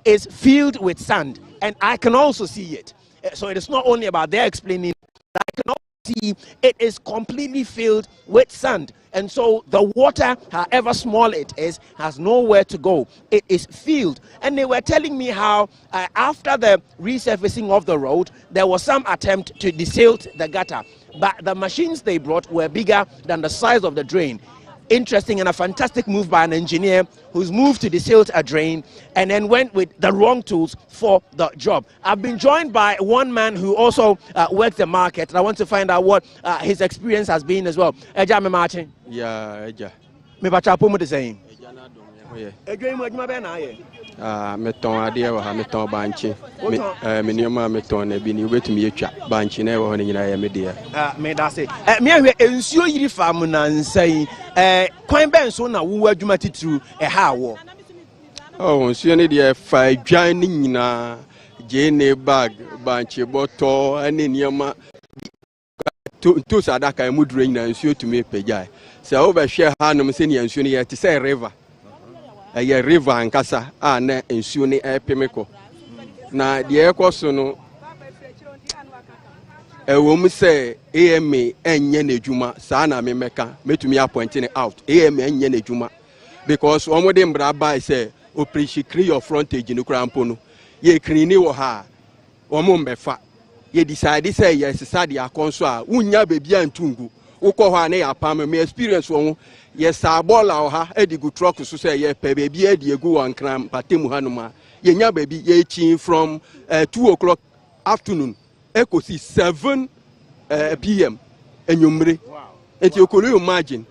is filled with sand, and I can also see it. So it is not only about their explaining, I can also see it is completely filled with sand, and so the water, however small it is, has nowhere to go. It is filled, and they were telling me how after the resurfacing of the road, there was some attempt to desilt the gutter, but the machines they brought were bigger than the size of the drain. Interesting and a fantastic move by an engineer who's moved to desilt a drain and then went with the wrong tools for the job. I've been joined by one man who also works the market, and I want to find out what his experience has been as well. Eja me marching. Yeah, Eja. Me bacha pomo the same. Eja meton ade wa ha meton banchi me nioma meton na bi ni obetumi etwa banchi na e wo ho nyina ya me de me da se me ahwe ensuo yiri fam na nsan kwan ben so na wo adwuma titru ha wo oh nsuo ne de fa adwan ni nyina je ne bag banchi boto ane nioma to sadaka mu drain na nsuo tumi pejai se overhwe hanom se ne nsuo ne ye te say river a river ankasa a na nsuo ne epemeko na de ekoso no ewom se AMA enye n'edwuma saa na memeka metumi appointing out AMA enye n'edwuma because omode mbra by say operation clear your frontage no krampo no ye clean wo ha omo mbefa ye decide say yes sade akonso a unya bebi antungu ukọ ho na ya pam me experience wo ye sa bola o ha edigu truck so say ye pe bebi edi egu wan kram patemu hanuma ye nya bebi ye chin from 2 o'clock afternoon ekosi 7 p.m. enyumre enti okolo imagine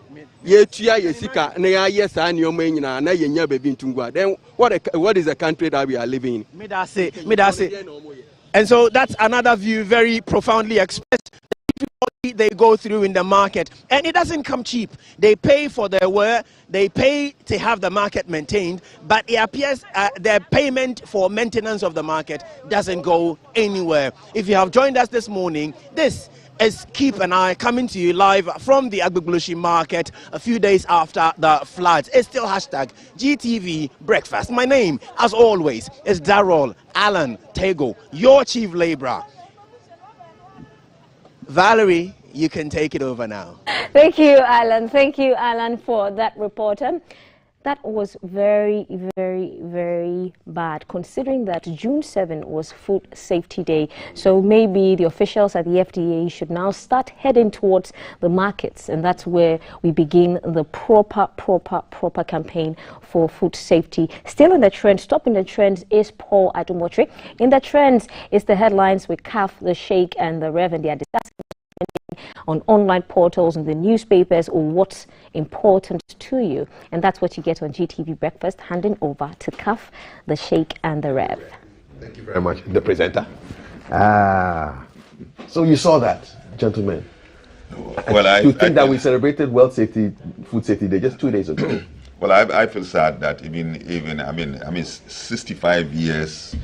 ye tua ye sika na ya yes ani omo nyina na ye nya bebi ntungu then what is the country that we are living in? Me that say. And so that's another view very profoundly expressed. They go through in the market, and it doesn't come cheap. They pay for their work, they pay to have the market maintained, but it appears their payment for maintenance of the market doesn't go anywhere. If you have joined us this morning, this is Keep an Eye coming to you live from the Agbogbloshie market a few days after the floods. It's still hashtag GTV Breakfast. My name, as always, is Darrell Alan Tego, your chief laborer. Valerie, you can take it over now. Thank you, Alan. Thank you, Alan, for that report. That was very, very, very bad, considering that June 7 was Food Safety Day. So maybe the officials at the FDA should now start heading towards the markets, and that's where we begin the proper campaign for food safety. Still in the trend, stopping the trends is Paul Adumotre. In the trends is the headlines with CAF, the Sheikh, and the Rev, and they are discussing on online portals and the newspapers or what's important to you. And that's what you get on GTV Breakfast, handing over to CAF, the Sheikh, and the Rev. Thank you very much, the presenter. So you saw that, gentlemen. Well, to think that we celebrated Food Safety Day just 2 days ago. Well, I feel sad that even 65 years,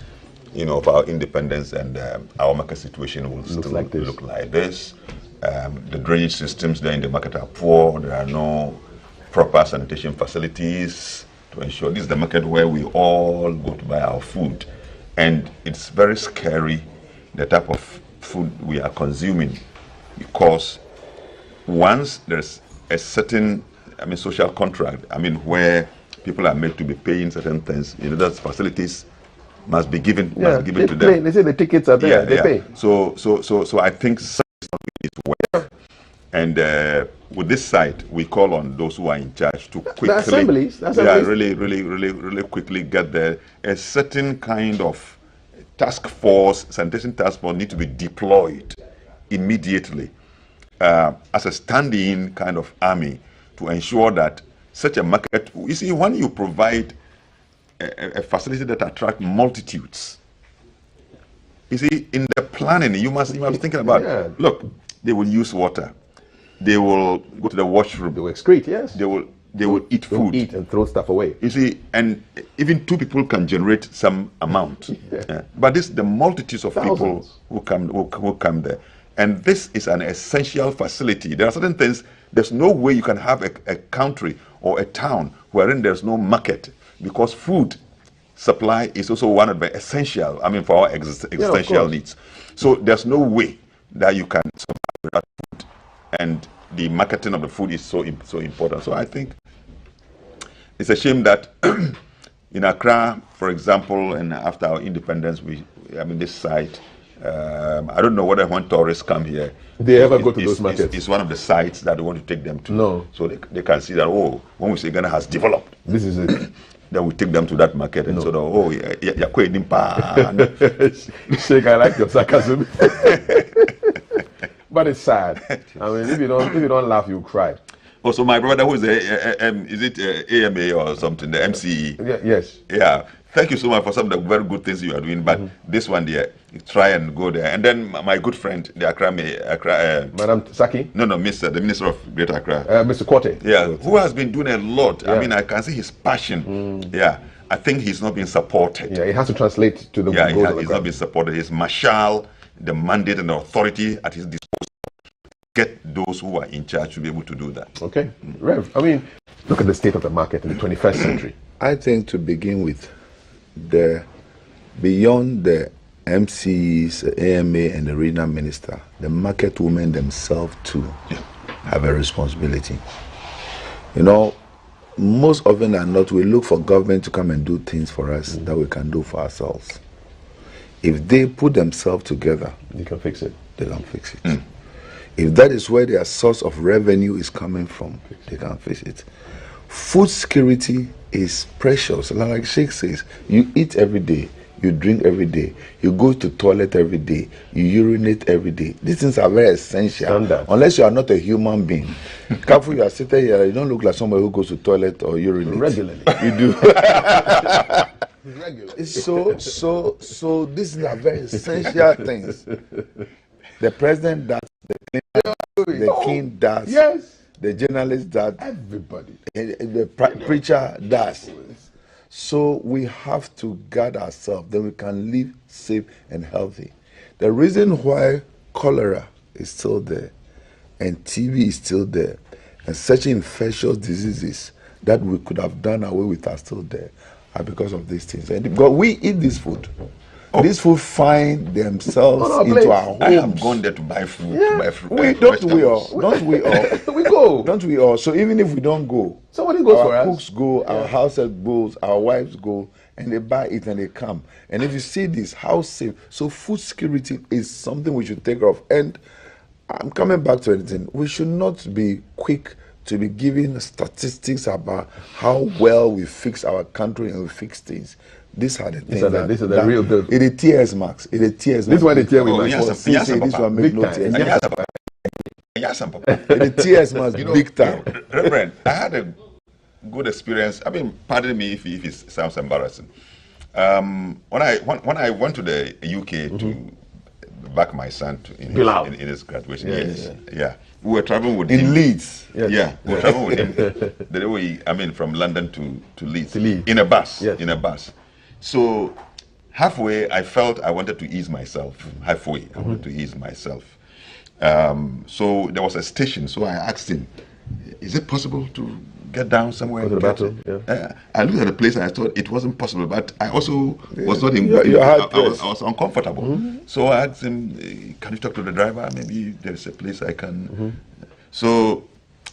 of our independence, and our market situation will still look like this. The drainage systems there in the market are poor. There are no proper sanitation facilities to ensure this is the market where we all go to buy our food. And it's very scary, the type of food we are consuming, because once there's a certain social contract, where people are made to be paying certain things, those facilities must be given to them. They say the tickets are there, they pay. So I think something is worth. And with this site, we call on those who are in charge to quickly, the assemblies. really quickly get there. A certain kind of task force, sanitation task force, need to be deployed immediately as a stand-in kind of army to ensure that such a market. You see, when you provide a facility that attracts multitudes, you see, in the planning, you must be thinking about. Look, they will use water. They will go to the washroom. They will excrete, yes. They will eat food. Eat and throw stuff away. You see, and even 2 people can generate some amount. But this the multitudes of thousands people who come there. And this is an essential facility. There are certain things, there's no way you can have a country or a town wherein there's no market, because food supply is also one of the essential, for our existential needs. So there's no way that you can survive without food, and the marketing of the food is so important. So I think it's a shame that in Accra, for example, and after our independence, this site, I don't know whether when tourists come here, they ever go to those markets. It's one of the sites that we want to take them to. No. So they can see that, when we say Ghana has developed, this is it. Then we take them to that market and sort of, Sheikh, I like your sarcasm. But it's sad. If you don't laugh, you cry. Also, my brother, who is is it AMA or something, the MCE? Yes. Yeah. Thank you so much for some of the very good things you are doing. But this one there, try and go there. And then my good friend, the Accra Madam Saki? No, the Minister of Greater Accra. Mr. Korte. Yeah, who has been doing a lot. Yeah. I can see his passion. Yeah. I think he's not being supported. Yeah, it has to translate to the goals he's not being supported. He's marshal the mandate and the authority at his disposal. get those who are in charge to be able to do that. Okay. Rev, I mean, look at the state of the market in the 21st century. I think to begin with, beyond the MCs, AMA, and the regional minister, the market women themselves too have a responsibility. You know, most often than not, we look for government to come and do things for us that we can do for ourselves. If they put themselves together, you can fix it. They can fix it. If that is where their source of revenue is coming from, they can fix it. Food security is precious. Like Sheikh says, you eat every day, you drink every day, you go to toilet every day, you urinate every day. These things are very essential. Standard. Unless you are not a human being. Careful, you are sitting here, you don't look like somebody who goes to toilet or urinate. Regularly. You do. Regularly. So these are very essential things. The president does, the king does, the journalist does, everybody, the preacher does. So we have to guard ourselves, then we can live safe and healthy. The reason why cholera is still there and TB is still there and such infectious diseases that we could have done away with are still there are because of these things. And because we eat this food. These food find themselves into our homes. I have gone there to buy food. Yeah. To buy fruit, Don't we all? We go. Don't we all? So even if we don't go, somebody goes for our us. cooks go, our house help goes, our wives go, and they buy it and they come. And if you see this, how safe. So food security is something we should take care of. And I'm coming back to anything. We should not be quick to be giving statistics about how well we fix our country and we fix things. These are the things these are the real deal. It is tears, Max. It is tears. This one they tear with Max. This one make no tears. It is tears, Max. Big time. Reverend, I had a good experience. I mean, pardon me if it sounds embarrassing. When I went to the UK to back my son in his graduation, we were traveling with him. In Leeds. Yeah, we were traveling with him. From London to Leeds. In a bus. Yes. In a bus. So halfway, I felt I wanted to ease myself. Halfway, I wanted to ease myself. So there was a station. So I asked him, "Is it possible to get down somewhere?" Go to the bathroom. Yeah. I looked at the place and I thought it wasn't possible, but I also was not in. I was uncomfortable. So I asked him, "Can you talk to the driver? Maybe there is a place I can." So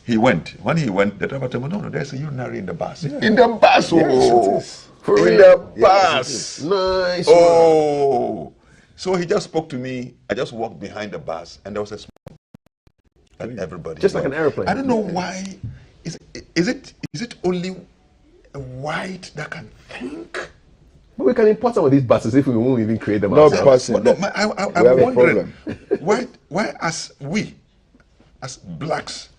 he went. When he went, the driver told me, "No, there's a urinary in the bus." Yeah. In the bus, in the bus. Nice. Oh. So he just spoke to me. I just walked behind the bus, and there was a smoke. And everybody. Just like an airplane. I don't know why. Is it only a white that can think? But we can import some of these buses if we won't even create them No ourselves. person. I'm wondering why as blacks,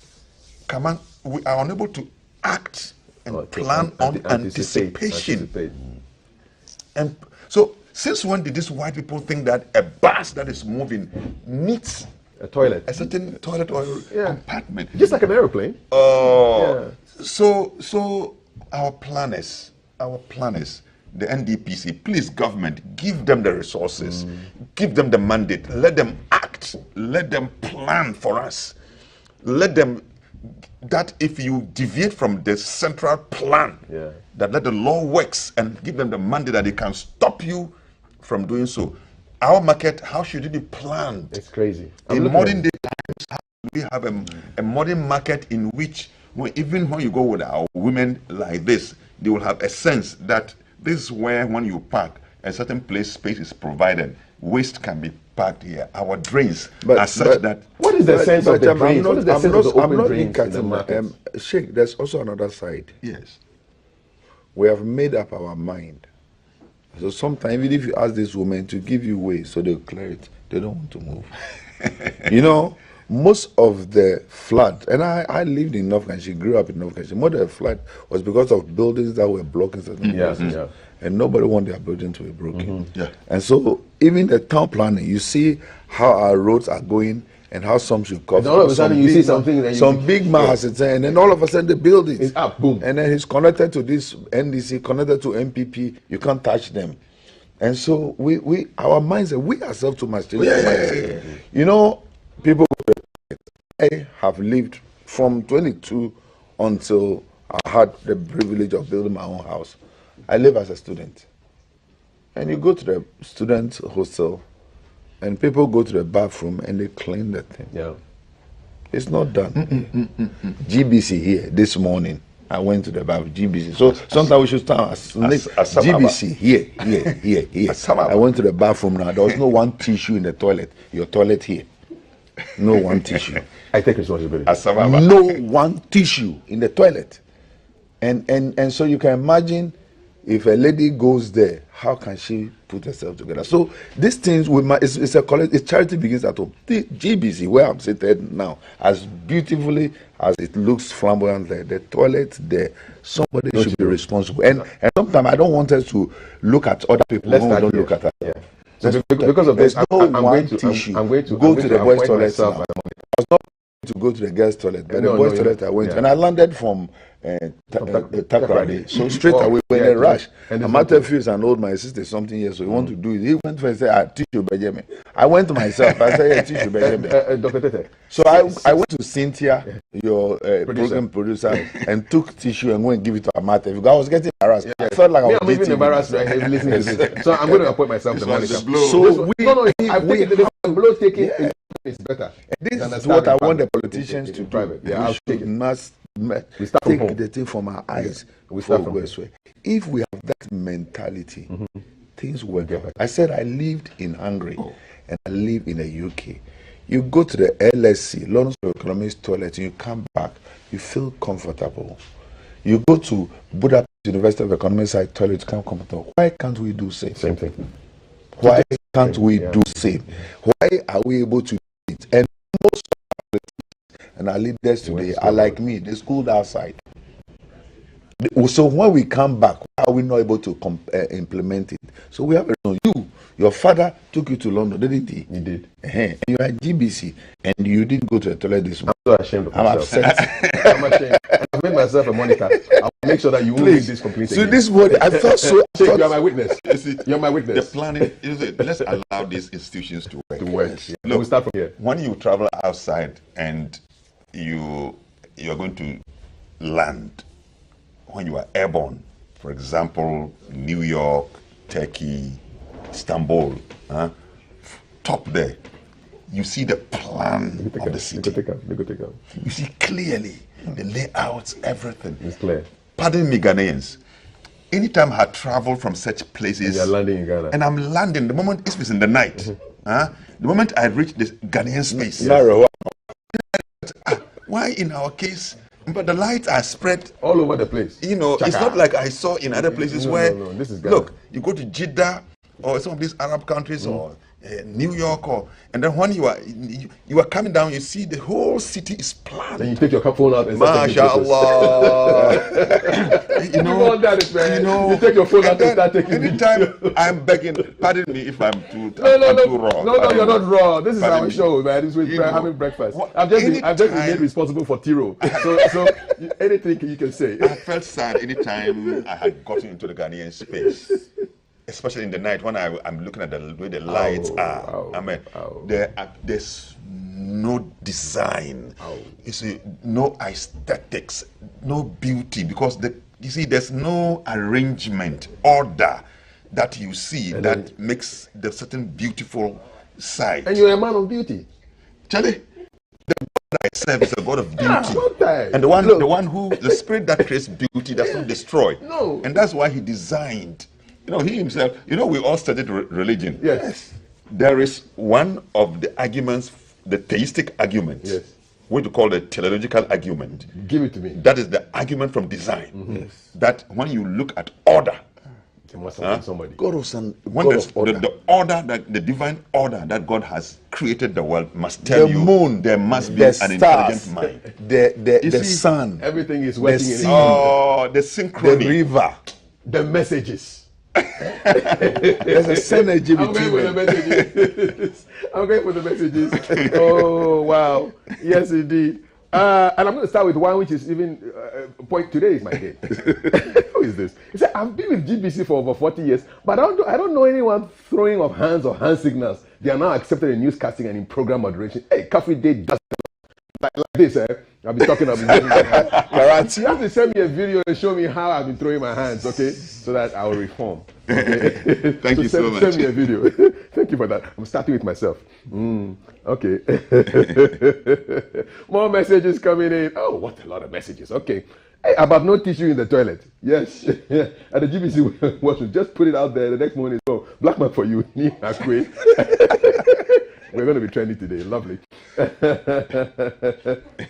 we are unable to act and plan on anticipation. And so, since when did these white people think that a bus that is moving needs a toilet, a certain toilet or compartment, just like an airplane? So our planners, the NDPC, please government, give them the resources, give them the mandate, let them act, let them plan for us, let them. That if you deviate from the central plan, that let the law works and give them the mandate that they can stop you from doing so. Our market, how should it be planned? It's crazy. In modern day times, how do we have a modern market in which, even when you go with our women like this, they will have a sense that this is where, when you park, a certain space is provided. Waste can be parked here. Our drains are such that. What is the sense of the drains? What is the sense of the open drains in the market? Sheikh, there's also another side. Yes. We have made up our mind. So sometimes, even if you ask this woman to give you way so they'll clear it, they don't want to move. You know, most of the flood, and I lived in North Country, grew up in North Country, most of the flood was because of buildings that were blocking certain places. Yeah. And nobody wanted their building to be broken. And so even the town planning, you see how our roads are going and how some should cover. And all of a sudden you see something that some big man has it, and then all of a sudden the building is up, boom. And then he's connected to this NDC, connected to MPP, you can't touch them. And so our mindset, we ourselves too much. You know, people I have lived from 22 until I had the privilege of building my own house. I live as a student. And you go to the student hostel, and people go to the bathroom and they clean the thing. Yeah. It's not done. GBC here this morning. I went to the bathroom, GBC. So sometimes we should start as GBC here. I went to the bathroom now. There was no one tissue in the toilet. Your toilet here. No one tissue. I take responsibility. No one tissue in the toilet. And so you can imagine if a lady goes there, how can she put herself together? So these things it's a college. It's charity begins at home. The GBC, where I'm seated now, as beautifully as it looks flamboyant there, the toilet there, somebody should be responsible. And sometimes I don't want us to look at other people who don't look at us. Yeah. So because of this, I'm going to go to the boys' toilet. I was not to go to the girls' toilet, but the boys' toilet I went, and I landed from Takrady, so straight away when a rush. Amatefu is an old, my sister is something years, so he want to do it. He went first and said, tissue Benjamin. I went myself. I said, tissue Benjamin. Dr. Tete. So I went to Cynthia, your program producer, and took tissue and went and give it to Amatefu. I was getting embarrassed. I felt like I was even embarrassed listening to this. So I'm going to appoint myself the manager. So I blow taking is better. This is what I want the politicians to do. Yeah, we must take the thing from our eyes. We start from this way. If we have that mentality, things will get better. I said I lived in Hungary and I live in the UK. You go to the LSC, London School of Economics toilet, and you come back, you feel comfortable. You go to Budapest University of Economics toilet, you come comfortable. Why can't we do same? Same thing. Why can't we do same? Why are we able to do it? And most of and our leaders today are like me. They schooled outside. So when we come back, why are we not able to implement it? So we have your father took you to London, didn't he? He did. And you are at GBC and you didn't go to the toilet this morning. I'm so ashamed of myself. I'm upset. I'm ashamed. I've made myself a monitor. I'll make sure that you won't make this complete. So this morning, I thought so. You are my witness. You're my witness. The planning is let's allow these institutions to work. Yeah. Look, we'll start from here. When you travel outside and you are going to land, when you are airborne, for example, New York, Turkey, Istanbul, top there, you see the plan of the city. You see clearly the layouts, everything. It's clear. Pardon me, Ghanaians. Anytime I travel from such places, you're landing in Ghana, and I'm landing, the moment it's in the night, the moment I reach the Ghanaian space, why in our case? But the lights are spread all over the place. You know, it's not like I saw in other places where, this is Ghana. Look, you go to Jeddah or some of these Arab countries or New York, and then when you are coming down, you see the whole city is planned. Then you take your phone out and MashaAllah. you take your phone out and start taking anytime I'm begging, pardon me if I'm too raw. No, you're not raw. This is our show, man. This is having breakfast. I've just been made responsible for Tiro. So anything you can say. I felt sad anytime I had gotten into the Ghanaian space. Especially in the night when I'm looking at the way the lights are. There's no design. You see, no aesthetics, no beauty, because you see, there's no arrangement, order that you see that makes the certain beautiful side. And you're a man of beauty. Charlie, the God I serve is a God of beauty. And the spirit that creates beauty does not destroy. No. And that's why he designed. He himself, we all studied religion. Yes. There is one of the arguments, the theistic argument, what we call the teleological argument. Give it to me. That is the argument from design. Yes. That when you look at order, there must have been somebody. The order, the divine order that God has created the world must tell you moon, there must be an intelligent mind. The sun. Everything is working in the synchrony. The river. The messages. There's a synergy between them. I'm going for the messages. Oh, wow. Yes, indeed. And I'm going to start with one which is even point today is my day. Who is this? He said, I've been with GBC for over 40 years, but I don't know anyone throwing of hands or hand signals. They are now accepted in newscasting and in program moderation. Hey, coffee day just like this, I'll be talking about karate. You have to send me a video and show me how I've been throwing my hands, okay? So that I will reform. Okay? Thank you so much. Send me a video. Thank you for that. I'm starting with myself. Okay. More messages coming in. Oh, what a lot of messages. Okay. Hey, about no tissue in the toilet. Yes. At the GBC washroom. Just put it out there. The next morning, oh, black man for you. We're going to be trending today. Lovely.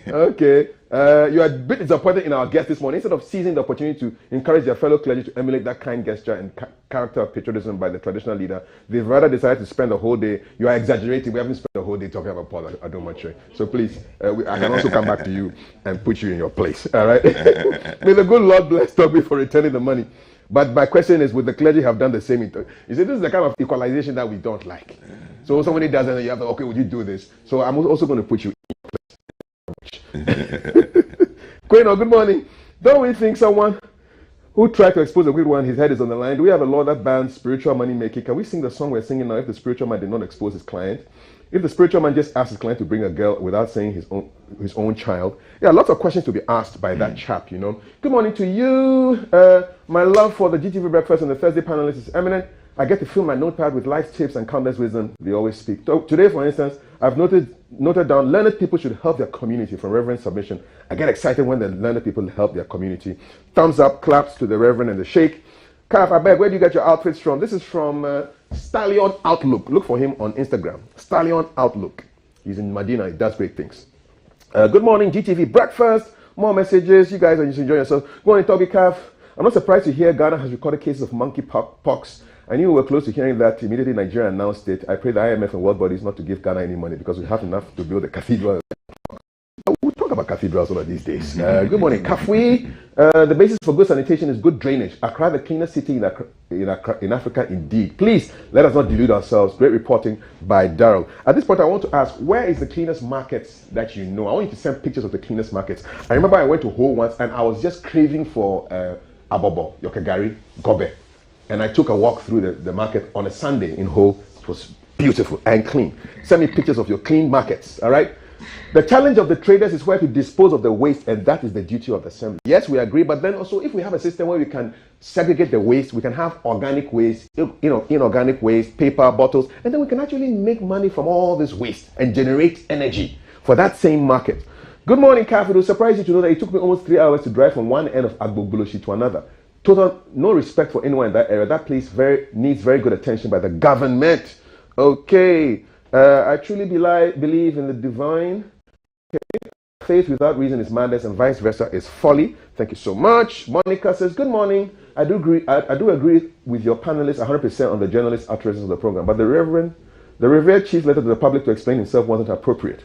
Okay. You are a bit disappointed in our guest this morning. Instead of seizing the opportunity to encourage their fellow clergy to emulate that kind gesture and character of patriotism by the traditional leader, they've rather decided to spend the whole day. You are exaggerating. We haven't spent the whole day talking about Paul Adomache. So please, I can also come back to you and put you in your place. All right? May the good Lord bless Toby for returning the money. But my question is, would the clergy have done the same? You see, this is the kind of equalization that we don't like. So somebody does it and you have to, okay, would you do this? So I'm also going to put you in your place. Queno, good morning. Don't we think someone who tried to expose a good one, his head is on the line? Do we have a law that bans spiritual money making? Can we sing the song we're singing now if the spiritual man did not expose his client? If the spiritual man just asked his client to bring a girl without saying his own child? Yeah, lots of questions to be asked by that chap, you know. Good morning to you. My love for the GTV breakfast and the Thursday panelists is eminent. I get to fill my notepad with life tips and countless wisdom they always speak. So today, for instance, I've noted down learned people should help their community from Reverend submission. I get excited when the learned people help their community. Thumbs up, claps to the Reverend and the Sheikh. Kaf, I beg, where do you get your outfits from? This is from Stallion Outlook. Look for him on Instagram. Stallion Outlook. He's in Medina. He does great things. Good morning, GTV breakfast. More messages. You guys are just enjoying yourselves. Good morning, Toby Kaf. I'm not surprised to hear Ghana has recorded cases of monkeypox. I knew we were close to hearing that. Immediately Nigeria announced it. I pray the IMF and world bodies not to give Ghana any money because we have enough to build a cathedral. We'll talk about cathedrals one of these days. Good morning, Kafui. The basis for good sanitation is good drainage. Accra, the cleanest city in Africa, indeed. Please, let us not delude ourselves. Great reporting by Daryl. At this point, I want to ask, where is the cleanest markets that you know? I want you to send pictures of the cleanest markets. I remember I went to Ho once and I was just craving for abobo, yokagari, gobe. And I took a walk through the market on a Sunday in Ho. It was beautiful and clean. Send me pictures of your clean markets, all right? The challenge of the traders is where to dispose of the waste, and that is the duty of the assembly. Yes, we agree, but then also if we have a system where we can segregate the waste, we can have organic waste, inorganic waste, paper, bottles, and then we can actually make money from all this waste and generate energy for that same market. Good morning, Kaf. It will surprise you to know that it took me almost 3 hours to drive from one end of Agbogboloshi to another. Total no respect for anyone in that area. That place needs very good attention by the government. Okay. I truly believe in the divine. Okay. Faith without reason is madness, and vice versa is folly. Thank you so much. Monica says, good morning. I do agree with your panelists 100% on the journalist utterances of the program, but the revered chief's letter to the public to explain himself wasn't appropriate.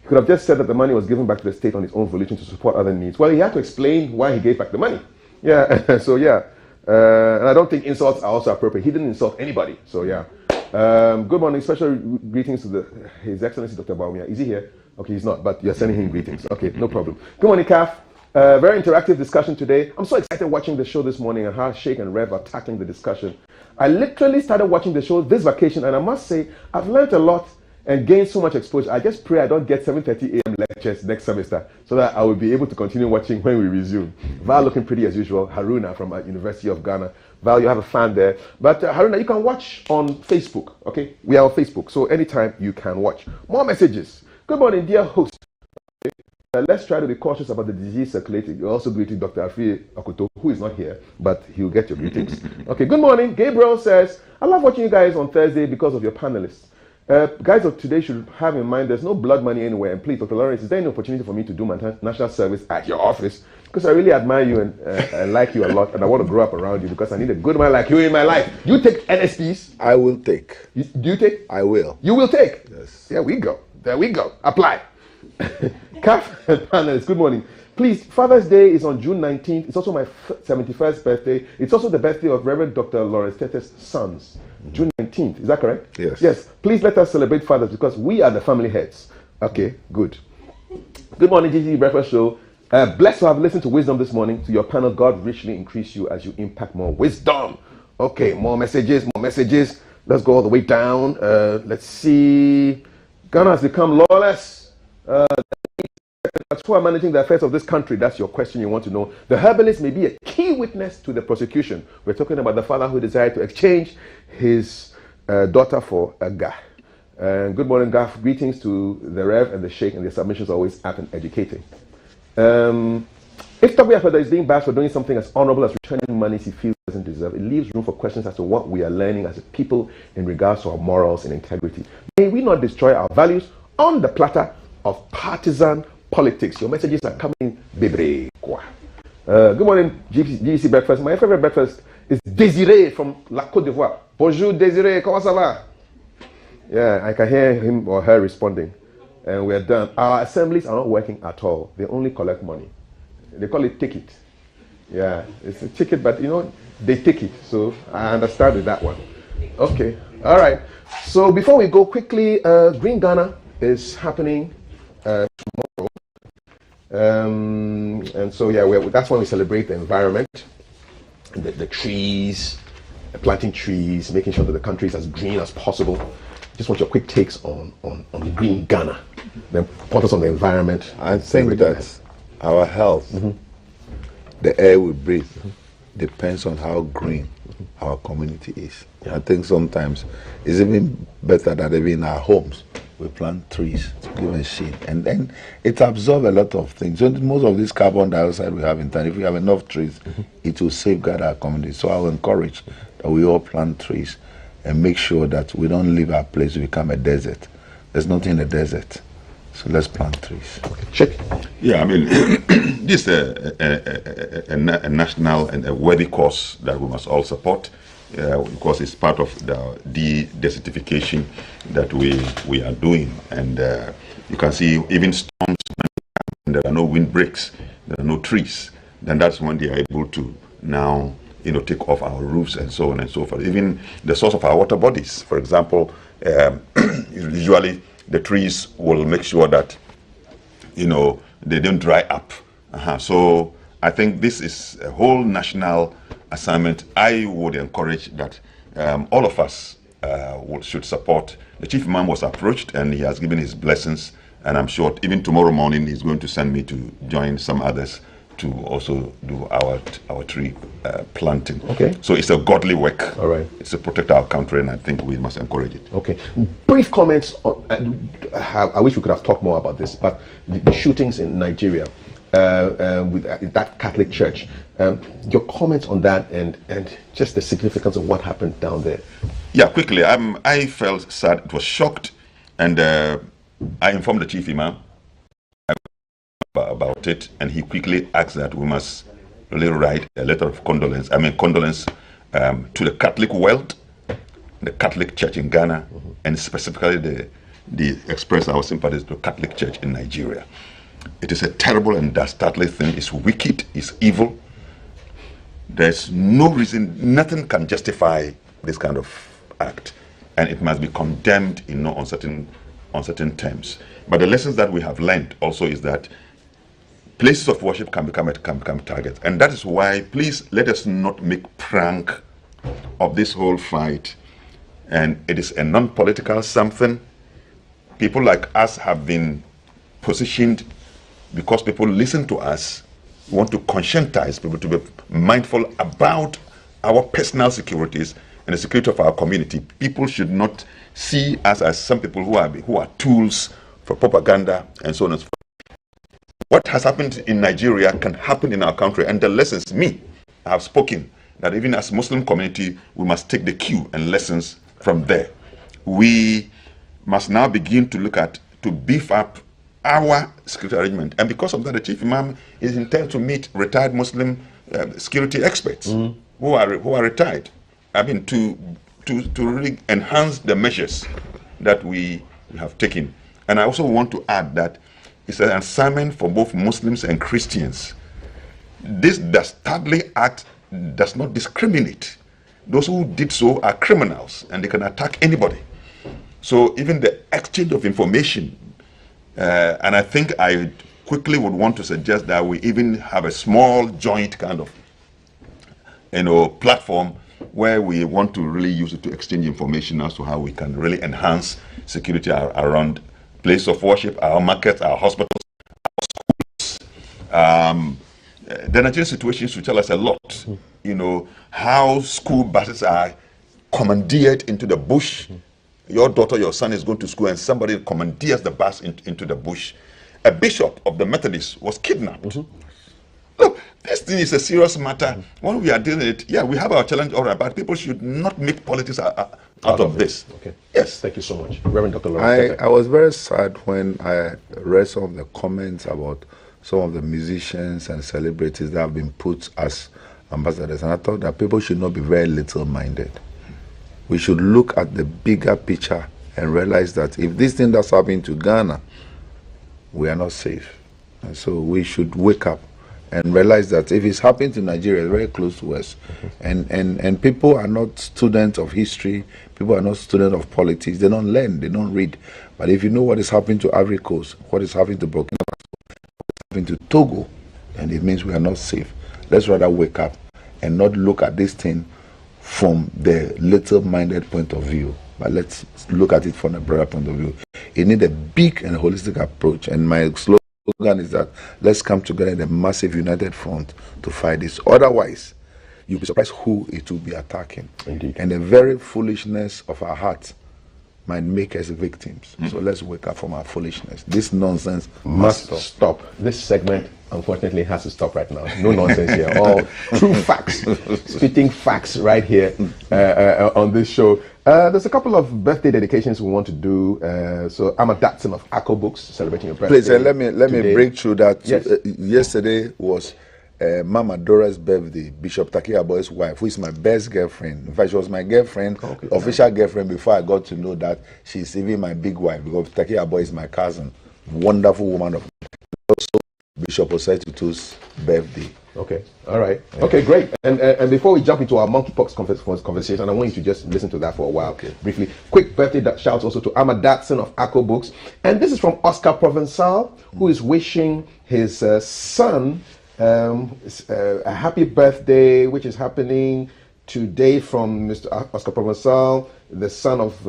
He could have just said that the money was given back to the state on his own volition to support other needs. Well, he had to explain why he gave back the money. Yeah, so yeah. And I don't think insults are also appropriate. He didn't insult anybody, so yeah. Good morning. Special greetings to His Excellency Dr. Baumia. Is he here? Okay, he's not, but you're sending him greetings. Okay, no problem. Good morning, Kaf. Very interactive discussion today. I'm so excited watching the show this morning and how Sheikh and Rev are tackling the discussion. I literally started watching the show this vacation, and I must say, I've learned a lot and gained so much exposure. I just pray I don't get 7:30 a.m. lectures next semester so that I will be able to continue watching when we resume. Val looking pretty as usual. Haruna from University of Ghana. Val, you have a fan there. But Haruna, you can watch on Facebook, okay? We are on Facebook, so anytime you can watch. More messages. Good morning, dear host. Okay. Let's try to be cautious about the disease circulating. You're also greeting Dr. Afi Akoto, who is not here, but he'll get your greetings. Okay, good morning. Gabriel says, I love watching you guys on Thursday because of your panelists. Guys of today should have in mind there's no blood money anywhere. And please, Dr. Lawrence, is there any opportunity for me to do my national service at your office? Because I really admire you and like you a lot, and I want to grow up around you because I need a good man like you in my life. You take NSPs? I will take. Do you take? I will. You will take? Yes. There we go. There we go. Apply. Kaf and panelists, good morning. Please, Father's Day is on June 19th. It's also my 71st birthday. It's also the birthday of Reverend Dr. Lawrence Tete's sons. June 19th, is that correct? Yes. Yes. Please let us celebrate fathers because we are the family heads. Okay, good. Good morning, GTV Breakfast Show. Blessed to have listened to wisdom this morning. To your panel, God richly increase you as you impact more wisdom. Okay, more messages. Let's go all the way down. Let's see. Ghana has become lawless. bureaucrats who are managing the affairs of this country? That's your question you want to know. The herbalist may be a key witness to the prosecution. We're talking about the father who decided to exchange his daughter for a guy. Good morning, Gaf. Greetings to the Rev and the Sheikh, and their submissions are always apt and educating. If Toby Afeda is being bashed for doing something as honorable as returning monies he feels doesn't deserve, it leaves room for questions as to what we are learning as a people in regards to our morals and integrity. May we not destroy our values on the platter of partisan politics. Your messages are coming, baby. Good morning, GC Breakfast. My favorite breakfast is Désiré from La Côte d'Ivoire. Bonjour, Désiré. Comment ça va? Yeah, I can hear him or her responding. And we're done. Our assemblies are not working at all. They only collect money. They call it ticket. Yeah, it's a ticket, but you know, they take it. So I understand with that one. Okay, all right. So before we go quickly, Green Ghana is happening tomorrow. And so yeah, that's when we celebrate the environment, the trees, planting trees, making sure that the country is as green as possible. Just want your quick takes on Green Ghana. Then put us on the environment. I think that our health, the air we breathe, depends on how green our community is. Yeah. I think sometimes it's even better that even in our homes we plant trees to give a shade, and then it absorbs a lot of things. So most of this carbon dioxide we have in town, if we have enough trees, it will safeguard our community. So I will encourage that we all plant trees and make sure that we don't leave our place to become a desert. There's nothing in the desert. So let's plant trees. Okay. Check. Yeah, I mean, this is a national and a worthy cause that we must all support, because it's part of the de-desertification that we are doing. And you can see even storms, there are no windbreaks, there are no trees. Then that's when they are able to now, you know, take off our roofs and so on and so forth. Even the source of our water bodies, for example, usually the trees will make sure that, you know, they don't dry up. So I think this is a whole national assignment. I would encourage that all of us should support. The chief imam was approached and he has given his blessings, and I'm sure even tomorrow morning he's going to send me to join some others to also do our tree planting. Okay. So it's a godly work. All right. It's to protect our country, and I think we must encourage it. Okay. Brief comments on, I wish we could have talked more about this, but the shootings in Nigeria with that Catholic church. Your comments on that and just the significance of what happened down there. Yeah, quickly. I felt sad. It was shocked, and I informed the chief imam about it, and he quickly asked that we must really write a letter of condolence. Condolence to the Catholic world, the Catholic Church in Ghana, and specifically the express our sympathies to the Catholic Church in Nigeria. It is a terrible and dastardly thing. It's wicked. It's evil. There's no reason, nothing can justify this kind of act, and it must be condemned in no uncertain terms. But the lessons that we have learned also is that places of worship can become targets, and that is why, please, let us not make prank of this whole fight. And it is a non-political something. People like us have been positioned because people listen to us. We want to conscientize people to be mindful about our personal securities and the security of our community. People should not see us as some people who are tools for propaganda and so on and so forth. What has happened in Nigeria can happen in our country, and the lessons, I have spoken that even as Muslim community, we must take the cue and lessons from there. We must now begin to look at, to beef up our security arrangement, and because of that, the chief imam is intended to meet retired Muslim security experts who are retired. To really enhance the measures that we have taken. And I also want to add that it's an assignment for both Muslims and Christians. This dastardly act does not discriminate. Those who did so are criminals, and they can attack anybody. So even the exchange of information, and I think I quickly would want to suggest that we even have a small joint kind of, platform where we want to really use it to exchange information as to how we can really enhance security around place of worship, our markets, our hospitals, our schools, The Nigerian situation should tell us a lot. You know, how school buses are commandeered into the bush. Your daughter, your son is going to school and somebody commandeers the bus into the bush. A bishop of the Methodists was kidnapped. Look, this thing is a serious matter. When we are dealing with it, yeah, we have our challenge, all right, but people should not make politics out of this. Okay. Yes. Thank you so much. Reverend Dr. Lawrence. I was very sad when I read some of the comments about some of the musicians and celebrities that have been put as ambassadors, and I thought that people should not be very little-minded. We should look at the bigger picture and realize that if this thing that's happening to Ghana, we are not safe. And so we should wake up and realize that if it's happening to Nigeria, it's very close to us. And people are not students of history, people are not students of politics, they don't learn, they don't read. But if you know what is happening to Ivory Coast, what is happening to Burkina Faso, what is happening to Togo, and it means we are not safe. Let's rather wake up and not look at this thing from the little-minded point of view, but let's look at it from a broader point of view. You need a big and holistic approach, and my slogan is that let's come together in a massive united front to fight this. Otherwise, you'll be surprised who it will be attacking. Indeed. And the very foolishness of our hearts might make us victims. So let's wake up from our foolishness. This nonsense Must stop. This segment, unfortunately, has to stop right now. No nonsense here. All true facts. Spitting facts right here on this show. There's a couple of birthday dedications we want to do. So I'm a Datsun of Akko Books, celebrating your birthday. Please, let me break through that. Yes. Yesterday was Mama Dora's birthday, Bishop Takia Boy's wife, who is my best girlfriend. In fact, she was my girlfriend, official girlfriend, before I got to know that she's even my big wife, because Takia Boy is my cousin. Wonderful woman of God. Also, Bishop Osaitutu's birthday. Okay, all right. Okay, great. And before we jump into our monkeypox conversation, I want you to just listen to that for a while, briefly. Quick birthday shouts also to Ahmad Datsun of Akko Books. And this is from Oscar Provençal, who is wishing his son a happy birthday, which is happening today, from Mr. Oscar Provençal, the son of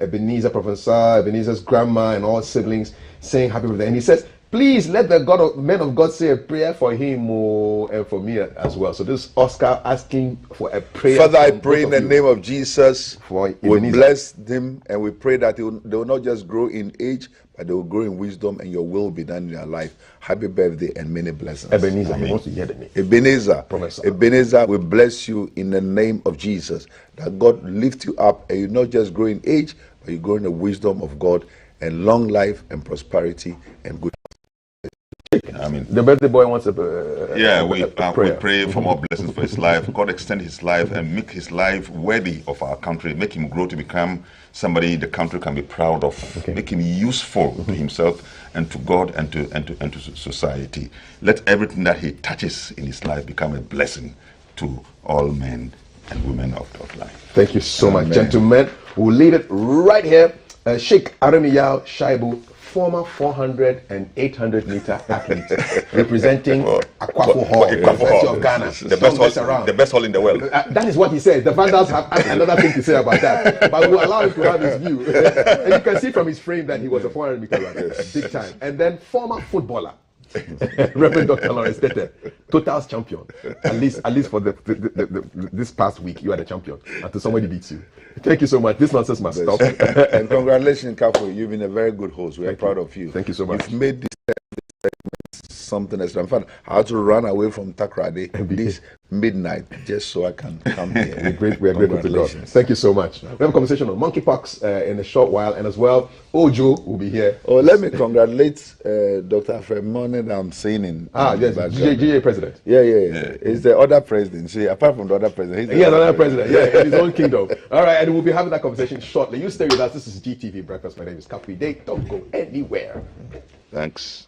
Ebenezer Provençal, Ebenezer's grandma and all siblings, saying happy birthday. And he says, please let the men of God say a prayer for him and for me as well. So this is Oscar asking for a prayer. Father, I pray in the name of Jesus, we bless them, and we pray that they will not just grow in age, but they will grow in wisdom, and your will be done in their life. Happy birthday and many blessings. Ebenezer, he wants to hear the name. Ebenezer, we bless you in the name of Jesus, that God lift you up, and you not just grow in age, but you grow in the wisdom of God, and long life and prosperity and good. I mean, the birthday boy wants we pray for more blessings for his life. God extend his life and make his life worthy of our country. Make him grow to become somebody the country can be proud of. Make him useful to himself and to God and to society. Let everything that he touches in his life become a blessing to all men and women of life. Thank you so much, gentlemen. We'll leave it right here. Sheikh Aramiyao Shaibu, former 400 and 800 meter athlete, representing Akwafu Hall, University of Ghana. The best hall in the world. That is what he said. The Vandals have another thing to say about that, but we'll allow him to have his view. And you can see from his frame that he was a 400 meter runner, big time. And then former footballer, Reverend Dr. Lawrence Tete, Totals champion. At least for this past week, you are the champion until somebody beats you. Thank you so much. This nonsense must stop. And congratulations, Kafu. You've been a very good host. We are proud of you. Thank you so much. You've made this segment something else. In fact, I had to run away from Takrade this midnight just so I can come here. We are grateful to God. Thank you so much. We have a conversation on monkeypox in a short while, and as well, Ojo will be here. Oh, let me congratulate Dr. Fremone that I'm seeing in yes, GA president. Yeah. He's the other president. See, apart from the other president, he's the other president. Yeah, in his own kingdom. All right, and we'll be having that conversation shortly. You stay with us. This is GTV Breakfast. My name is Kapi Day. Don't go anywhere. Thanks.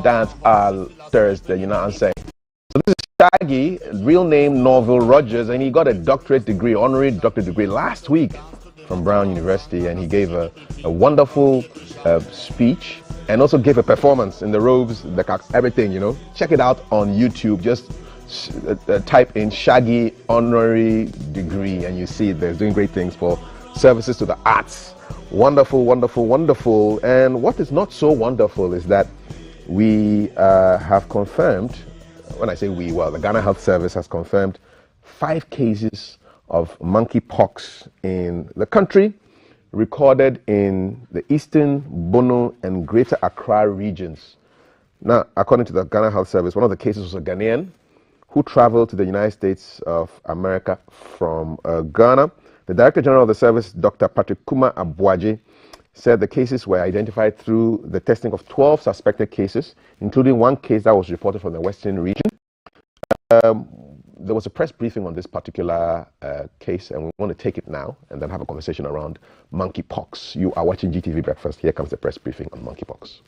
dance Thursday, you know what I'm saying? So this is Shaggy, real name Norville Rogers, and he got a doctorate degree, honorary doctorate degree last week from Brown University, and he gave a wonderful speech and also gave a performance in the robes, everything, you know. Check it out on YouTube. Just type in Shaggy honorary degree and you see it. They're doing great things for services to the arts. Wonderful, wonderful, wonderful. And what is not so wonderful is that we have confirmed, when I say we, well, the Ghana Health Service has confirmed 5 cases of monkeypox in the country, recorded in the Eastern, Bono, and Greater Accra regions. Now, according to the Ghana Health Service, one of the cases was a Ghanaian who traveled to the United States of America from Ghana. The Director General of the service, Dr. Patrick Kuma Abuaji, said the cases were identified through the testing of 12 suspected cases, including 1 case that was reported from the Western region. There was a press briefing on this particular case, and we want to take it now and then have a conversation around monkeypox. You are watching GTV Breakfast. Here comes the press briefing on monkeypox.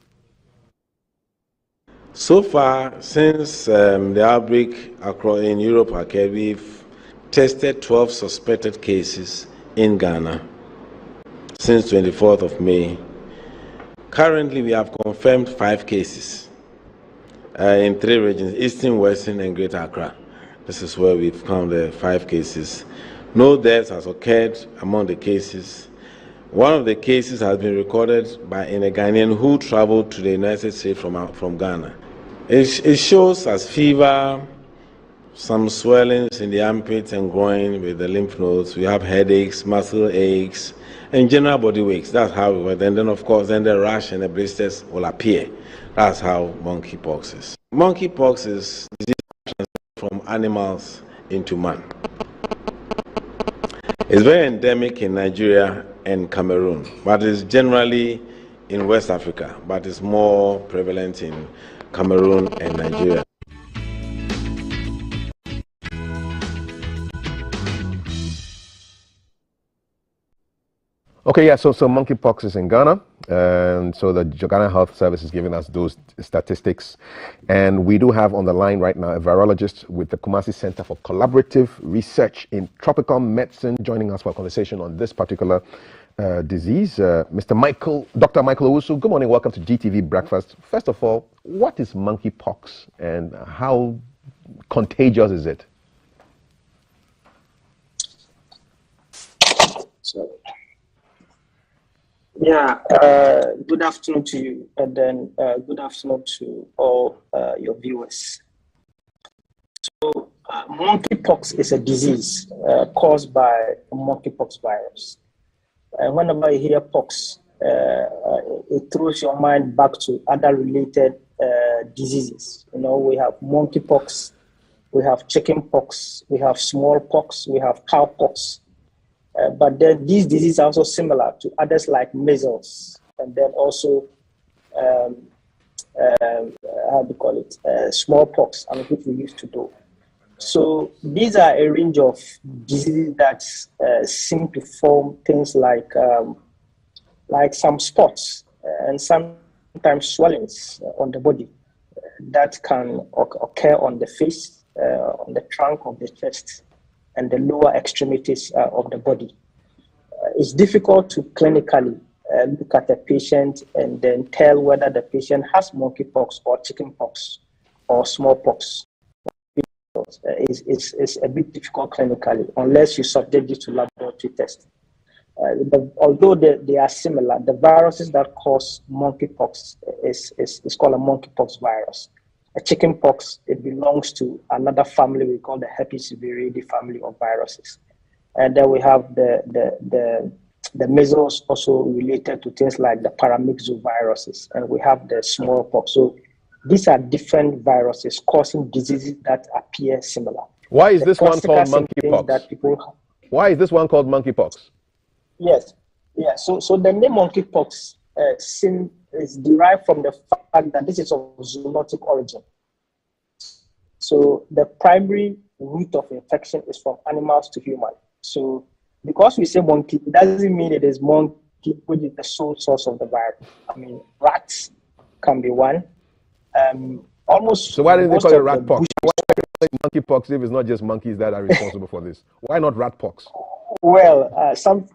So far, since the outbreak in Europe occurred, we've tested 12 suspected cases in Ghana since 24th of May. Currently, we have confirmed 5 cases in 3 regions, Eastern, Western, and Greater Accra. This is where we've found the 5 cases. No deaths has occurred among the cases. One of the cases has been recorded in a Ghanaian who traveled to the United States from Ghana. It shows as fever, some swellings in the armpits and groin with the lymph nodes. We have headaches, muscle aches, and general body aches. That's how it works. And then, of course, then the rash and the blisters will appear. That's how monkeypox is. Monkeypox is disease from animals into man. It's very endemic in Nigeria and Cameroon, but it's generally in West Africa, but it's more prevalent in Cameroon and Nigeria. Okay, yeah, so monkeypox is in Ghana, and so the Ghana Health Service is giving us those statistics. And we do have on the line right now a virologist with the Kumasi Center for Collaborative Research in Tropical Medicine, joining us for a conversation on this particular disease. Dr. Michael Owusu, good morning, welcome to GTV Breakfast. First of all, what is monkeypox and how contagious is it? Yeah, good afternoon to you, and then good afternoon to all your viewers. So, monkeypox is a disease caused by a monkeypox virus. And whenever you hear pox, it throws your mind back to other related diseases. You know, we have monkeypox, we have chickenpox, we have smallpox, we have cowpox. But then these diseases are also similar to others like measles, and then also, smallpox, which we used to do. So these are a range of diseases that seem to form things like some spots and sometimes swellings on the body that can occur on the face, on the trunk of the chest, and the lower extremities of the body. It's difficult to clinically look at a patient and then tell whether the patient has monkeypox or chickenpox or smallpox. It's a bit difficult clinically unless you subject it to laboratory tests. Although they are similar, the viruses that cause monkeypox is called a monkeypox virus. A chickenpox, it belongs to another family we call the herpes viridae family of viruses. And then we have the measles, also related to things like the paramyxoviruses, and we have the smallpox. So these are different viruses causing diseases that appear similar. Why is this one called monkeypox? Why is this one called monkeypox? Yes, yeah. So the name monkeypox is derived from the fact that this is of zoonotic origin. So the primary route of infection is from animals to human. So because we say monkey, it doesn't mean it is monkey which is the sole source of the virus. I mean, rats can be one, Almost. So why didn't they call it rat pox? Why call it monkey pox if it's not just monkeys that are responsible for this? Why not rat pox? Well, sometimes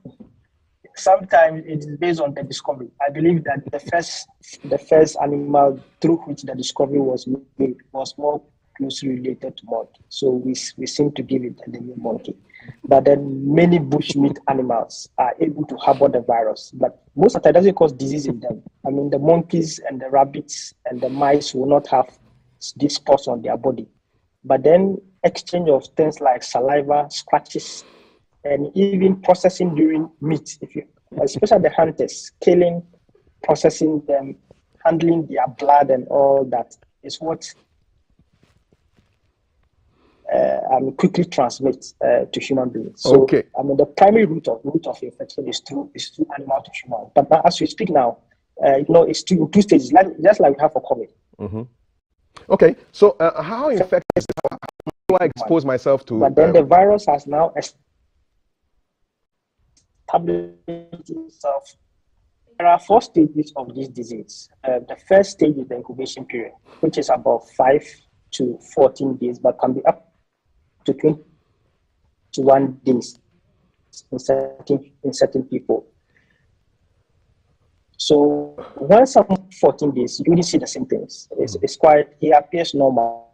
it is based on the discovery. I believe that the first animal through which the discovery was made was more closely related to monkey. So we seem to give it the name monkey. But then many bushmeat animals are able to harbor the virus. But most of the time, it doesn't cause disease in them. I mean, the monkeys and the rabbits and the mice will not have these spots on their body. But then exchange of things like saliva, scratches, and even processing during meat, especially the hunters, killing, processing them, handling their blood and all that is what quickly transmits to human beings. So, okay. I mean, the primary route of infection is through animal to human. But now, as we speak now, it's in two stages, just like we have for COVID. Mm-hmm. Okay, so how infected? How do I expose myself to? But then the virus has now established itself. There are 4 stages of this disease. The first stage is the incubation period, which is about 5 to 14 days, but can be up to 21 days in certain people. So once after 14 days, you really see the symptoms. He appears normal.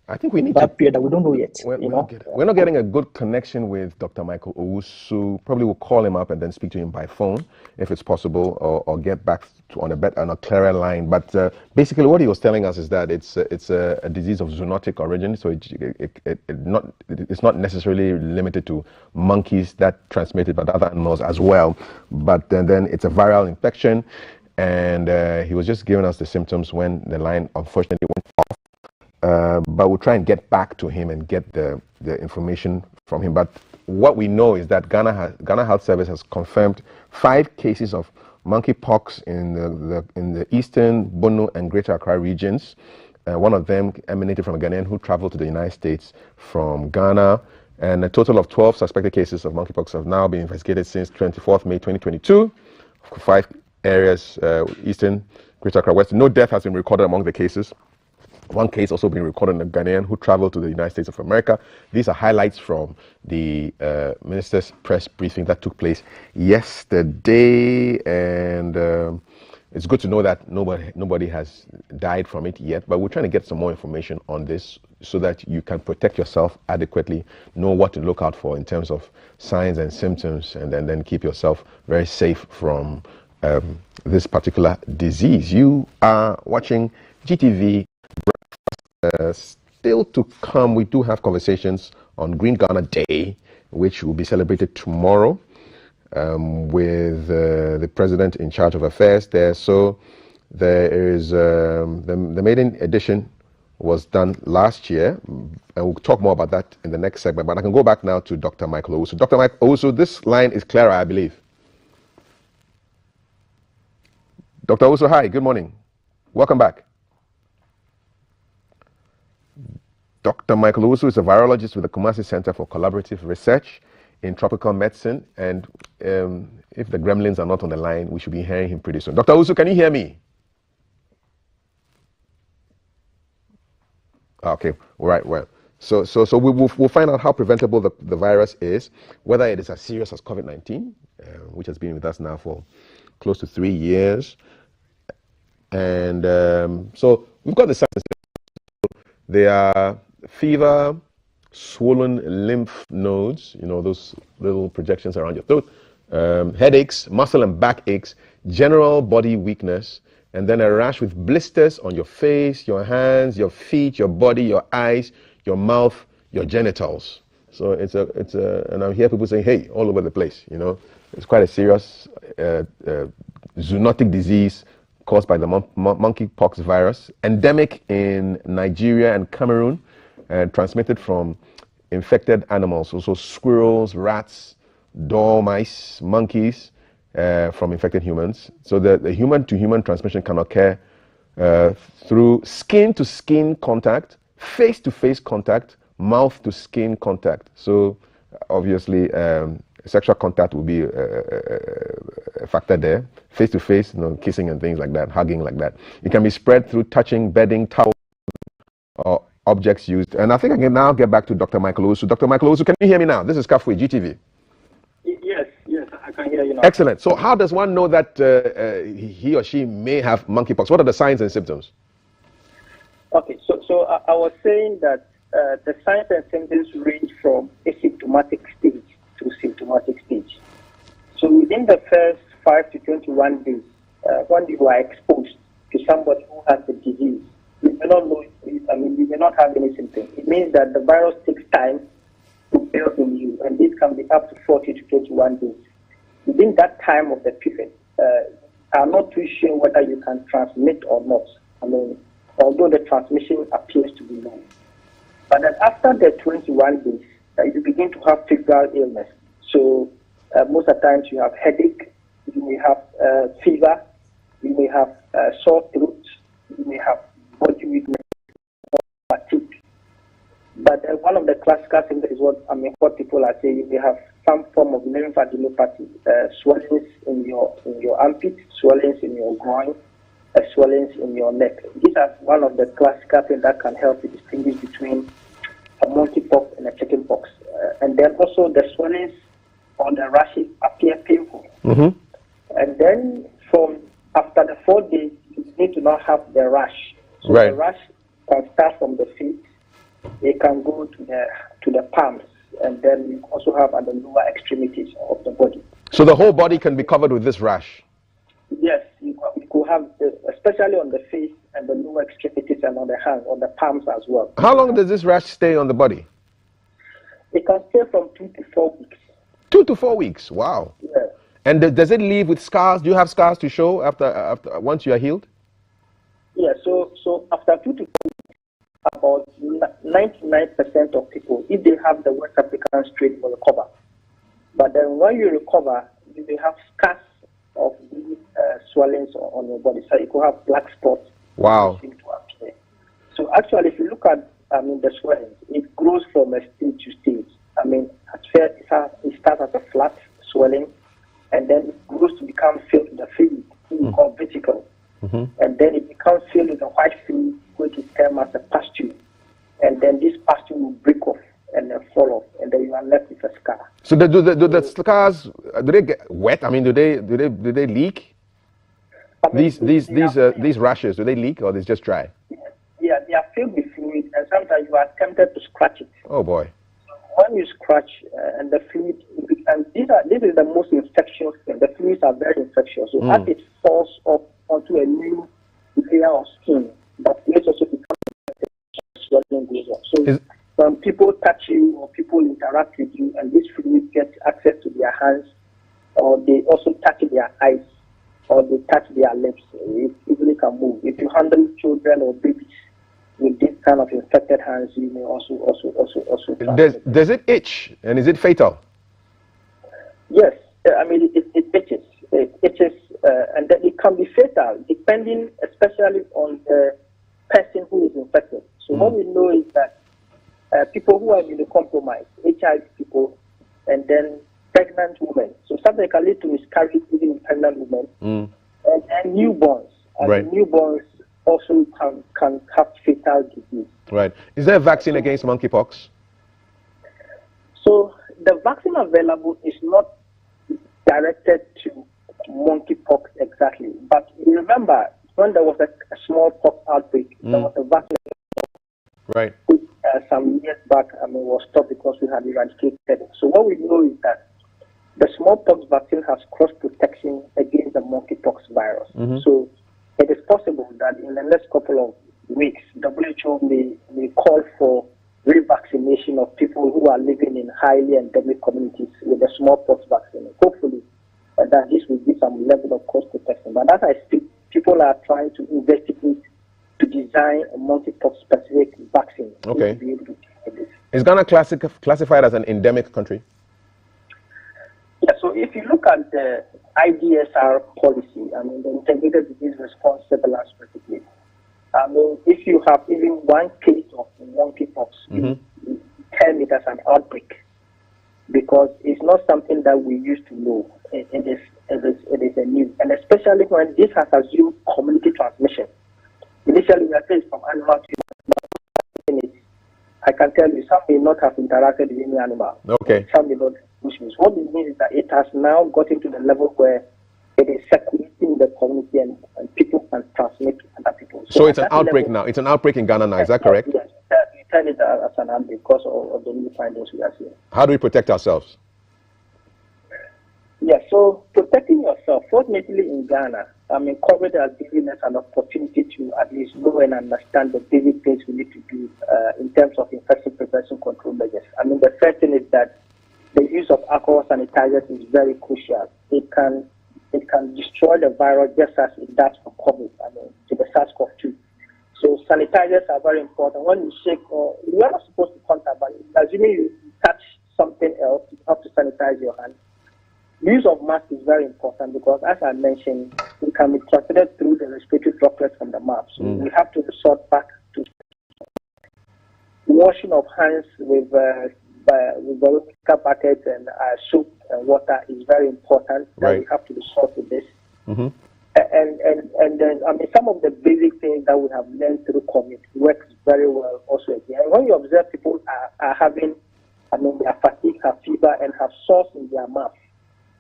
I think we need that period that we don't know yet. We're not getting a good connection with Dr. Michael Owusu. Probably we'll call him up and then speak to him by phone if it's possible, or get back on a clearer line. But basically, what he was telling us is that it's a disease of zoonotic origin, so it's not necessarily limited to monkeys that transmit it, but other animals as well. But then it's a viral infection, and he was just giving us the symptoms when the line unfortunately went off. But we'll try and get back to him and get the information from him. But what we know is that Ghana Health Service has confirmed 5 cases of monkeypox in the eastern, Bono, and Greater Accra regions. One of them emanated from a Ghanaian who traveled to the United States from Ghana. And a total of 12 suspected cases of monkeypox have now been investigated since 24th May 2022. 5 areas, eastern, Greater Accra, west. No death has been recorded among the cases. 1 case also being recorded in a Ghanaian who traveled to the United States of America. These are highlights from the minister's press briefing that took place yesterday, and it's good to know that nobody has died from it yet, but we're trying to get some more information on this so that you can protect yourself adequately, know what to look out for in terms of signs and symptoms, and then keep yourself very safe from this particular disease. You are watching GTV. Still to come, we do have conversations on Green Ghana Day, which will be celebrated tomorrow with the president in charge of affairs there. So there is the maiden edition was done last year, and we'll talk more about that in the next segment. But I can go back now to Dr. Michael Owusu. Dr. Michael Owusu, this line is clearer, I believe. Dr. Owusu, hi, good morning. Welcome back. Dr. Michael Owusu is a virologist with the Kumasi Center for Collaborative Research in Tropical Medicine. And if the gremlins are not on the line, we should be hearing him pretty soon. Dr. Owusu, can you hear me? Okay, all right, well. So we'll find out how preventable the virus is, whether it is as serious as COVID-19, which has been with us now for close to 3 years. And so we've got the signs. They are fever, swollen lymph nodes, those little projections around your throat, headaches, muscle and back aches, general body weakness, and then a rash with blisters on your face, your hands, your feet, your body, your eyes, your mouth, your genitals. So and I hear people saying, hey, all over the place, It's quite a serious zoonotic disease caused by the monkeypox virus, endemic in Nigeria and Cameroon, transmitted from infected animals, also squirrels, rats, dormice, monkeys, from infected humans. So the human-to-human transmission can occur through skin-to-skin contact, face-to-face contact, mouth-to-skin contact. So obviously, sexual contact will be a factor there. Face to face, kissing and things like that, hugging like that. It can be spread through touching, bedding, towels, or objects used. And I think I can now get back to Dr. Michael Owusu. Dr. Michael Owusu, can you hear me now? This is Kafui, GTV. Yes, I can hear you now. Excellent. So how does one know that he or she may have monkeypox? What are the signs and symptoms? Okay, so I was saying that the signs and symptoms range from asymptomatic stage to symptomatic stage. So within the first 5 to 21 days, when you are exposed to somebody who has the disease, you may not know, you may not have any symptoms. It means that the virus takes time to build in you, and this can be up to 40 to 21 days. Within that time of the period, I'm not too sure whether you can transmit or not. Although the transmission appears to be low. But then after the 21 days, you begin to have febrile illness. So most of the times you have headache, you may have fever, you may have sore throat, you may have body weakness, or fatigue. But one of the classical symptoms is what people are saying. You may have some form of lymphadenopathy, swellings in your armpit, swellings in your groin, swellings in your neck. These are one of the classical things that can help you distinguish between a monkeypox and a chickenpox. And then also the swellings or the rashes appear painful. Mm-hmm. And then from after the 4 days, you need to not have the rash. So right. The rash can start from the feet. It can go to the palms, and then you also have at the lower extremities of the body. So the whole body can be covered with this rash? Yes, you could have, especially on the face and the lower extremities and on the hands, on the palms as well. How long does this rash stay on the body? It can stay from 2 to 4 weeks. 2 to 4 weeks, wow. Yeah. And does it leave with scars? Do you have scars to show after once you are healed? Yeah, so after 2 to 4 weeks, about 99% of people, if they have the West African strain, will recover. But then when you recover, you may have scars of these swellings on your body. So you could have black spots. Wow. Seem to appear. So actually, if you look at the swelling, it grows from a stage to stage. At first it starts as a flat swelling, and then it grows to become filled with a fluid, called vertical. Mm-hmm. And then it becomes filled with a white fluid, which is termed as a pustule. And then this pustule will break off and then fall off, and then you are left with a scar. So do the scars, do they get wet? Do they leak? These rashes, do they leak or is just dry? Yeah, they are filled with fluid, and sometimes you are tempted to scratch it. Oh boy. When you scratch and the fluid, and this is the most infectious thing. The fluids are very infectious. So as it falls off onto a new layer of skin, that makes also become swelling goes on. So when people touch you or people interact with you and this fluid gets access to their hands, or they also touch their eyes, or they touch their lips, it easily can move. If you handle children or babies with this kind of infected hands, you may also Does it itch, and is it fatal? Yes, it itches. It itches, and then it can be fatal, depending especially on the person who is infected. So what we know is that people who are immunocompromised, HIV people, and then pregnant women. So something can lead to miscarriage even in pregnant women, and newborns. And right. Newborns also can have fatal disease. Right. Is there a vaccine against monkeypox? So the vaccine available is not directed to monkeypox exactly. But remember, when there was a smallpox outbreak, there was a vaccine. Right. Some years back, was stopped because we had eradicated it. So what we know is that the smallpox vaccine has cross protection against the monkeypox virus. Mm-hmm. So it is possible that in the next couple of weeks, WHO may call for revaccination of people who are living in highly endemic communities with the smallpox vaccine. Hopefully, that this will give some level of cross protection. But as I speak, people are trying to investigate to design a monkeypox specific vaccine. Okay. To be able to do this. Is Ghana classified as an endemic country? Yeah, so if you look at the IDSR policy, the Integrated Disease Response Surveillance Strategy, if you have even one case of monkeypox, you term it as an outbreak. because it's not something that we used to know. It is a new, and especially when this has assumed community transmission. Initially, we are saying from animal to human. I can tell you, some may not have interacted with any animal. Okay. Some may not. Which means what it means is that it has now gotten to the level where it is circulating in the community and people can transmit to other people. So it's an outbreak now. It's an outbreak in Ghana now. Is that correct? Yes. We turn it as an outbreak because of the new findings we are seeing. How do we protect ourselves? Yeah, so protecting yourself, fortunately in Ghana, COVID has given us an opportunity to at least know and understand the basic things we need to do in terms of infection prevention control measures. The first thing is that the use of alcohol sanitizers is very crucial. It can destroy the virus just as it does for COVID, to the SARS-CoV-2. So sanitizers are very important. When you shake, you are not supposed to contact, but assuming you touch something else, you have to sanitize your hands. The use of mask is very important because, as I mentioned, it can be transmitted through the respiratory droplets from the mouth. So we have to resort back to washing of hands with the buckets and soap and water is very important. Right. We have to resort to this. Mm-hmm. And then, some of the basic things that we have learned through COVID works very well also again. And when you observe people are having, their fatigue, have fever, and have sores in their mouth,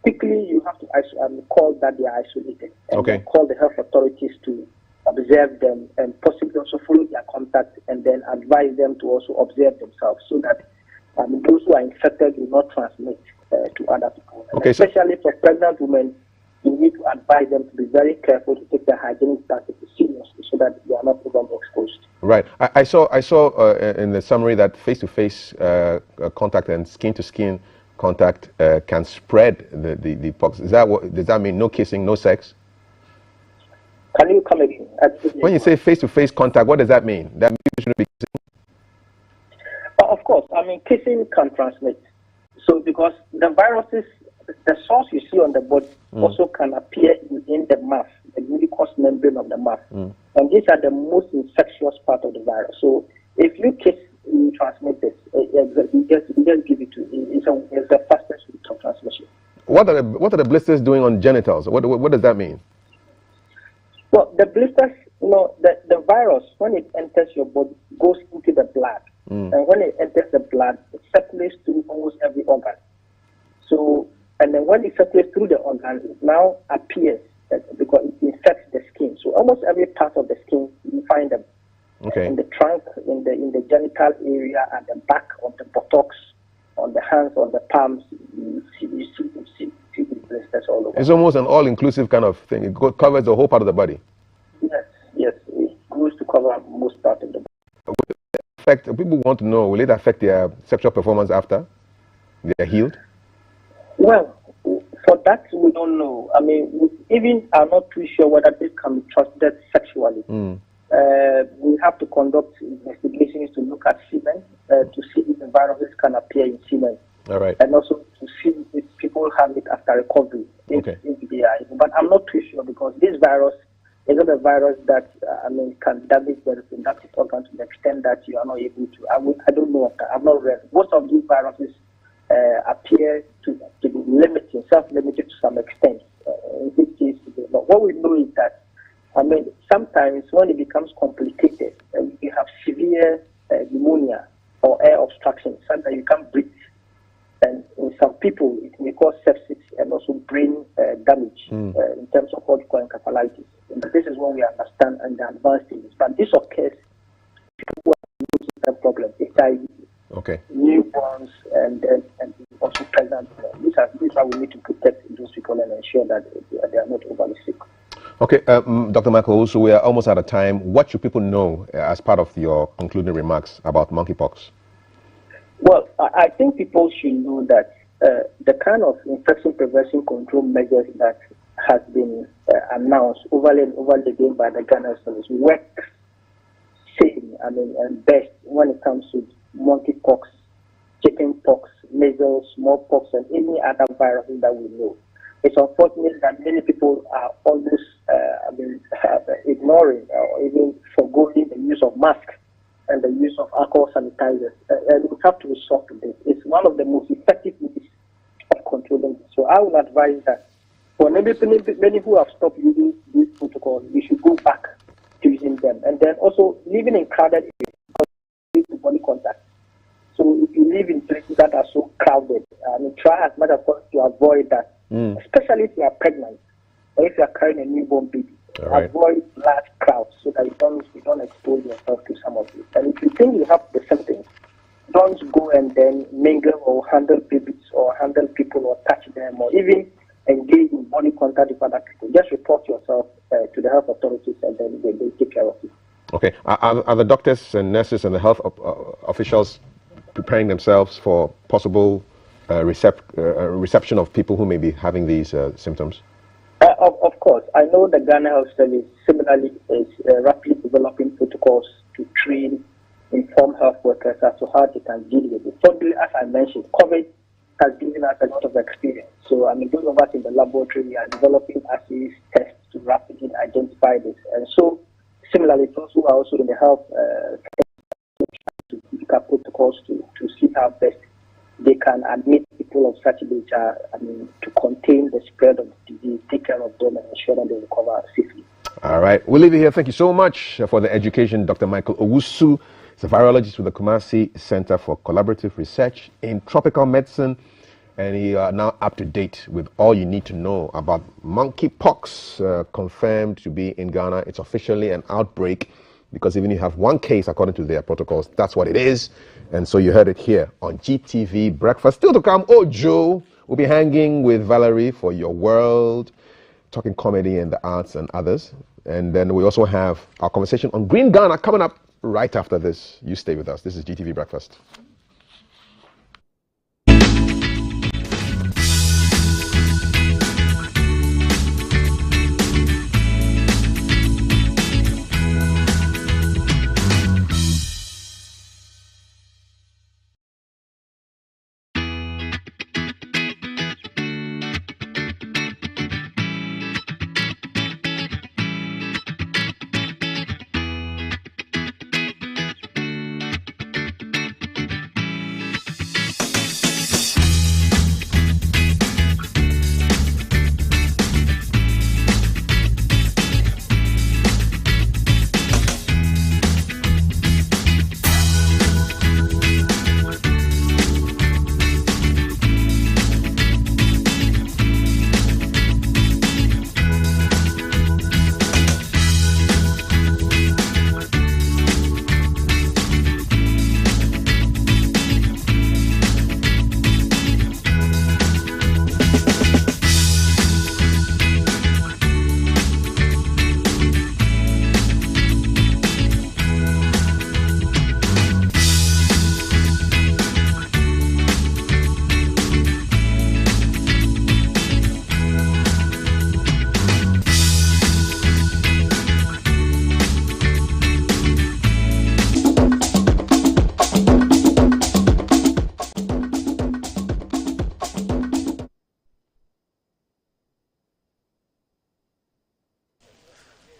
quickly you have to call that they are isolated. And call the health authorities to observe them and possibly also follow their contact and then advise them to also observe themselves so that those who are infected will not transmit to other people. And especially for pregnant women, you need to advise them to be very careful to take their hygienic practices seriously so that they are not overly exposed. Right. I saw in the summary that face-to-face contact and skin-to-skin contact can spread the pox. Is that what? Does that mean no kissing, no sex? Can you come again? When you say face-to-face contact, what does that mean? That means people shouldn't be kissing? Of course. Kissing can transmit. So because the viruses, the source you see on the body also can appear in the mouth, the mucous membrane of the mouth. And these are the most infectious part of the virus. So if you kiss, you transmit this. You just give it to you. It's the fastest route of transmission. What are the blisters doing on genitals? What does that mean? Well, the blisters, the virus, when it enters your body, goes into the blood. And when it enters the blood, it circulates through almost every organ. So, and then when it circulates through the organ, it now appears because it infects the skin. So almost every part of the skin, you find them. In the trunk, in the genital area, at the back of the buttocks, on the hands, on the palms, you see the blisters all over. It's almost an all-inclusive kind of thing. It covers the whole part of the body. Yes, it goes to cover most part of the body. People want to know, will it affect their sexual performance after they're healed? Well, for that we don't know. We even are not too sure whether this can be transmitted sexually. We have to conduct investigations to look at semen to see if the viruses can appear in semen. All right. And also to see if people have it after recovery. If they are, but I'm not too sure because this virus is not a virus that can damage the reproductive organ to the extent that you are not able to. I don't know of that. I've not read. Most of these viruses appear to be limiting, self-limited to some extent. In this case, but what we know is that sometimes when it becomes complicated, you have severe pneumonia or air obstruction, sometimes you can't breathe. And in some people, it may cause sepsis and also brain damage in terms of what we call encephalitis. And this is when we understand in the advanced stages. But this occurs people who have a problem, HIV, newborns, and also pregnant. These are we need to protect those people and ensure that they are not overly sick. Okay, Dr. Michael, so we are almost out of time. What should people know as part of your concluding remarks about monkeypox? Well, I think people should know that the kind of infection prevention control measures that has been announced over and over again by the Ghana authorities works same, and best when it comes to monkeypox, chickenpox, measles, smallpox, and any other viruses that we know. It's unfortunate that many people are always ignoring or even forgoing the use of masks and the use of alcohol sanitizers. And we have to resort to this. It's one one of the most effective ways of controlling it. So I would advise that for many who have stopped using these protocols, we should go back to using them. And then also living in crowded areas because of body contact. So if you live in places that are so crowded, try as much as possible to avoid that, especially if you are pregnant or if you are carrying a newborn baby. Avoid large crowds so that you don't expose yourself to some of it. And if you think you have the symptoms, don't go and then mingle or handle babies or handle people or touch them or even engage in body contact with other people. Just report yourself to the health authorities and then they take care of you. Okay. Are the doctors and nurses and the health officials preparing themselves for possible reception of people who may be having these symptoms? Of course. I know the Ghana Health Service similarly is rapidly developing protocols to train, inform health workers as to how they can deal with it. Thirdly, as I mentioned, COVID has given us a lot of experience. So, those of us in the laboratory, we are developing assays, tests to rapidly identify this. And so, similarly, those who are also in the health to pick up protocols to see how best they can admit people of such nature, to contain the spread of the disease, take care of them, and ensure that they recover safely. All right. We'll leave it here. Thank you so much for the education, Dr. Michael Owusu. He's a virologist with the Kumasi Center for Collaborative Research in Tropical Medicine. And you are now up to date with all you need to know about monkeypox, confirmed to be in Ghana. It's officially an outbreak because even if you have one case according to their protocols, that's what it is. And so you heard it here on GTV Breakfast. Still to come, Ojo will be hanging with Valerie for Your World, talking comedy and the arts and others. And then we also have our conversation on Green Ghana coming up right after this. You stay with us. This is GTV Breakfast.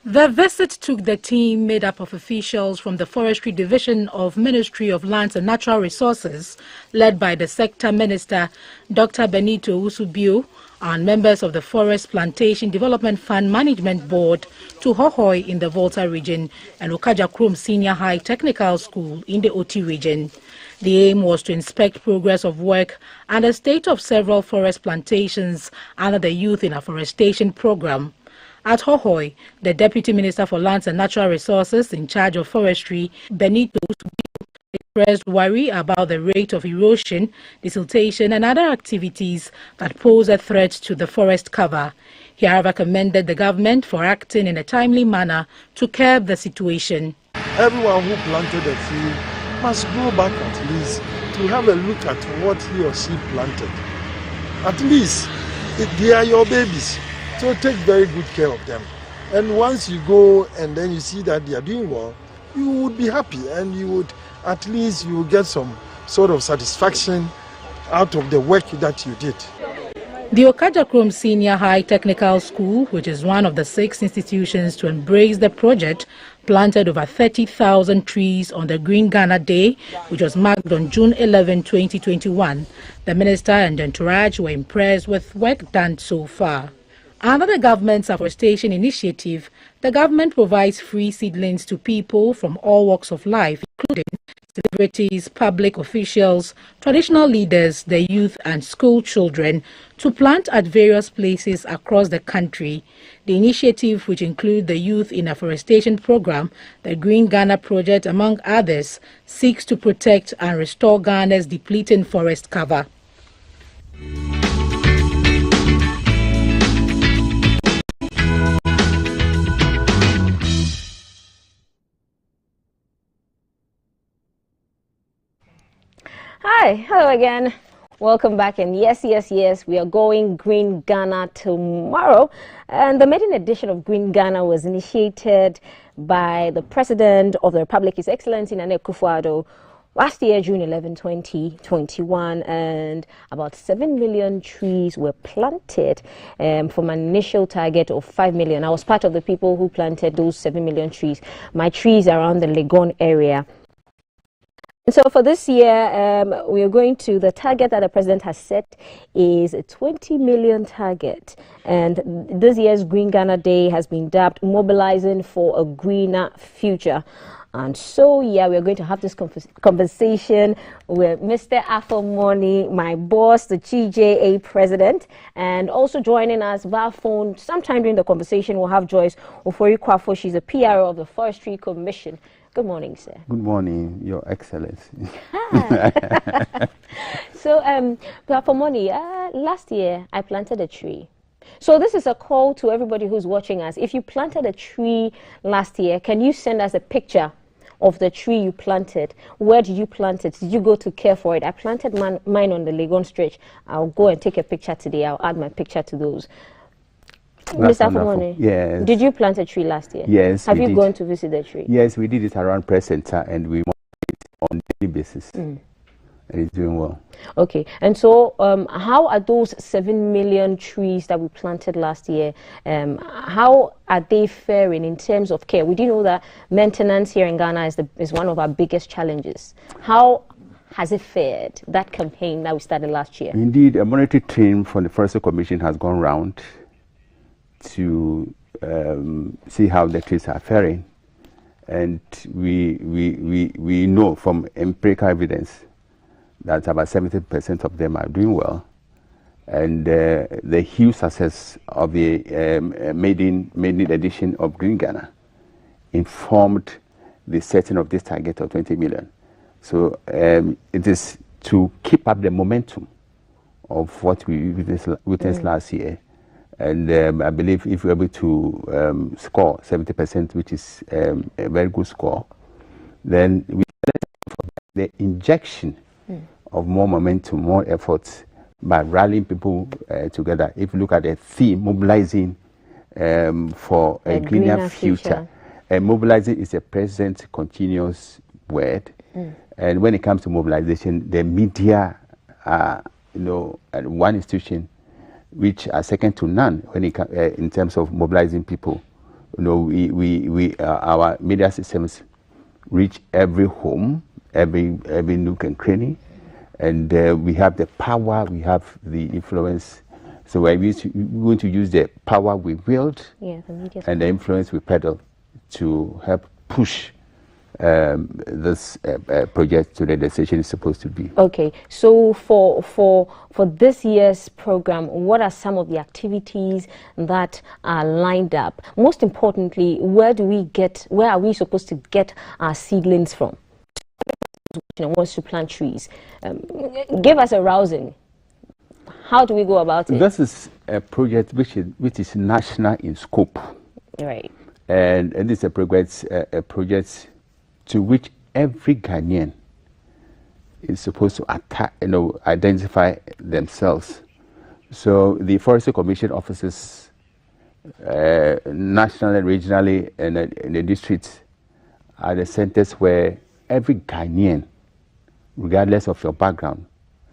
The visit took the team made up of officials from the Forestry Division of Ministry of Lands and Natural Resources, led by the Sector Minister, Dr. Benito Owusu, and members of the Forest Plantation Development Fund Management Board to Hohoi in the Volta region and Okajia-Krom Senior High Technical School in the Oti region. The aim was to inspect progress of work and the state of several forest plantations under the Youth in Afforestation program. At Hohoi, the Deputy Minister for Lands and Natural Resources in charge of forestry, Benito Owusu, expressed worry about the rate of erosion, desiltation and other activities that pose a threat to the forest cover. He, however, commended the government for acting in a timely manner to curb the situation. Everyone who planted a tree must go back at least to have a look at what he or she planted. At least, they are your babies. So take very good care of them. And once you go and then you see that they are doing well, you would be happy and you would, at least you will get some sort of satisfaction out of the work that you did. The Okajia-Krom Senior High Technical School, which is one of the 6 institutions to embrace the project, planted over 30,000 trees on the Green Ghana Day, which was marked on June 11, 2021. The minister and entourage were impressed with work done so far. Under the government's afforestation initiative, the government provides free seedlings to people from all walks of life, including celebrities, public officials, traditional leaders, the youth and school children, to plant at various places across the country. The initiative, which includes the Youth in Afforestation Program, the Green Ghana Project, among others, seeks to protect and restore Ghana's depleting forest cover. Hi, hello again. Welcome back, and yes, we are going Green Ghana tomorrow. And the maiden edition of Green Ghana was initiated by the President of the Republic, His Excellency Nana Akufo-Addo, last year, June 11, 2021, and about 7 million trees were planted from an initial target of 5 million. I was part of the people who planted those 7 million trees. My trees are around the Legon area. So for this year, we are going to, the target that the president has set is a 20 million target. And this year's Green Ghana Day has been dubbed Mobilizing for a Greener Future. And so, yeah, we're going to have this conversation with Mr. Afomoni, my boss, the GJA president, and also joining us via phone sometime during the conversation, we'll have Joyce Ofori-Kwafo. She's a PRO of the Forestry Commission. Good morning, sir. Good morning, Your Excellency. So, Afomoni, last year I planted a tree. So this is a call to everybody who's watching us. If you planted a tree last year, can you send us a picture of the tree you planted? Where did you plant it? Did you go to care for it? I planted mine on the Legon stretch. I'll go and take a picture today. I'll add my picture to those. Mr. Afomoni, yes. Did you plant a tree last year? Yes. Have you gone to visit the tree? Yes, we did it around Press Center, and we monitor it on a daily basis. And it's doing well. Okay, and so how are those 7 million trees that we planted last year, how are they faring in terms of care? We do know that maintenance here in Ghana is one of our biggest challenges. How has it fared, that campaign that we started last year? Indeed, a monetary team from the Forestry Commission has gone round to see how the trees are faring. And we know from empirical evidence that about 70% of them are doing well. And the huge success of the maiden edition of Green Ghana informed the setting of this target of 20 million. So it is to keep up the momentum of what we witnessed last year. And I believe if we're able to score 70%, which is a very good score, then we the injection of more momentum, more efforts by rallying people together. If you look at the theme, mobilizing for a greener future. Mobilizing is a present continuous word. And when it comes to mobilization, the media are, one institution which are second to none when it in terms of mobilizing people. Our media systems reach every home, every nook and cranny, and we have the power, we have the influence. So we're going to use the power we wield and the influence we peddle to help push this project to the destination it's supposed to be. Okay, so for this year's program, what are some of the activities that are lined up? Most importantly, where are we supposed to get our seedlings from? Wants to plant trees. Give us a rousing. How do we go about it? This is a project which is national in scope. Right. And this is a project to which every Ghanaian is supposed to identify themselves. So the Forestry Commission offices, nationally, regionally, and in the districts, are the centers where every Ghanaian, regardless of your background,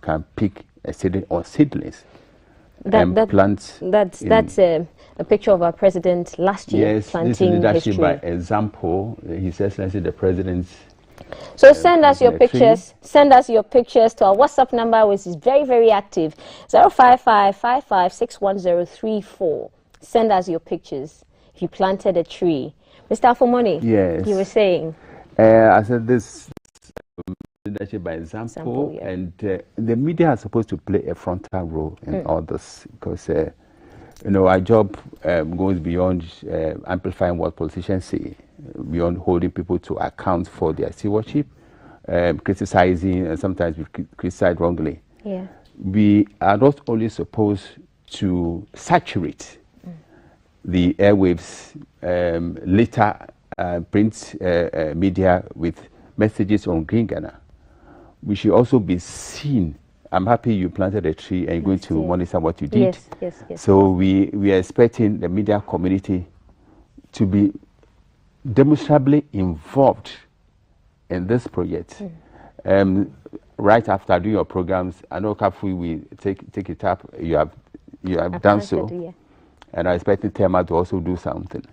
can pick a seedling or seedlings That's a picture of our president last year planting this his tree. by example. His Excellency the President. So send us your pictures. Send us your pictures to our WhatsApp number, which is very, very active. 05555610034. Send us your pictures if you planted a tree. Mr. Afomoni, yes, you were saying. I said this leadership by example, and the media are supposed to play a frontal role in all this, because our job goes beyond amplifying what politicians say, beyond holding people to account for their stewardship, criticizing, and sometimes we criticize wrongly. Yeah. We are not only supposed to saturate the airwaves, later print media with messages on Green Ghana. We should also be seen. I'm happy you planted a tree and you're going to monitor what you did. Yes. So we are expecting the media community to be demonstrably involved in this project. Right after doing your programs, I know Kafu will take it up. You have done so. And I expect Tema to also do something.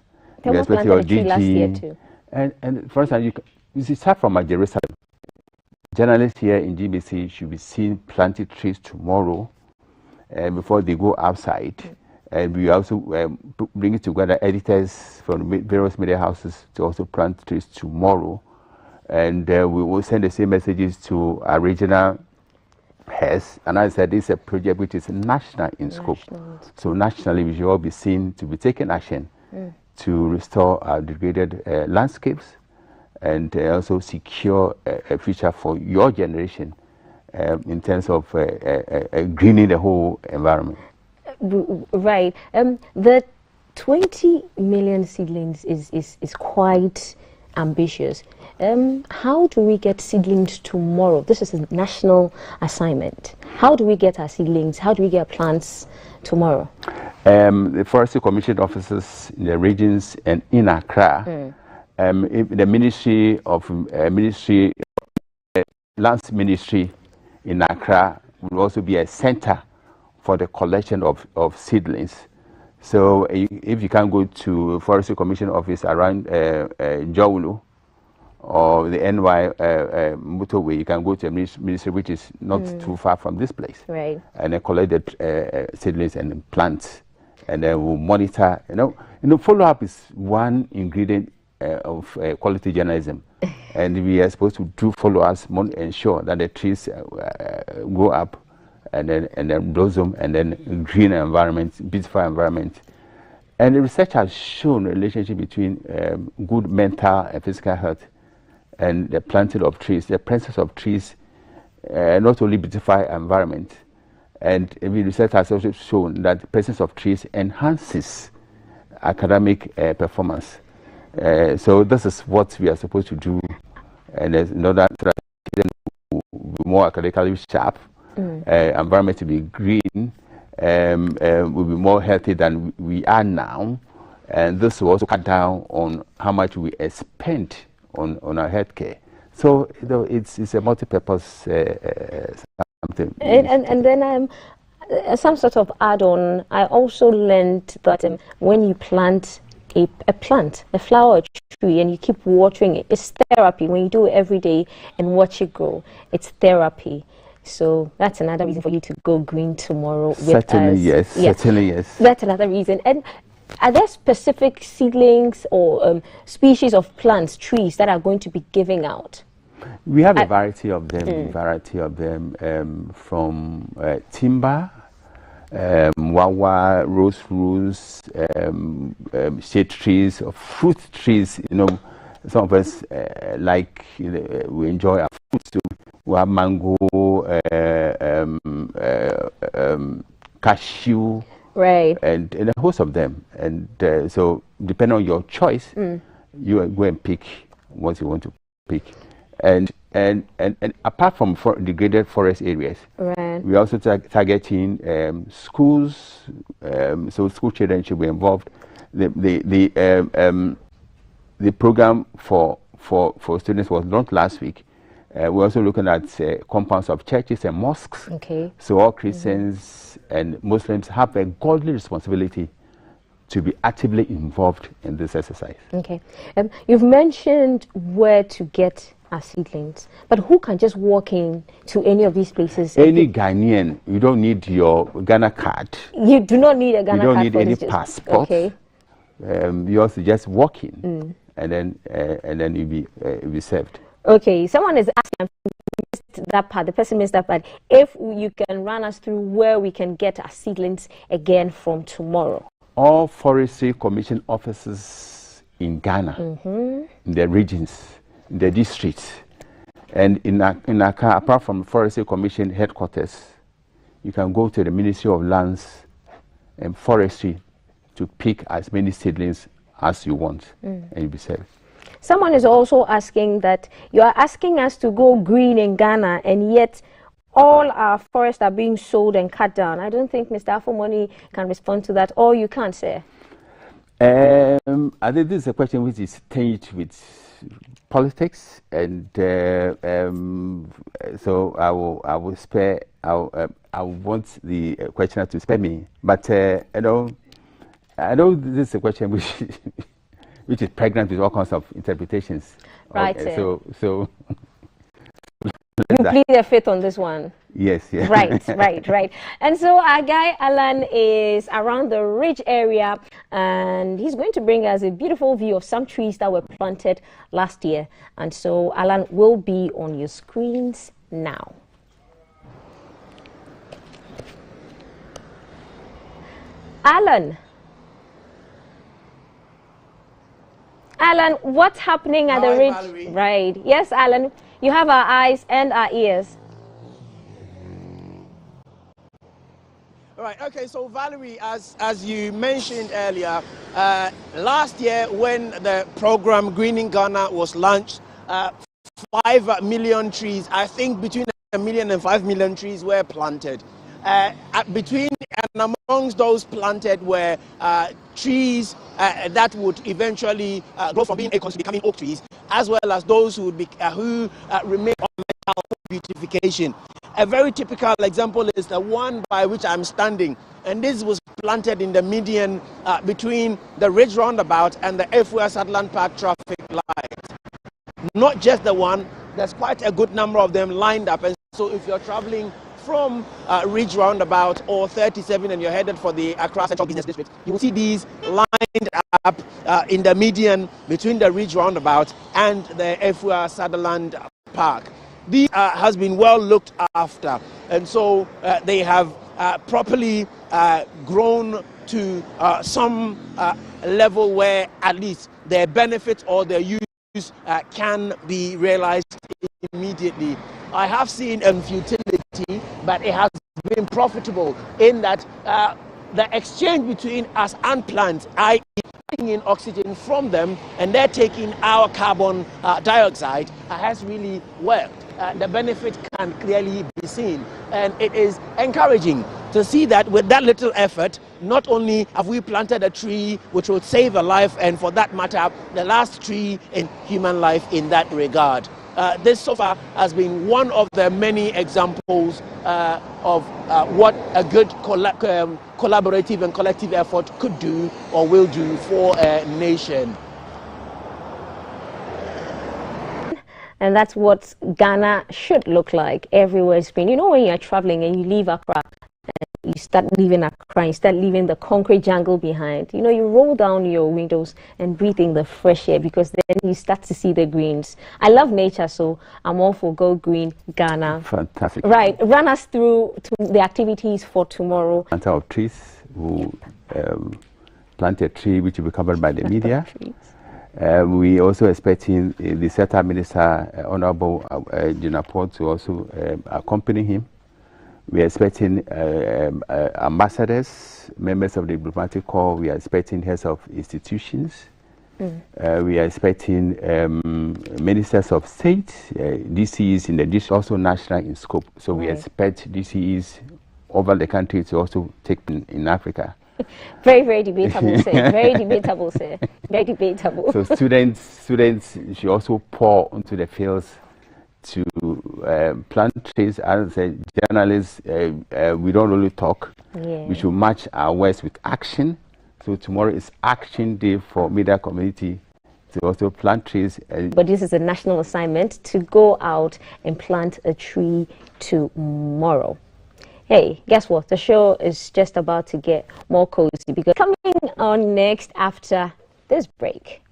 We expect your DG last year too. And for instance, you see, start from Jerusalem. Journalists here in GBC should be seen planting trees tomorrow before they go outside. And we also bring together editors from various media houses to also plant trees tomorrow. And we will send the same messages to our regional heads. And as I said, this is a project which is national in scope. So nationally, we should all be seen to be taking action to restore our degraded landscapes, and also secure a future for your generation in terms of greening the whole environment. Right. The 20 million seedlings is quite ambitious. How do we get seedlings tomorrow? This is a national assignment. How do we get our seedlings? How do we get plants tomorrow? The Forestry Commission officers in the regions and in Accra, the Lands Ministry in Accra will also be a center for the collection of seedlings. So if you can go to Forestry Commission office around Jowulu or the NY motorway, you can go to a ministry which is not too far from this place, right? And then collect the seedlings and plants, and then we'll monitor. Follow-up is one ingredient of quality journalism, and we are supposed to do follow-ups, ensure that the trees grow up and then blossom, and then green environment, beautiful environment. And the research has shown a relationship between good mental and physical health and the planting of trees. The presence of trees not only beautify environment, and research has also shown that the presence of trees enhances academic performance. So this is what we are supposed to do, and in order to be more academically sharp, environment to be green, will be more healthy than we are now, and this will also cut down on how much we spend on our healthcare. So it's a multi-purpose something. And then some sort of add-on. I also learned that when you plant a flower or tree, and you keep watering it, it's therapy. When you do it every day and watch it grow, it's therapy. So that's another reason for you to go green tomorrow with certainly, us. Yes. Certainly, yes. That's another reason. And are there specific seedlings or species of plants, trees that are going to be giving out? We have a variety of them. From timber, wawa, rose, shade trees, or fruit trees. Some of us we enjoy our fruits. We have mango, cashew, right, and a host of them. And so, depending on your choice, you go and pick what you want to pick. And apart from degraded forest areas, right, we also targeting schools. So school children should be involved. The program for students was launched last week. We're also looking at compounds of churches and mosques. Okay. So all Christians and Muslims have a godly responsibility to be actively involved in this exercise. Okay. You've mentioned where to get our seedlings, but who can just walk in to any of these places? Any Ghanaian, you don't need your Ghana card. You do not need a Ghana card. You don't need any just, passport. Okay. You also just walk in, and then you'll be served. Okay. Someone is asking, that part, the person missed that part. If you can run us through where we can get our seedlings again from tomorrow. All Forestry Commission offices in Ghana, in the regions, in the districts, and in Accra, apart from Forestry Commission headquarters, you can go to the Ministry of Lands and Forestry to pick as many seedlings as you want, and you'll be served. Someone is also asking that you are asking us to go green in Ghana, and yet all our forests are being sold and cut down. I don't think Mr. Afomoni can respond to that, or you can't, sir. I think this is a question which is tinged with politics, and so I will spare. I want the questioner to spare me, but I know this is a question which which is pregnant with all kinds of interpretations. Right. Okay, so. You plead your faith on this one. Yes, yes. Right. And so our guy Alan is around the Ridge area, and he's going to bring us a beautiful view of some trees that were planted last year. And so Alan will be on your screens now. Alan, what's happening at the Ridge? Valerie. Right. Yes, Alan. You have our eyes and our ears. All right. Okay. So Valerie, as you mentioned earlier, last year when the program Greening Ghana was launched, 5 million trees, I think between 1 million and 5 million trees were planted. Between and amongst those planted were trees that would eventually grow from being acorns to becoming oak trees, as well as those who remain ornamental beautification. A very typical example is the one by which I'm standing, and this was planted in the median between the Ridge Roundabout and the Efua Sutherland Park traffic light. Not just the one, there's quite a good number of them lined up, and so if you're traveling from Ridge Roundabout or 37 and you're headed for the Accra Central Business District, you will see these lined up in the median between the Ridge Roundabout and the Efua Sutherland Park. These has been well looked after, and so they have properly grown to some level where at least their benefits or their use can be realized immediately. I have seen futility, but it has been profitable in that the exchange between us and plants, i.e. taking in oxygen from them and they're taking our carbon dioxide, has really worked. The benefit can clearly be seen, and it is encouraging to see that with that little effort, not only have we planted a tree which will save a life, and for that matter, the last tree in human life in that regard. This so far has been one of the many examples of what a good collaborative and collective effort could do or will do for a nation. And that's what Ghana should look like everywhere it's been. You know, when you're traveling and you leave Accra, and you start leaving Accra, you start leaving the concrete jungle behind. You know, you roll down your windows and breathe in the fresh air, because then you start to see the greens. I love nature, so I'm all for Go Green Ghana. Fantastic. Right. Run us through the activities for tomorrow. Planter of trees who plant a tree which will be covered by the media. We also expecting the Sector Minister, Honorable Jinapor, to also accompany him. We are expecting ambassadors, members of the diplomatic corps. We are expecting heads of institutions. We are expecting ministers of state, DCEs in the district, also national in scope. So we expect DCEs over the country to also take in Africa. Very, very debatable, sir. Very debatable, sir. Very debatable. So students should also pour onto the fields to plant trees. As a journalist, we don't really talk. Yeah. We should match our words with action. So tomorrow is Action Day for media community to also plant trees. But this is a national assignment to go out and plant a tree tomorrow. Hey, guess what? The show is just about to get more cozy because coming on next after this break.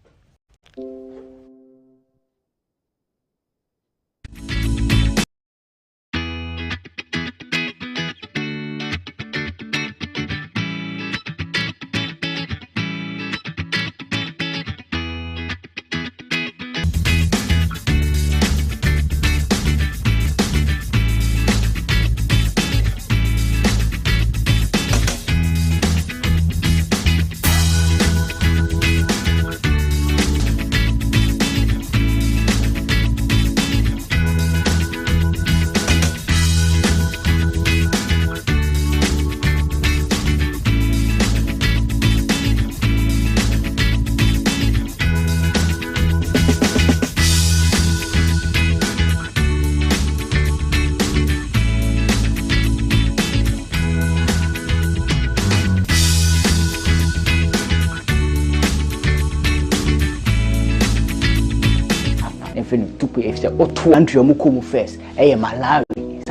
If the O2 country mukumu first, Malawi,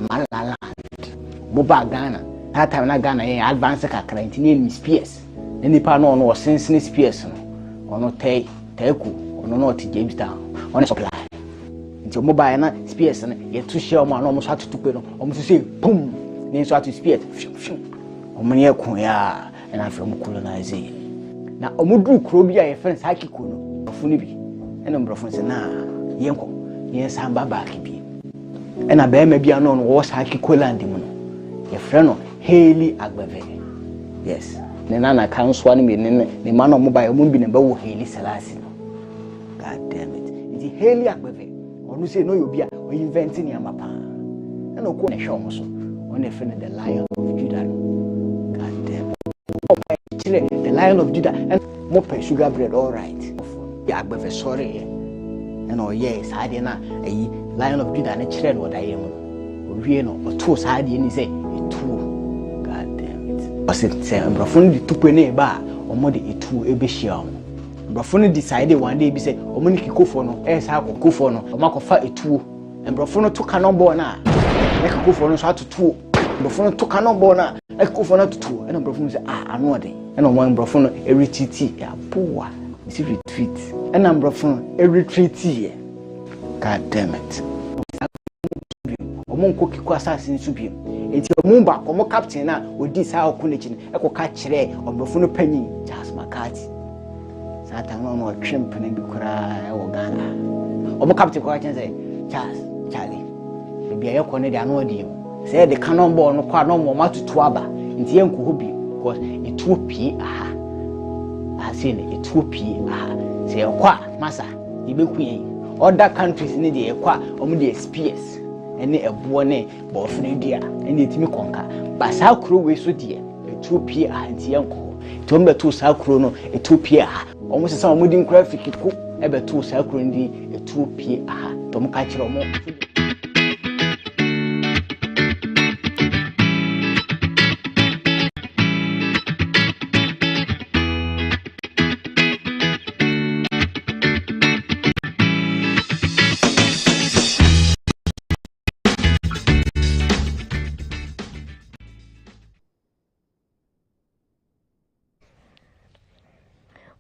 Malawi, Boba Ghana, that time na Ghana, advance a current name Spears. Any pano or sense Spears, or no Teku, or no Jamestown, on a supply. Into mobile Spears, and yet to share man almost had to put almost to say, boom, names what to Spears, Omania Kuya, and I'm from colonizing. Now, Omudu Krobia, a friend Hakikuno, Funibi. And I'm brother say na yenko yes hamba back bi and abe me bia no was haki koland mu no ye frɛ no Haley Agbave. Yes ne na kan so ne ne man no mobile mu bi ne ba wo Haley Selassie no. God damn it. It's Haley Agbave onu say no you bia o inventing am pa and o ko ne hwe mo so on e frɛ the Lion of Judah. God damn it. The Lion of Judah and mo pay sugar bread all right. Agbave sorry and oh yes I did not a Lion of Judah and children what I am we no or two side and say two. God damn it. Was it say brofun di tupene ba or more the two ebeshia brofun decided one day be say o money kikofo no sa kofo no o makofa etu and brofun to canon na make kofo no so to two brofun to canon na make kofo no to two and brofun say anu ode and one brofun e retreat ya poa see retreat and I'm brofun e retreat here. God damn it. Omo nko kiku assassin su bi enti omo ba komo captain na odi sa okunechi e ko ka kire obrofun panyi Charles McCarthy satan no twemp na bi kura e wo Ghana omo captain ko ka say Charlie e bia ye ko ne dia no odi say the cannon ball no kwa no mo matutu aba enti ye nko hobi because Ethiopia aha say ne Ethiopia aha say kwa masa ibeku yen other countries ni dey kwa omo dey SPS ene ebo ne bofunu dia ene etimi konka ba sa kro we so dia Ethiopia anti yanko to mbeto sa kro no Ethiopia omo se sa omo din graphic ko ebeto sa kro ndi Ethiopia to mo ka kire omo.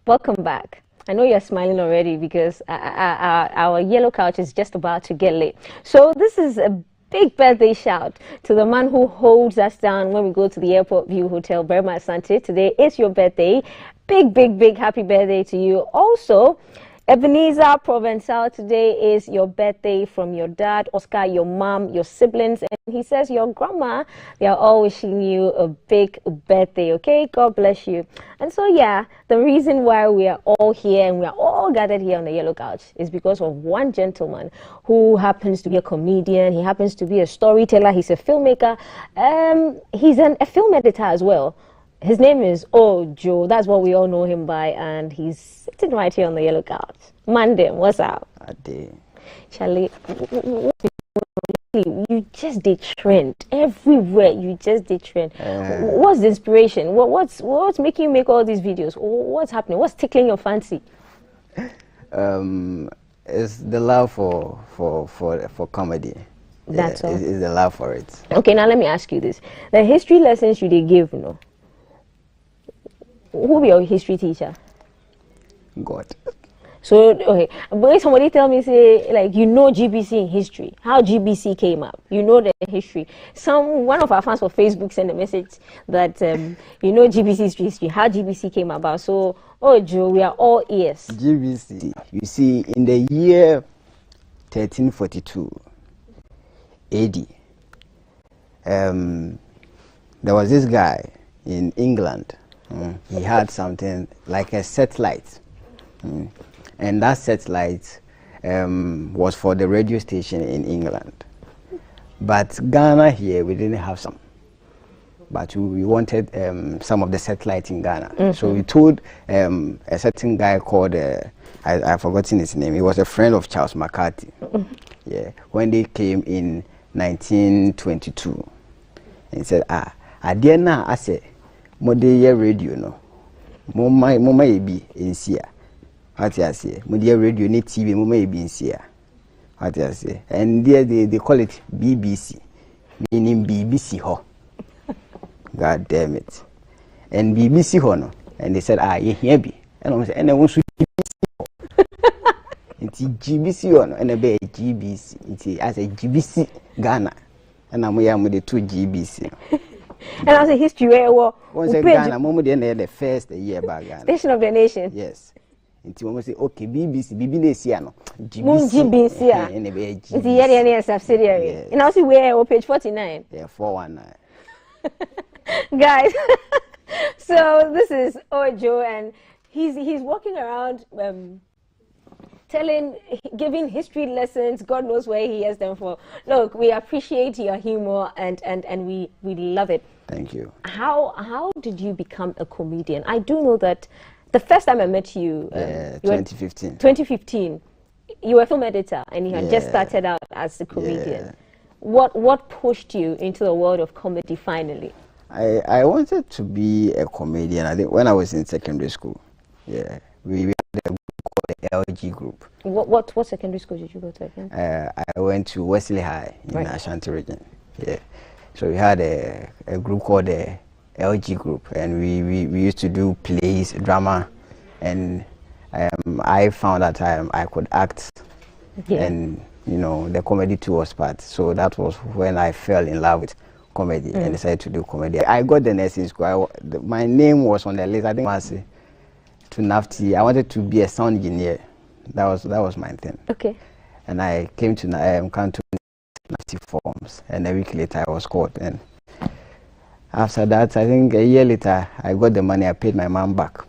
Welcome back. I know you're smiling already because our yellow couch is just about to get lit. So this is a big birthday shout to the man who holds us down when we go to the Airport View Hotel, Burma Asante. Today is your birthday. Big happy birthday to you. Also, Ebenezer Provençal, today is your birthday from your dad, Oscar, your mom, your siblings, and he says your grandma, they are all wishing you a big birthday, okay? God bless you. And so, yeah, the reason why we are all here and we are all gathered here on the yellow couch is because of one gentleman who happens to be a comedian, he happens to be a storyteller, he's a filmmaker, he's a film editor as well. His name is Ojo. That's what we all know him by, and he's sitting right here on the yellow couch. Mandem, what's up? Ade. Charlie, you just did trend everywhere. You just did trend. What's the inspiration? What's making you make all these videos? What's happening? What's tickling your fancy? It's the love for comedy. That's all. It's the love for it. Okay, now let me ask you this: the history lessons you did give, who be your history teacher? God. So, okay, when somebody tell me, say, like, GBC in history, how GBC came up, the history. One of our fans for Facebook sent a message that, GBC's history, how GBC came about. So, Joe, we are all ears. GBC, you see, in the year 1342 AD, there was this guy in England. He had something like a satellite. And that satellite was for the radio station in England. But Ghana here, we didn't have some. But we wanted some of the satellite in Ghana. So we told a certain guy called, I've forgotten his name, he was a friend of Charles McCarthy. Yeah, when they came in 1922. And he said, I dare now, I said, Modern radio, no. Moma be in Sia. What I say, Modia radio, need TV, Moma be in Sia. What I say, and there they call it BBC, meaning BBC ho. God damn it. And BBC ho no. And they said, you hear me. And I said, and I want to BBC ho. It's GBC ho no, and I be GBC. I said GBC Ghana. And I'm with the 2 GBC. And I say history where once Ghana, Momo the first year back Ghana. Station of the Nation. Yes. Until we say, okay, BBC no. GBC. And it's the area subsidiary. And I see where page 49. Yeah, 419. Guys, so this is Ojo, and he's walking around giving history lessons. God knows where he has them for. Look, we appreciate your humor and we love it. Thank you. How did you become a comedian? I do know that the first time I met you, 2015. 2015, you were a film editor and you had just started out as a comedian. What pushed you into the world of comedy finally? I wanted to be a comedian. I think when I was in secondary school. Yeah, we had a group called the LG group. What secondary school did you go to again? I went to Wesley High in Ashanti region. Yeah, so we had a group called the LG group, and we used to do plays, drama, and I found that I could act, and the comedy too was part. So that was when I fell in love with comedy and decided to do comedy. I got the nursing school. My name was on the list. I think I was to NAFTI. I wanted to be a sound engineer. That was my thing. Okay. And I came to NAFTI forms, and a week later I was caught. And after that, I think a year later, I got the money. I paid my mom back.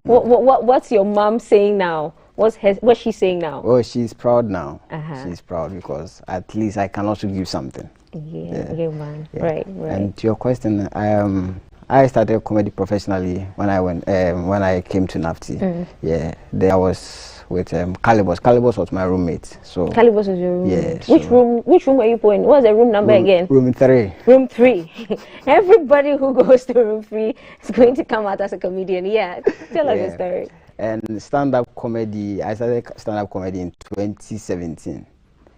What's your mom saying now? What's she saying now? Oh, she's proud now. She's proud because at least I can also give something. Man. Right. And to your question, I started comedy professionally when I came to NAFTI. Yeah, there I was with Calibos. Calibos was my roommate. So Calibos was your roommate. Yeah. Which room were you put in? What's the room number again? Room 3. Room 3. Everybody who goes to room 3 is going to come out as a comedian. Yeah, tell us the story. And stand-up comedy, I started stand-up comedy in 2017.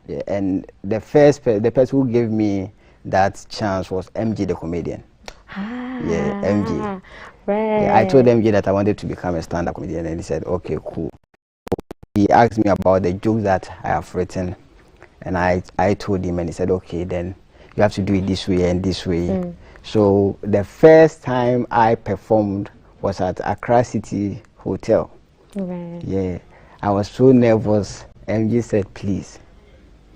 Yeah, and the person who gave me that chance was MJ the comedian. Yeah, MJ. Right. Yeah, I told MJ that I wanted to become a stand-up comedian, and he said, okay, cool. He asked me about the jokes that I have written, and I told him, and he said, okay, then you have to do it this way and this way. So the first time I performed was at Accra City Hotel. Right. Yeah, I was so nervous. MJ said, please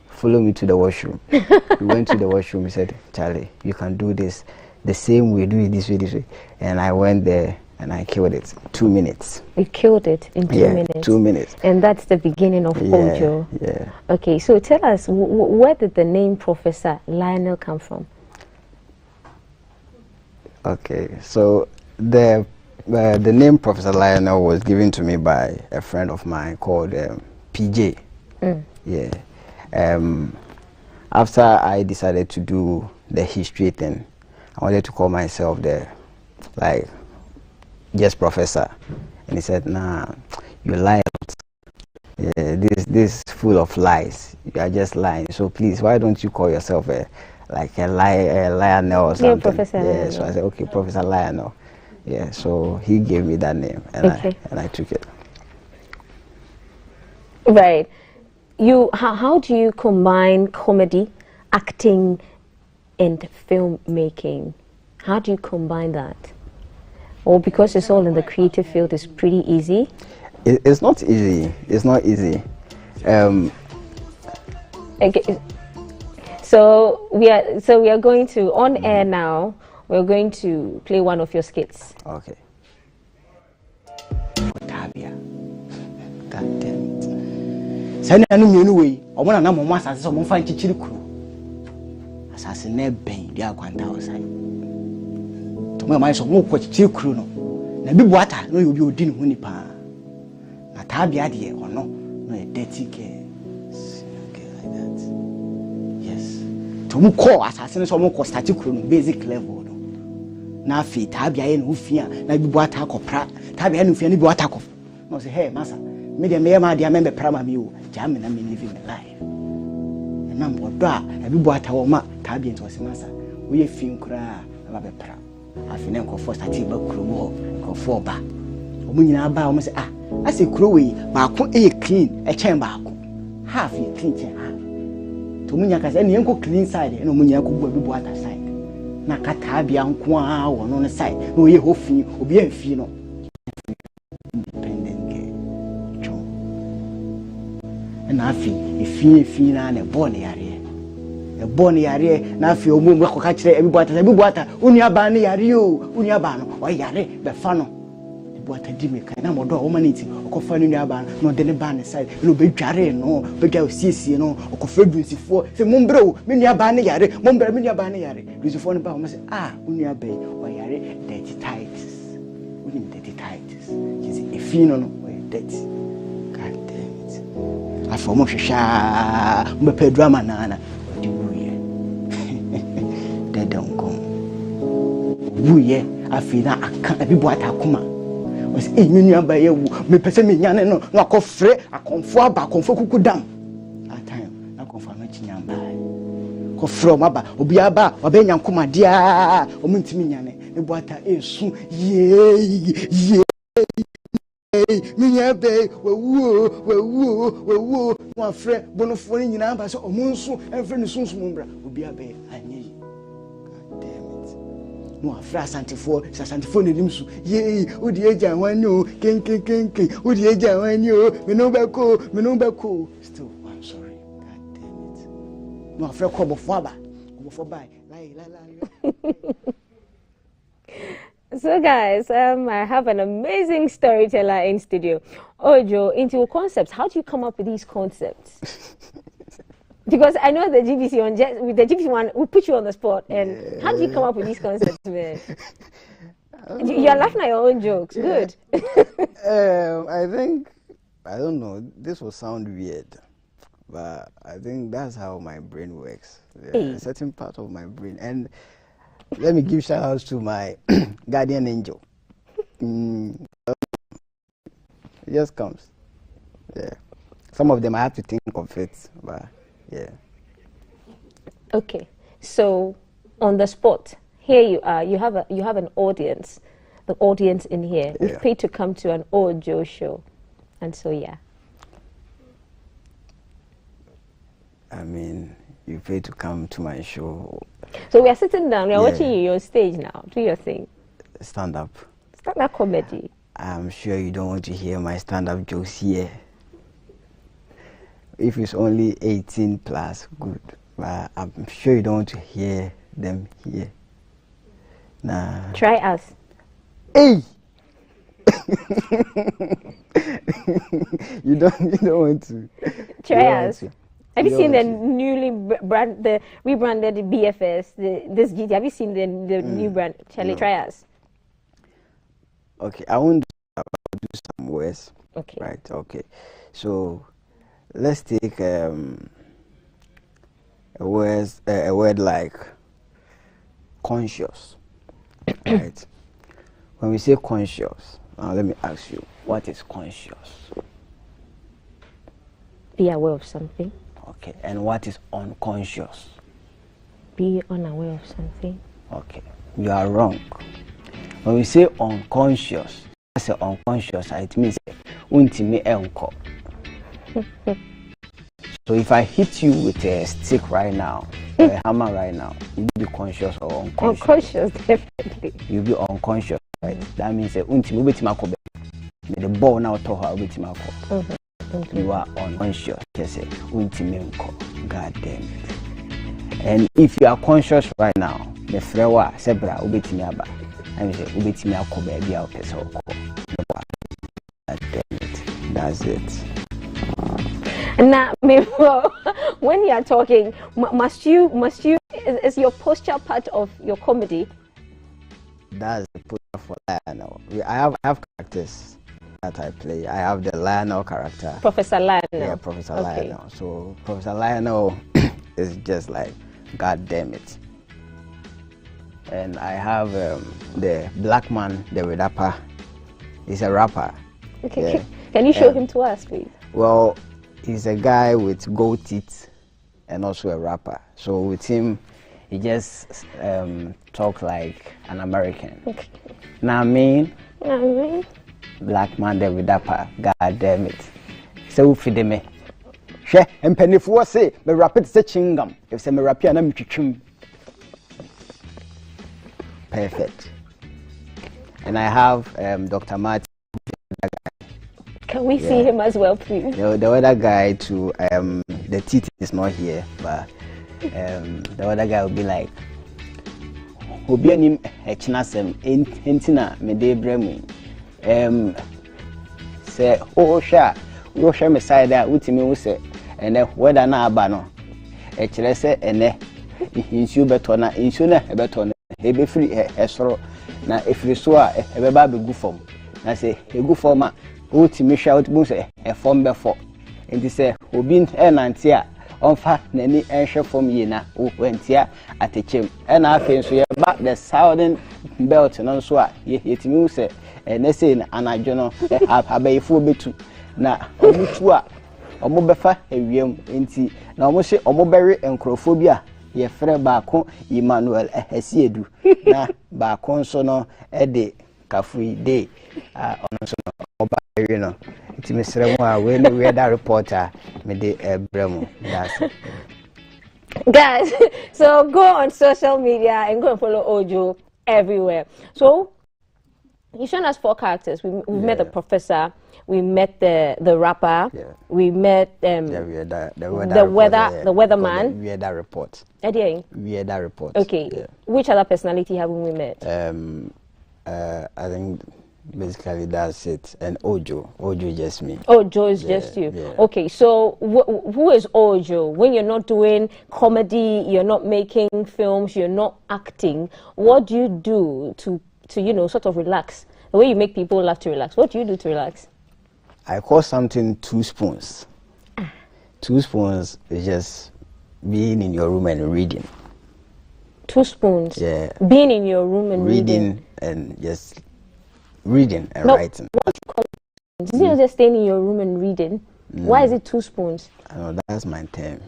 follow me to the washroom. We went to the washroom. He said, Charlie, you can do this the same way, do it this way. And I went there and I killed it. 2 minutes. You killed it in 2 minutes? 2 minutes. And that's the beginning of Ojo. Yeah. Okay, so tell us, where did the name Professor Lionel come from? Okay, so the name Professor Lionel was given to me by a friend of mine called PJ. Yeah. After I decided to do the history thing, I wanted to call myself the, like, just professor. And he said, nah, you lie. Yeah, this full of lies. You are just lying. So please, why don't you call yourself a Lionel or something? Yeah, Professor Lionel. So I said, okay, Professor Lionel. Yeah, so he gave me that name, and I took it. Right. How do you combine comedy, acting, and filmmaking? How do you combine that? Or because it's all in the creative field, it's pretty easy? It's not easy. It's not easy. Okay. So we are going to, on air now, we're going to play one of your skits. Okay. Tabia. God damn it. Send a new way. I want to know my master. Someone find Chichiriku. Assassin never been the Aquanta outside. To my mind, so more Chichiriku. No, be water. No, you didn't win it. Na Tabia, dear, or no, a dirty care. Okay, like that. Yes. To move call assassin, so more Costatic basic level. Na fi Tabia en ufia na bi boata akopra Tabia en ufia ni bi boata akop no say hey masa me de me ma de amembe prama mi o jam na me live my life na mbodo a bi boata wo ma Tabia en so say masa wo ye fi nkura na ba be pra afi na nko for start ba kuro mo nko for ba o mu nyina ba o mo say ah ase kuro we ba ko e clean e chen ba ko half e clean chen half to mu nya ka say ne nko clean side no mu nya ko bi boata side na Katabia nkwa wono ne side no ye hofi obi amfi no independent girl na afi efi na ne born yare e born yare na afi omu ko ka kire ebi boata unu aba ne yare o unu aba no o yare be fa no boata di me kan na modo o maniti ko fa unu aba no de ne ba ne side no be dware no be dwa osiesie no ko fa dunsifo se mombre o me unu aba ne yare mombre me unu aba ne yare dunsifo no ba o say ah unu aba o yare dirty tights unu dirty tights you see efi no o dirty god damn it afọ mo hwehwa mo pe drama na di wuye de don kom wuye afi na aka abi boata akoma was e menu aba ye wu me pese me nyane no na akofre akonfo aba akonfo kukudam that time na akonfo na chinyamba ko from aba obi aba obe nyankoma dia o muntimi nyane e boata esu ye minya be wewu no afre bonofo ni nyina aba so o munsu enfre ni sunsu mumbra obi aba anye god damn it no afre asantifo ne nimsu ye odi eja wani o ken odi eja wani o me no beko still I'm sorry god damn it no afre ko bofo ba la So guys, I have an amazing storyteller in studio. Ojo, into your concepts, how do you come up with these concepts? Because I know the GBC one, with the GBC one, we put you on the spot. And how do you come up with these concepts, man? You're laughing at your own jokes. Good. I think, I don't know, this will sound weird, but I think that's how my brain works. A certain part of my brain. And let me give shout outs to my guardian angel. It just comes. Yeah. Some of them I have to think of it, but yeah. Okay. So on the spot, here you are. You have an audience. The audience in here. We've paid to come to an Ojo show. And so yeah. I mean, you paid to come to my show. So we are sitting down, we are watching you on stage now. Do your thing. Stand up. Stand up comedy. I'm sure you don't want to hear my stand-up jokes here. If it's only 18 plus, good. But I'm sure you don't want to hear them here. Nah. Try us. Hey! you don't want to. Try us. Have you seen the rebranded BFS, this GT? Have you seen the new brand? Shall I try us? Okay, I won't do some words. Okay. Right, okay. So, let's take a word like conscious, right? When we say conscious, now let me ask you, what is conscious? Be aware of something. Okay, and what is unconscious? Be unaware of something. Okay, you are wrong. When we say unconscious, that's unconscious, it means untimi enko. So if I hit you with a stick right now, or a hammer right now, you'll be conscious or unconscious? Unconscious, definitely. You'll be unconscious, right? That means untimi ubetimako. The ball now to her ubetimako. You are unconscious. Just say untimi enko. God damn it. And if you are conscious right now, the frewa sebra ubetimi aba. I say ubetimi ako baby out pesa oko. God damn it. That's it. Now, when you are talking, must you is your posture part of your comedy? That's the posture for Lionel. I have characters that I play. I have the Lionel character. Professor Lionel. Yeah, Professor Lionel. So Professor Lionel is just like, God damn it. And I have the black man, the rapper. He's a rapper. Okay. Yeah. Can you show him to us, please? Well, he's a guy with gold teeth and also a rapper. So with him, he just talk like an American. Okay. Now I mean, black man there with rapper. God damn it. So for me, she and penny for say me rap it chingam. If say me rap ya na me twitwim. Perfect. And I have Dr. Martin. Can we see him as well, please? The other guy too, the teeth is not here, but the other guy will be like, Obianim Echnasem, Intina, Mede Bremu. Say, oh, sha, you share me side that with me, say, and then whether na bano, Echrese, and then insu betona, insuna, betona, he be free, a sorrow. Now, if you saw a baby good form, I say, a good former. Ultimate shout boost a form before. And they say, Obin and Antia, on fact, Nanny and share from Yena, who went here at a chim. And I think so about the southern belt and also, yet you say, and they say, and I don't know, I bay full bit too. Now, Omutua, Omobefa, a yam, inti, now Moshe Omoberry and Crophobia, ye friend Bacon, Emmanuel, a Siedu, na Bacon sono, a day, Cafui day, on you know, it's Mr. When we had that reporter, made the Bremo. That's it. Guys, so go on social media and go and follow Ojo everywhere. So, you shown us 4 characters. We met the professor, we met the rapper, we met the weatherman. We had that report. We had that report. Okay. Yeah. Which other personality haven't we met? I think basically that's it. And Ojo just me. Ojo is just you. Yeah. Okay, so who is Ojo? When you're not doing comedy, you're not making films, you're not acting, what do you do to sort of relax? The way you make people laugh to relax. What do you do to relax? I call something 2 spoons. 2 spoons is just being in your room and reading. 2 spoons? Yeah. Being in your room and reading and just reading and writing. What you call it? Is it just staying in your room and reading? Why is it 2 spoons? I know, that's my term.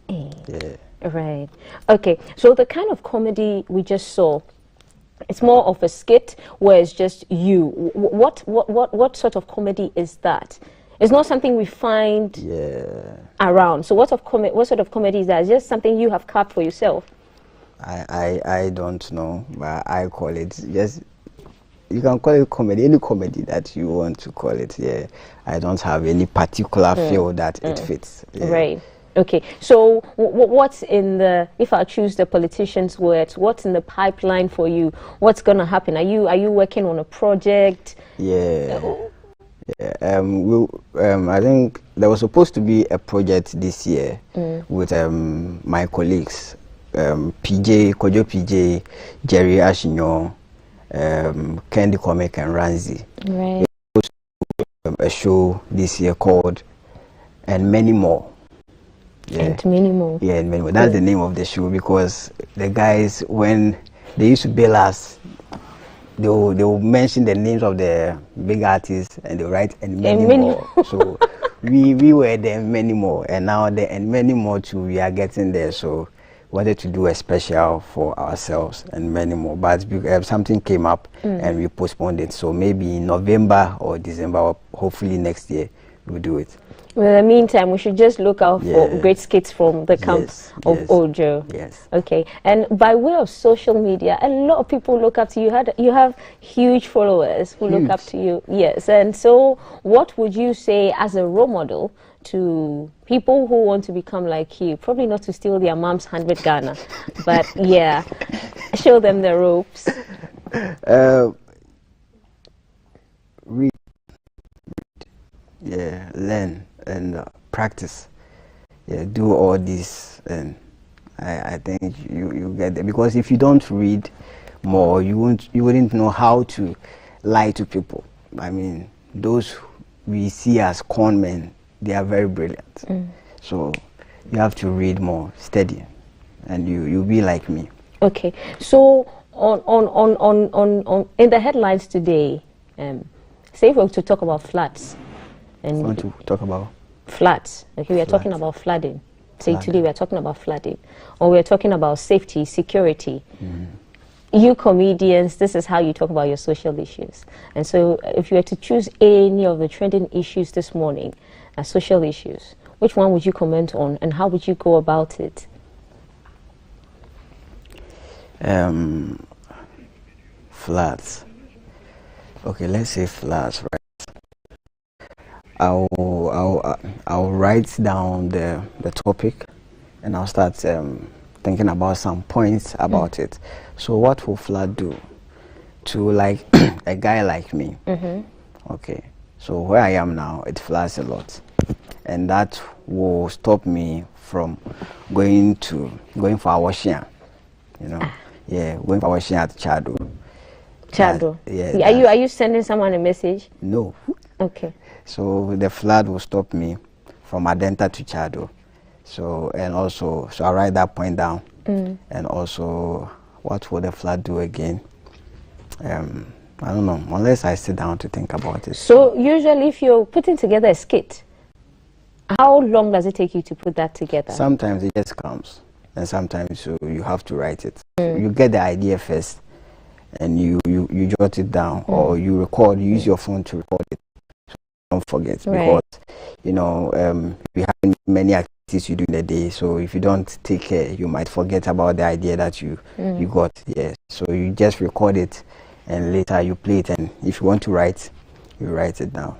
Yeah. Right. Okay. So the kind of comedy we just saw, it's more of a skit where it's just you. What sort of comedy is that? It's not something we find around. So what sort of comedy is that? It's just something you have carved for yourself. I don't know, but I call it just. You can call it comedy, any comedy that you want to call it. Yeah, I don't have any particular feel that it fits. Yeah. Right. Okay. So what's in the? If I choose the politician's words, what's in the pipeline for you? What's gonna happen? Are you working on a project? Yeah. I think there was supposed to be a project this year with my colleagues, Kojo PJ, Jerry Ashinyo, Candy Comic and Ranzi. Right. A show this year called and many more. Yeah. And many more. Yeah, and many more. That's the name of the show, because the guys, when they used to bill us, they will mention the names of the big artists and they write and many more. So we were there many more, and now the and many more too. We are getting there. So wanted to do a special for ourselves and many more, but something came up and we postponed it. So maybe in November or December, or hopefully next year, we'll do it. Well, in the meantime, we should just look out for great skits from the camp of Ojo. Yes. Okay. And by way of social media, a lot of people look up to you. You have huge followers who look up to you. Yes. And so what would you say as a role model to people who want to become like you? Probably not to steal their mom's 100 Ghana, but yeah, show them the ropes. Read. Yeah, learn and practice. Yeah, do all this, and I think you get there, because if you don't read more, you wouldn't know how to lie to people. I mean, those we see as con men, they are very brilliant. So you have to read more, study, and you'll be like me. Okay, so on in the headlines today, say if we were to talk about floods. And want to talk about floods. Okay, we are talking about flooding. Say today we are talking about flooding, or we are talking about safety, security. You comedians, this is how you talk about your social issues. And so, if you were to choose any of the trending issues this morning as social issues, which one would you comment on, and how would you go about it? Floods. Okay, let's say floods, right? I'll write down the topic, and I'll start thinking about some points about it. So what will flood do to like a guy like me? Okay, so where I am now, it floods a lot, and that will stop me from going for our washing, you know. Yeah, going for our washing at Chado. Yeah. Are you sending someone a message? No. Okay. So the flood will stop me from Adenta to Chado. So I write that point down. And also, what will the flood do again? I don't know, unless I sit down to think about it. So usually if you're putting together a skit, how long does it take you to put that together? Sometimes it just comes, and sometimes you have to write it. You get the idea first, and you jot it down, or you use your phone to record it. Don't forget, because you know we have many activities you do in the day, so if you don't take care, you might forget about the idea that you got. Yes, so you just record it, and later you play it, and if you want to write, you write it down.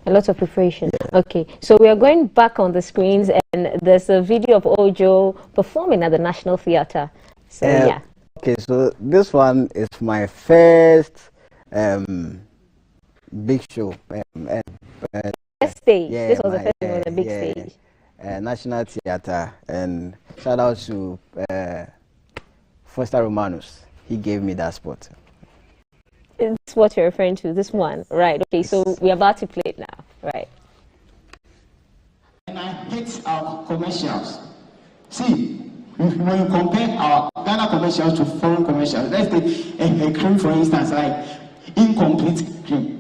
A lot of preparation. Okay, so we are going back on the screens, and there's a video of Ojo performing at the National Theatre. So yeah. Okay, so this one is my first big show. Stage. This was the first one on the big stage. National Theatre, and shout out to Foster Romanus. He gave me that spot. It's what you're referring to, this one, right? Okay, so we're about to play it now, right? And I hate our commercials. See, when you compare our Ghana commercials to foreign commercials, let's take a cream, for instance, like incomplete cream.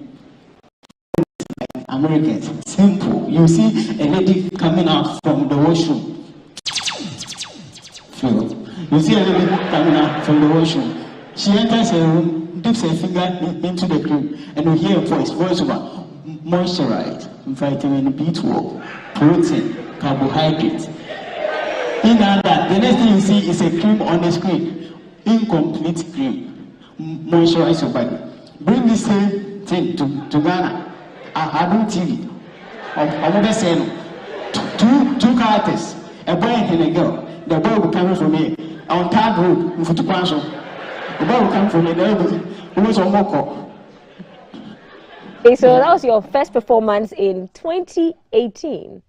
Americans, simple. You see a lady coming out from the washroom. You see a lady coming out from the washroom. She enters her room, dips her finger into the cream, and you hear a voice over, moisturize, vitamin B12, protein, carbohydrate. In that, the next thing you see is a cream on the screen, incomplete cream, moisturize your body. Bring this same thing to Ghana. I do TV. I'm just saying, two characters, a boy and a girl. The boy will come from here on third road in Futuquanso. The boy will come from here. It was on Moko. Okay, so that was your first performance in 2018.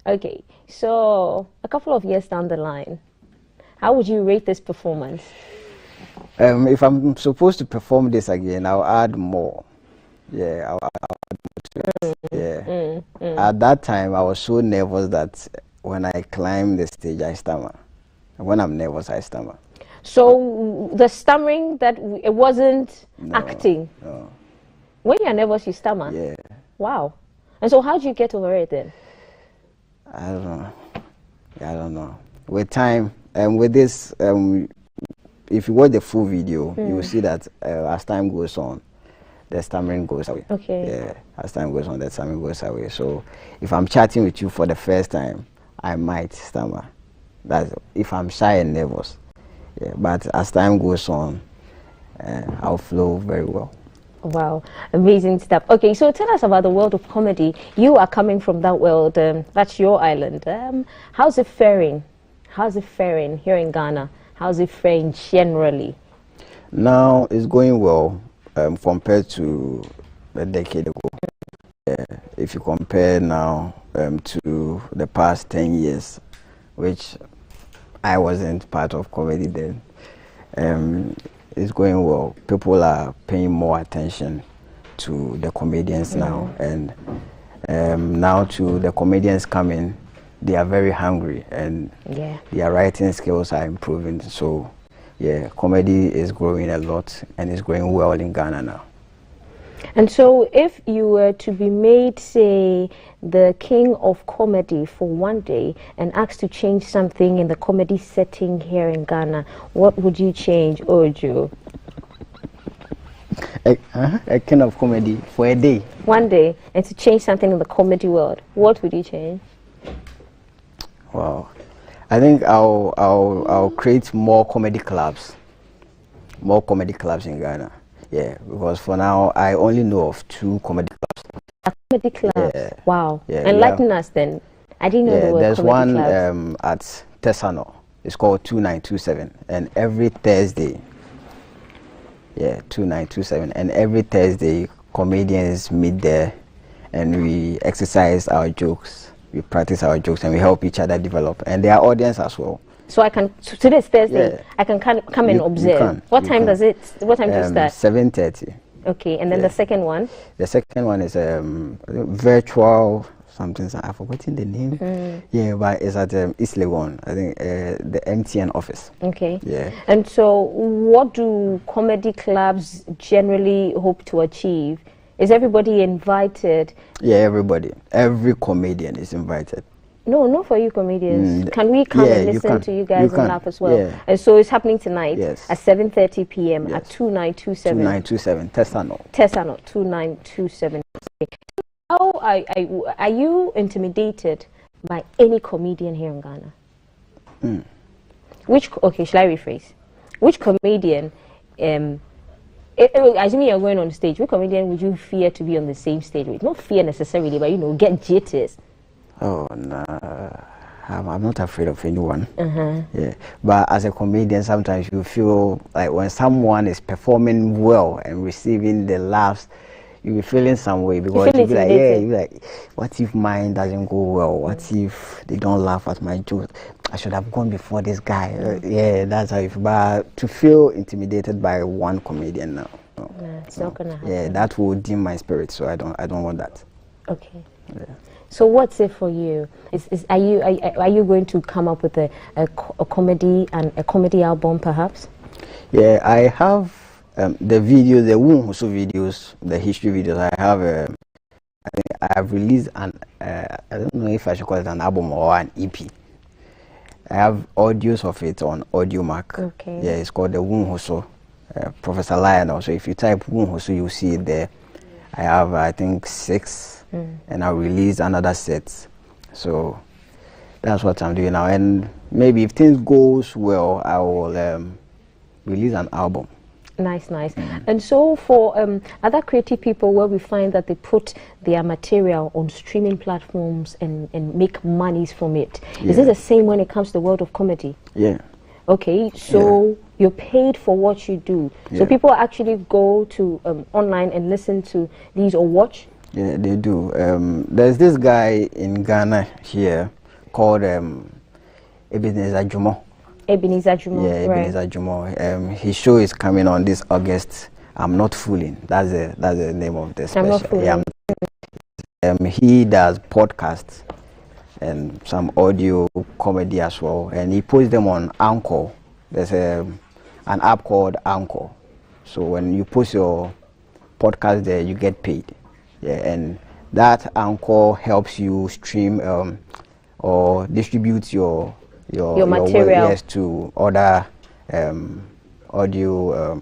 Okay, so a couple of years down the line, how would you rate this performance? If I'm supposed to perform this again, I'll add more. Yeah, I'll add more Yeah. At that time, I was so nervous that when I climbed the stage, I stammer. When I'm nervous, I stammer. So the stammering, that it wasn't acting? No. When you're nervous, you stammer? Yeah. Wow. And so how did you get over it then? I don't know. With time, and with this, if you watch the full video, you will see that as time goes on, the stammering goes away. Okay. Yeah, as time goes on, the stammering goes away. So if I'm chatting with you for the first time, I might stammer. That's if I'm shy and nervous. Yeah, but as time goes on, I'll flow very well. Wow, amazing stuff. Okay, so tell us about the world of comedy. You are coming from that world. That's your island. How's it faring? How's it faring here in Ghana? How's it faring generally? Now it's going well compared to a decade ago. If you compare now to the past 10 years, which I wasn't part of comedy then, it's going well. People are paying more attention to the comedians now, and now to the comedians coming, they are very hungry, and their writing skills are improving. So yeah, comedy is growing a lot, and it's growing well in Ghana now. And so if you were to be made, say, the king of comedy for one day and asked to change something in the comedy setting here in Ghana, what would you change, Ojo? A king of comedy for a day? One day, and to change something in the comedy world, what would you change? Wow. I think I'll create more comedy clubs. More comedy clubs in Ghana. Yeah, because for now I only know of 2 comedy clubs. Comedy clubs? Yeah. Wow. Yeah, enlighten us then. I didn't know there were there's comedy one clubs. at Tesano. It's called 2927, and every Thursday, 2927, and every Thursday comedians meet there, and we exercise our jokes, we practice our jokes, and we help each other develop, and their audience as well. So I can, today is Thursday, I can come and observe. What time does it, what time does it start? 7:30. Okay, and then the second one? The second one is virtual something, I've forgotten the name. Yeah, but it's at East Legon, I think, the MTN office. Okay. Yeah. And so what do comedy clubs generally hope to achieve? Is everybody invited? Yeah, everybody. Every comedian is invited. No, not for you comedians. Can we come and listen to you guys and laugh as well? Yeah. And so it's happening tonight at 7:30 p.m. at 2927. 2927, Tesano. Tesano, 2927. How are you intimidated by any comedian here in Ghana? Okay, shall I rephrase? Which comedian, assuming you're going on stage, which comedian would you fear to be on the same stage with? Not fear necessarily, but get jitters. Oh, no. I'm not afraid of anyone. Yeah, but as a comedian, sometimes you feel like when someone is performing well and receiving the laughs, you'll be feeling some way, because you'll be like, what if mine doesn't go well? What if they don't laugh at my jokes? I should have gone before this guy. Yeah, that's how you feel. But to feel intimidated by one comedian now, it's not gonna happen. Yeah, that will dim my spirit. So I don't want that. Okay. Yeah. So what's it for you? Are you going to come up with a comedy and a comedy album perhaps? Yeah, I have the videos, the Wunhusu videos, the history videos. I have released I don't know if I should call it an album or an EP. I have audios of it on AudioMac. Okay. Yeah, it's called the Wunhusu, Professor Lionel. So if you type Wunhusu, you'll see it there. I have, I think, 6. And I'll release another set. So that's what I'm doing now. And maybe if things goes well, I will release an album. Nice. And so for other creative people, where we find that they put their material on streaming platforms and make monies from it, is it the same when it comes to the world of comedy? Yeah. Okay, so you're paid for what you do. So people actually go to online and listen to these or watch? Yeah, they do. There's this guy in Ghana here called Ebenezer Jumo. Ebenezer Jumo. Yeah, Ebenezer Jumo. His show is coming on this August. I'm Not Fooling. That's the name of the special. I'm Not Fooling. Yeah, He does podcasts and some audio comedy as well, and he posts them on Anchor. There's an app called Anchor. So when you post your podcast there, you get paid. Yeah, and that Anchor helps you stream or distribute your material to other audio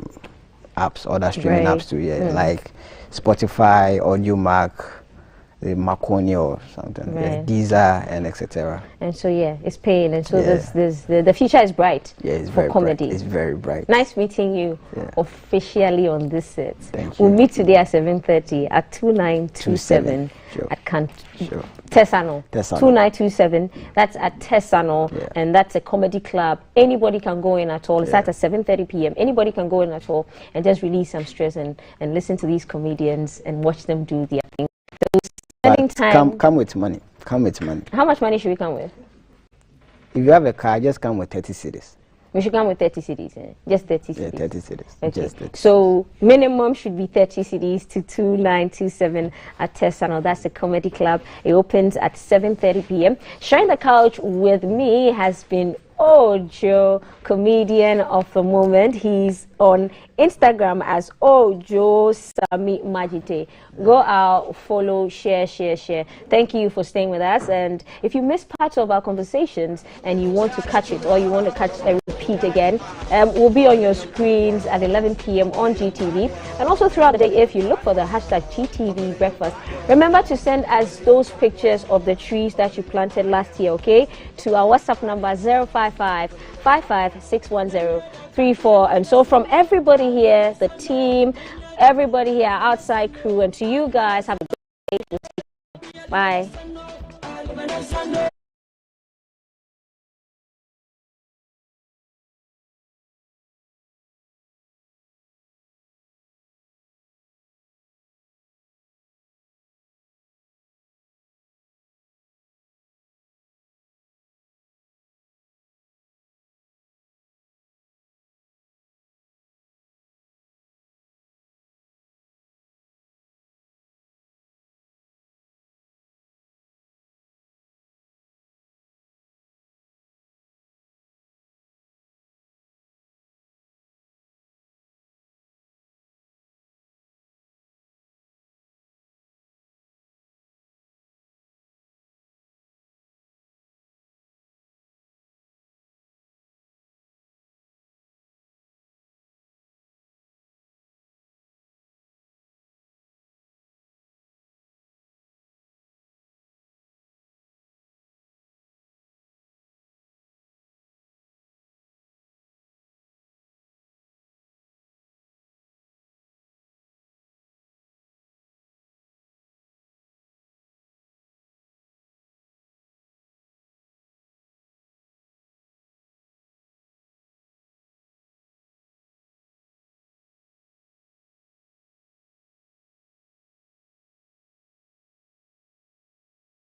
apps, other streaming apps too. Yeah, like Spotify, AudioMac, the Marconi or something, Deezer, and etc. And so it's paying, and so the future is bright it's for very comedy. Bright. It's very bright. Nice meeting you officially on this set. Thank you. We'll meet today at 7:30 at 2927 at cont. Tessano. 2927. That's at Tessano, and that's a comedy club. Anybody can go in at all. It starts at 7:30 p.m. Anybody can go in at all and just release some stress and listen to these comedians and watch them do their thing. Come with money. Come with money. How much money should we come with? If you have a car, just come with 30 cedis. We should come with 30 cedis, just 30 cedis. Yeah, 30 cedis. Okay. Just 30. So minimum should be 30 cedis to 2927 at Tessano. That's the comedy club. It opens at 7:30 p.m. Sharing the couch with me has been Ojo, comedian of the moment. He's on Instagram as Ojo Sami Majite. Go out, follow, share. Thank you for staying with us. And if you missed parts of our conversations and you want to catch it or you want to catch a repeat again, we'll be on your screens at 11 p.m. on GTV. And also throughout the day, if you look for the hashtag GTV Breakfast, remember to send us those pictures of the trees that you planted last year, okay? To our WhatsApp number 055-55-610-34. And so from everybody here, the team, everybody here, outside crew, and to you guys, have a good day. Bye.